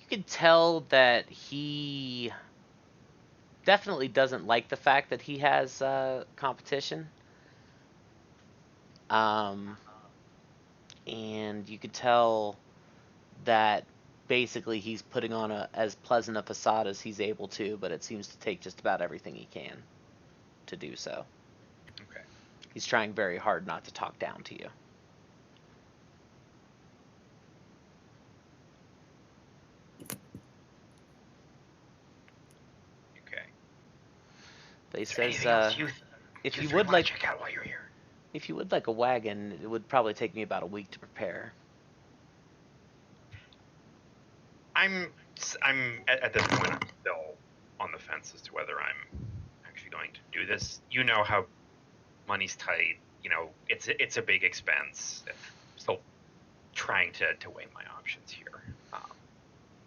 You can tell that he definitely doesn't like the fact that he has competition. And you could tell that basically he's putting on as pleasant a facade as he's able to, but it seems to take just about everything he can to do so. Okay. He's trying very hard not to talk down to you. Okay. But he Is there says, anything else if you you three would want like, to check out while you're here? if you would like a wagon, it would probably take me about a week to prepare. I'm at this point, I'm still on the fence as to whether I'm actually going to do this. You know how money's tight. You know, it's a big expense. I'm still trying to weigh my options here.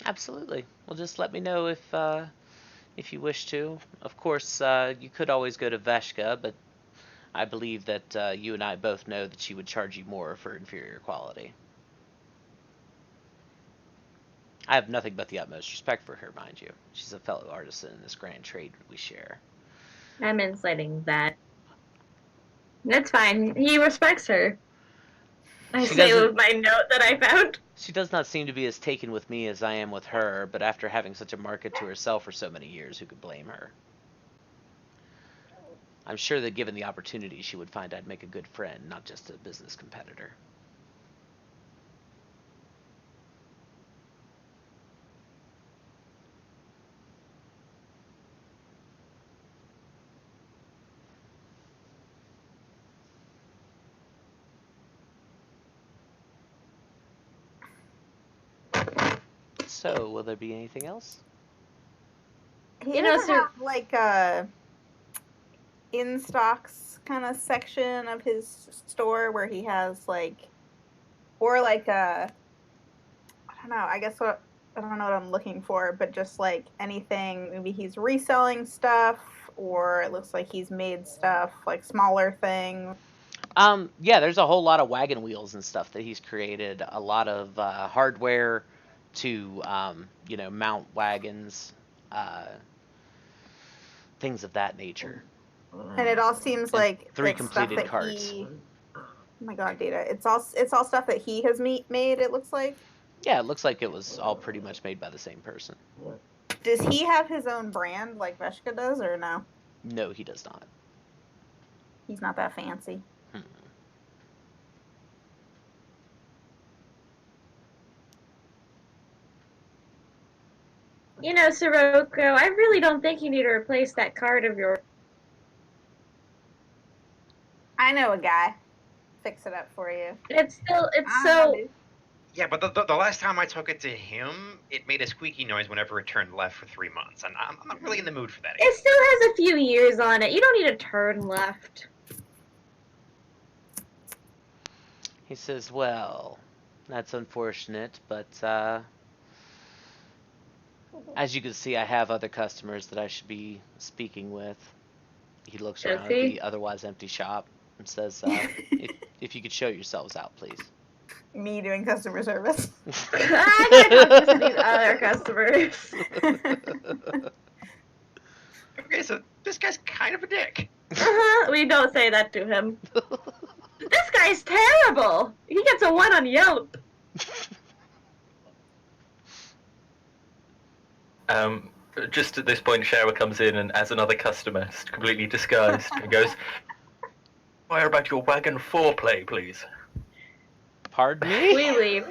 Absolutely. Well, just let me know if you wish to. Of course, you could always go to Veshka, but I believe that you and I both know that she would charge you more for inferior quality. I have nothing but the utmost respect for her, mind you. She's a fellow artisan in this grand trade we share. I'm inciting that. That's fine. He respects her. I She say doesn't- with my note that I found. She does not seem to be as taken with me as I am with her, but after having such a market to herself for so many years, who could blame her? I'm sure that given the opportunity, she would find I'd make a good friend, not just a business competitor. So, will there be anything else? He You know, doesn't sir- have like a in stocks kind of section of his store where he has like, or like a, I don't know. I guess what I don't know what I'm looking for, but just like anything. Maybe he's reselling stuff, or it looks like he's made stuff like smaller things. Yeah, there's a whole lot of wagon wheels and stuff that he's created. A lot of hardware to, mount wagons, uh, things of that nature. And it all seems And like 3 it's stuff completed that carts. he. Oh my god, Data! It's all stuff that he has made. It looks like. Yeah, it looks like it was all pretty much made by the same person. Does he have his own brand like Veshka does, or no? No, he does not. He's not that fancy. You know, Sirocco, I really don't think you need to replace that card of yours. I know a guy. Fix it up for you. It's so. Yeah, but the last time I took it to him, it made a squeaky noise whenever it turned left for 3 months, and I'm not really in the mood for that anymore. It still has a few years on it. You don't need to turn left. He says, well, that's unfortunate, but as you can see, I have other customers that I should be speaking with. He looks Does around at he? the otherwise empty shop and says, if you could show yourselves out, please. Me doing customer service. I gotta talk to some of these other customers. Okay, so this guy's kind of a dick. We don't say that to him. This guy's terrible. He gets a 1 on Yelp. Just at this point, Shower comes in and as another customer, completely disguised, and goes, "Where about your wagon foreplay, please?" Pardon me? We leave.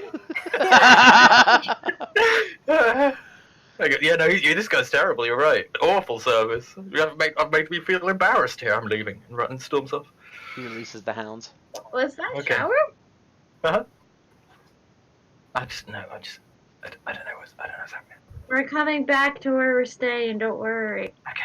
I go, yeah, no, this guy's terrible. You're right. Awful service. I've made me feel embarrassed here. I'm leaving. And storms off. He releases the hounds. Was that Okay. Shower? Uh-huh. I don't know. I don't know what's happening. We're coming back to where we're staying. Don't worry. Okay.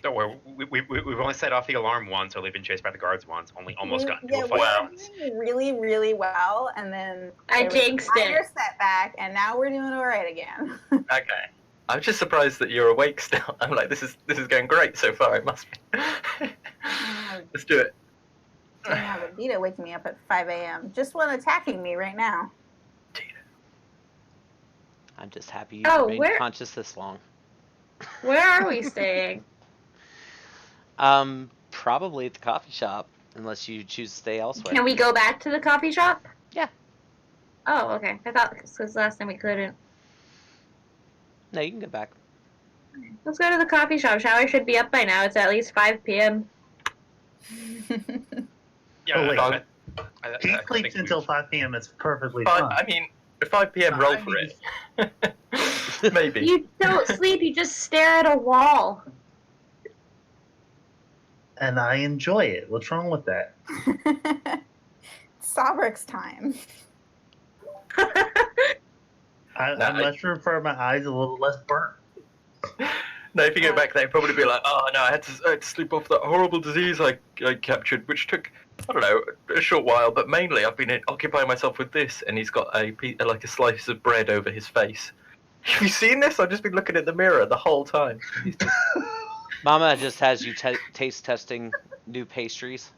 Don't worry, we've only set off the alarm once, or we've been chased by the guards once, only almost gotten into Yeah, a fight we're once. doing really, really well, and then I there was a jinxed minor it. setback, and now we're doing all right again. Okay. I'm just surprised that you're awake still. I'm like, this is going great so far. It must be. Let's do it. Didn't have Adita waking me up at 5 a.m. Just one attacking me right now. I'm just happy you Oh, remained where- conscious this long. Where are we staying? Probably at the coffee shop, unless you choose to stay elsewhere. Can we go back to the coffee shop? Yeah. Oh, okay. I thought because last time we couldn't. No, you can go back. Let's go to the coffee shop. Shower should be up by now. It's at least 5 p.m. Yeah, Oh, wait. He I sleeps think until we've- 5 p.m. It's perfectly But, fine. I mean, 5 p.m. roll for it. Maybe. You don't sleep. You just stare at a wall. And I enjoy it. What's wrong with that? Sabrik's time. I much prefer my eyes a little less burnt. No, if you go back there, you'd probably be like, oh no, I had to sleep off that horrible disease I captured, which took, I don't know, a short while, but mainly I've been occupying myself with this, and he's got like a slice of bread over his face. Have you seen this? I've just been looking at the mirror the whole time. He's just... Mama just has you taste testing new pastries.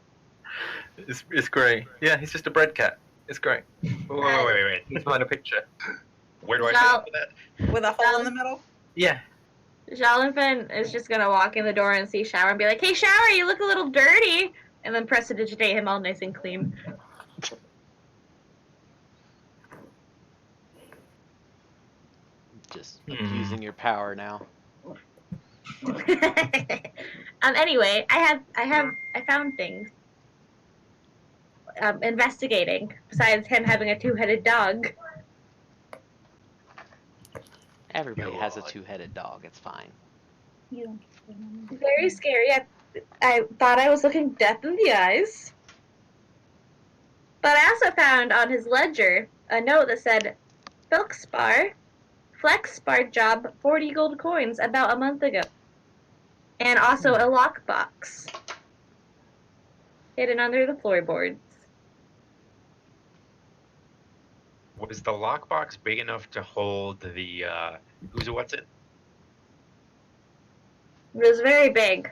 It's great. Yeah, he's just a bread cat. It's great. Wait. Let's find a picture. Where do I No. sign up for that? With a hole in the middle? Yeah. Jonathan is just gonna walk in the door and see Shower and be like, "Hey, Shower, you look a little dirty," and then prestidigitate him all nice and clean. Just abusing your power now. Anyway, I found things. Investigating. Besides him having a two-headed dog. Everybody has a two-headed dog. It's fine. Very scary. I thought I was looking death in the eyes. But I also found on his ledger a note that said, Flex-Spar job, 40 gold coins about a month ago. And also a lockbox. Hidden under the floorboards. Was the lockbox big enough to hold the what's it? It was very big.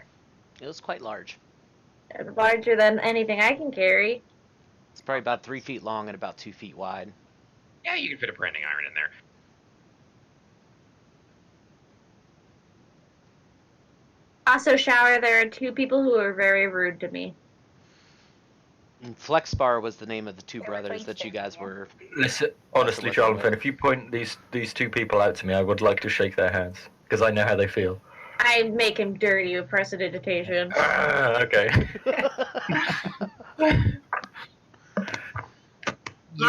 It was quite large. Larger than anything I can carry. It's probably about 3 feet long and about 2 feet wide. Yeah, you can fit a branding iron in there. Also, Shower, there are two people who are very rude to me. And Flexbar was the name of the two brothers that you guys were. Listen, honestly, Jonathan, if you point these two people out to me, I would like to shake their hands because I know how they feel. I make him dirty with prestidigitation. Okay. I'm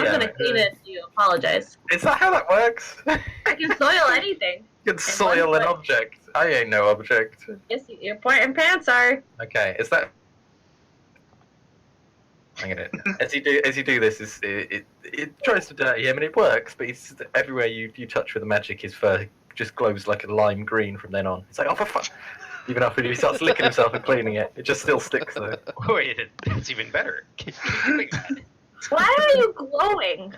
gonna clean it if you apologize. Is that how that works? I can soil anything. You can soil an object. I ain't no object. Yes, your point and pants are. Okay, is that? Hang on. As you do this, it tries to dirty him and it works, but it's everywhere you touch with the magic, his fur just glows like a lime green from then on. It's like, oh for fuck! Even after he starts licking himself and cleaning it, it just still sticks there. Wait, that's even better. Keep doing that. Why are you glowing?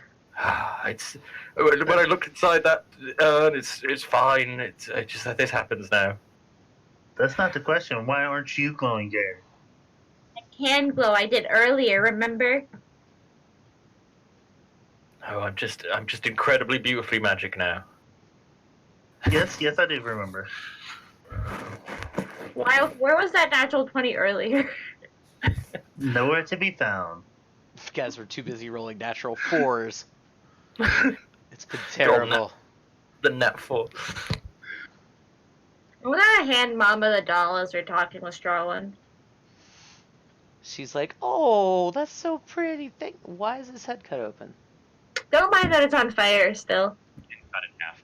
It's when I look inside that urn, it's fine. It's just that this happens now. That's not the question. Why aren't you glowing, Gary? I can glow. I did earlier. Remember? Oh, I'm just incredibly beautifully magic now. Yes, I do remember. Why? Where was that natural 20 earlier? Nowhere to be found. You guys were too busy rolling natural 4s. It's been terrible. The net 4. I'm gonna hand Mama the doll as we're talking with Strawlin. She's like, "Oh, that's so pretty. Why is his head cut open?" Don't mind that it's on fire still. Cut in half.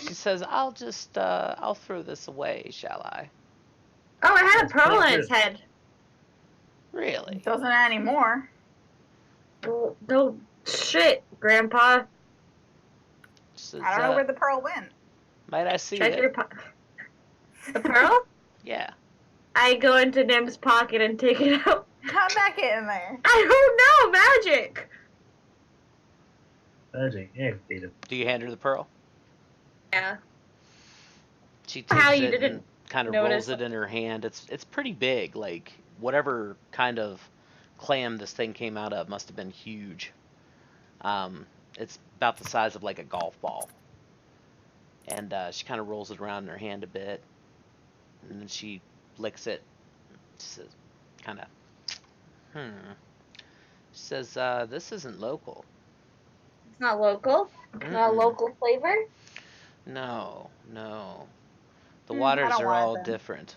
She says, "I'll just, I'll throw this away, shall I?" Oh, it had a That's pearl pretty in its head. Really? Doesn't anymore. No shit, Grandpa. She says, I don't know where the pearl went. might I see Treasure it? The pearl? Yeah. I go into Nim's pocket and take it out. How'd that get in there? I don't know, magic. Magic. Yeah, Peter. Do you hand her the pearl? Yeah. She takes How you it didn't and kind of notice? rolls it in her hand. It's pretty big. Like whatever kind of clam this thing came out of must have been huge. It's about the size of like a golf ball. And she kind of rolls it around in her hand a bit, and then she licks it. She says, kind of, She says, "This isn't local." It's not local. It's not a Mm-mm. local flavor. No. The I waters don't are want it all then. different.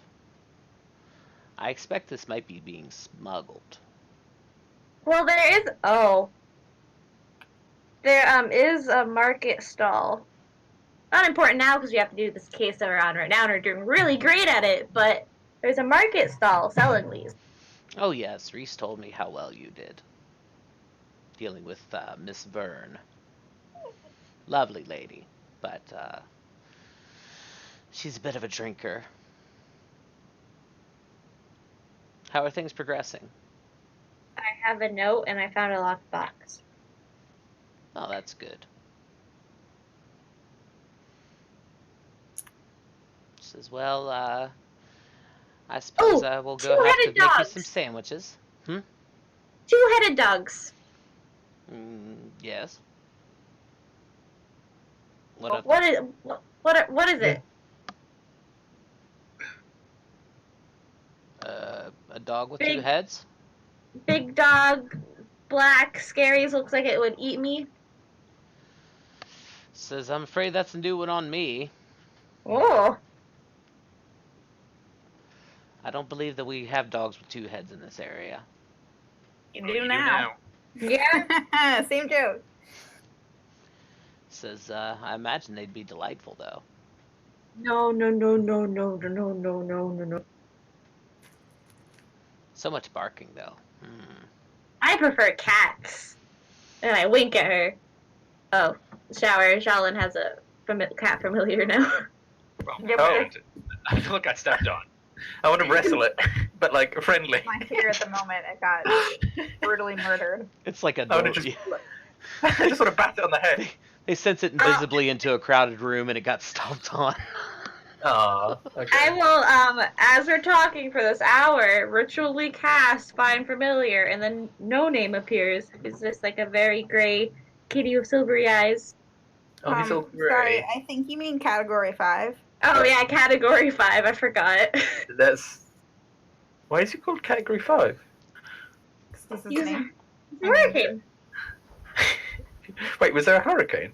I expect this might be being smuggled. Well, there is. Oh, there is a market stall. Not important now because we have to do this case that we're on right now, and we're doing really great at it. But there's a market stall selling these. Oh yes, Reese told me how well you did dealing with Miss Verne. Lovely lady, but she's a bit of a drinker. How are things progressing? I have a note, and I found a locked box. Oh, that's good. Says, well, I suppose Oh, we'll go have to two-headed make you some dogs. sandwiches. Two-headed dogs. Yes. What of What is it? a dog with two Big- heads? Big dog, black, scary. Looks like it would eat me. Says, I'm afraid that's a new one on me. Oh. I don't believe that we have dogs with two heads in this area. You Oh, do you now. Yeah. Same joke. Says, I imagine they'd be delightful, though. No. So much barking, though. I prefer cats. And I wink at her. Oh, shower. Shaolin has a cat familiar now. Well, Oh. I feel like I stepped on. I want to wrestle it, but like friendly. My fear at the moment, it got brutally murdered. It's like a I want dog. to I just want to bat it on the head. They sent it invisibly into a crowded room and it got stomped on. Aw, okay. I will, as we're talking for this hour, ritually cast Find Familiar, and then No Name appears. It's just like a very gray kitty with silvery eyes. Oh, he's all Sorry, grey. I think you mean category 5. Oh, yeah, category 5. I forgot. That's. Why is he called Category 5? This is He's name. hurricane. Wait, was there a hurricane?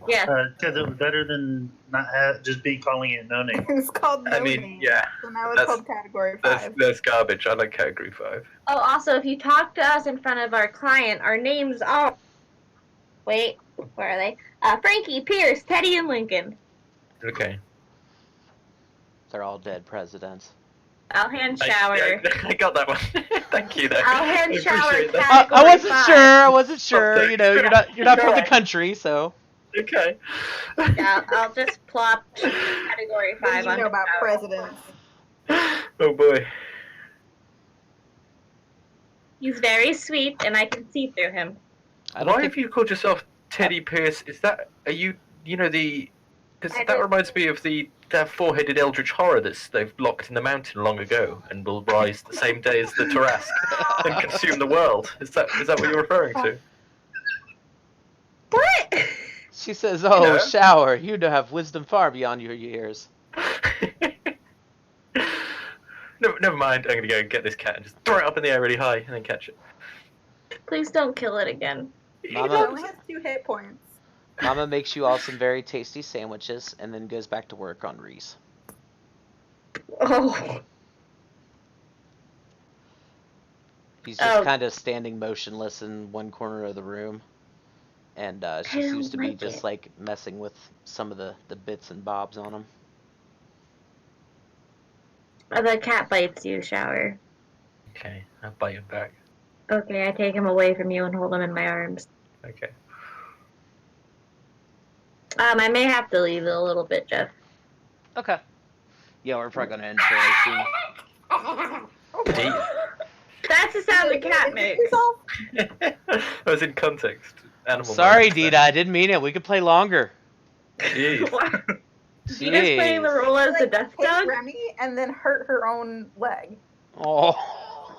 Yeah. Because it was better than not just calling it no name. It was called No I mean, Name. yeah, So now it's that's- called category 5. that's garbage. I like Category 5. Oh, also, if you talk to us in front of our client, our names are. Wait, where are they? Frankie, Pierce, Teddy, and Lincoln. Okay. They're all dead presidents. I'll hand shower. I got that one. Thank you, though. I'll hand I shower appreciate that. cat. I wasn't Category sure. five. I wasn't sure. thanks. You know, you're not from the Alright. country, so. Okay. Yeah, I'll just plop category What 5 do you on know the about shower. presidents? Oh boy. He's very sweet, and I can see through him. I don't Why think have you called yourself Teddy Pierce? Is that because I that did- reminds me of that four-headed eldritch horror they've locked in the mountain long ago and will rise the same day as the Tarrasque and consume the world. Is that what you're referring to? What? She says, "Oh, know. shower, you have wisdom far beyond your years." Never mind. I'm gonna go get this cat and just throw it up in the air really high and then catch it. Please don't kill it again. Mama- It only has 2 hit points. Mama makes you all some very tasty sandwiches and then goes back to work on Reese. Oh. He's just Oh. kind of standing motionless in one corner of the room. And she I don't seems to be like just it. like messing with some of the bits and bobs on him. Oh, the cat bites you, shower. Okay, I'll bite him back. Okay, I take him away from you and hold him in my arms. Okay. I may have to leave a little bit, Jeff. Okay. Yeah, we're probably gonna end fairly soon. That's the sound the cat makes. Yourself? I was in context. Animal Sorry, moments there. Dita, I didn't mean it. We could play longer. Jeez. She just playing the Jeez. role as the Like, death take dog? Remy and then hurt her own leg. Oh.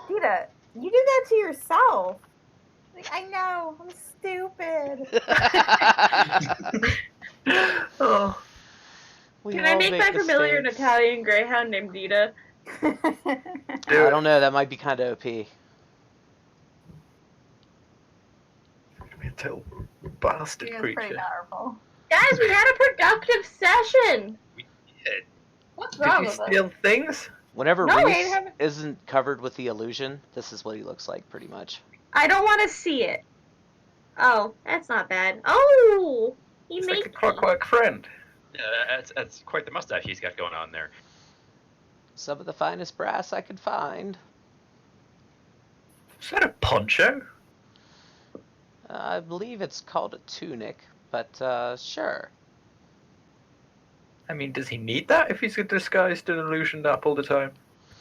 Dita, you do that to yourself. Like, I know, I'm stupid. Oh. We Can I all make my familiar an mistakes. Italian greyhound named Dita? Do I it. don't know. That might be kind of OP. Give me a tail. bastard He is pretty creature. powerful. Guys, we had a productive session. We did. What's Did wrong you with us? steal things? Whenever No, we Reese haven't. isn't covered with the illusion, this is what he looks like, pretty much. I don't want to see it. Oh, that's not bad. Oh, he It's like a made clockwork friend. That's quite the mustache he's got going on there. Some of the finest brass I could find. Is that a poncho? I believe it's called a tunic, but sure. I mean, does he need that if he's disguised and illusioned up all the time?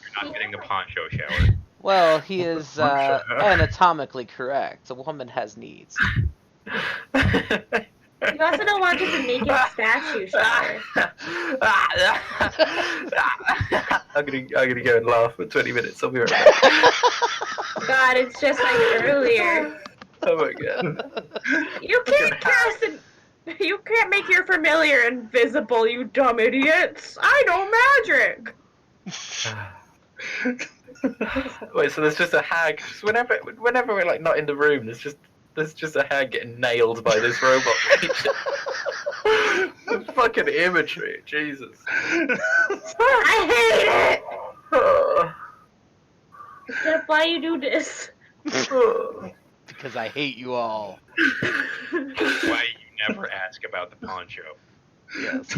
You're not getting the poncho shower. Well, he is Sure. anatomically correct. A woman has needs. You also don't want just a naked statue shower. I'm gonna go and laugh for 20 minutes. I'll be right back. God, it's just like earlier. Oh my god. You can't cast an. You can't make your familiar invisible, you dumb idiots. I know magic. Wait, so there's just a hag. Just whenever we're like not in the room, there's just a hag getting nailed by this robot creature. Fucking imagery, Jesus. I hate it. Oh. That's why you do this. Because I hate you all. Why you never ask about the poncho? Yes.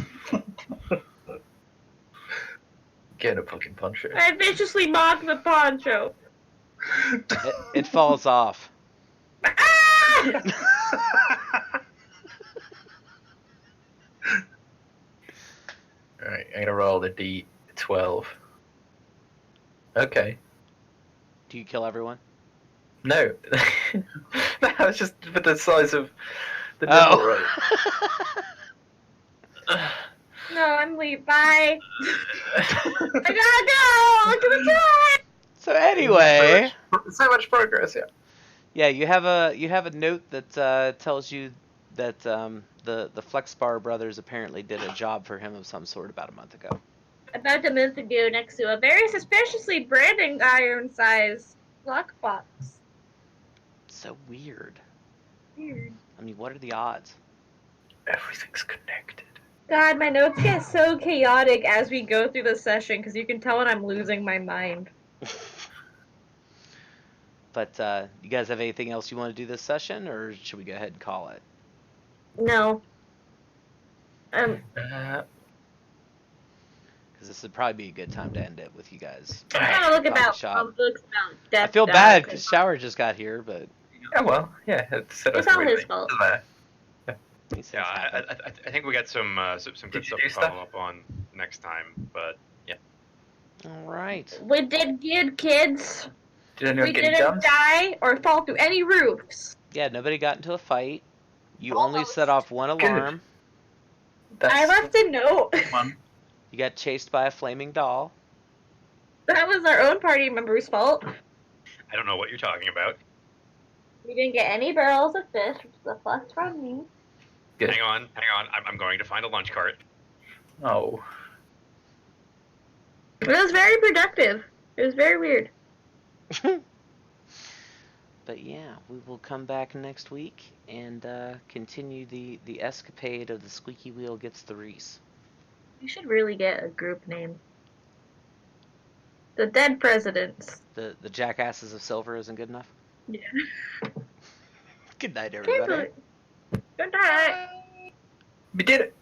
Get a fucking poncho. I viciously mock the poncho. It falls off. Ah! Alright, I'm gonna roll the D12. Okay. Do you kill everyone? No. That was just for the size of the nipple, right? No, I'm leaving. Bye. I gotta go. Look at the time. So anyway, So much progress, yeah. yeah, you have a note that tells you that the Flexbar brothers apparently did a job for him of some sort about a month ago. About a month ago, next to a very suspiciously branding iron-sized lockbox. So weird. Weird. I mean, what are the odds? Everything's connected. God, my notes get so chaotic as we go through the session because you can tell when I'm losing my mind. But you guys have anything else you want to do this session, or should we go ahead and call it? No. Because this would probably be a good time to end it with you guys. I'm gonna look Find a about shot. books about death. I feel bad because Shower just got here, but Oh well, yeah. It's all his fault. Doesn't matter. he says Yeah, happen. I think we got some good Did stuff you to do stuff? follow up on next time. But yeah, All right. We did good, kids. Did anyone We get any didn't guns? die or fall through any roofs. Yeah, nobody got into a fight. You only Almost. set off one Good. alarm. I left a note. one. You got chased by a flaming doll. That was our own party member's fault. I don't know what you're talking about. We didn't get any barrels of fish, which is a plus from me. Good. Hang on. I'm going to find a lunch cart. Oh. It was very productive. It was very weird. But yeah, we will come back next week and continue the escapade of the squeaky wheel gets the Reese. We should really get a group name. The Dead Presidents. The Jackasses of Silver isn't good enough? Yeah. Good night, Can't everybody. believe- Good night. We did it.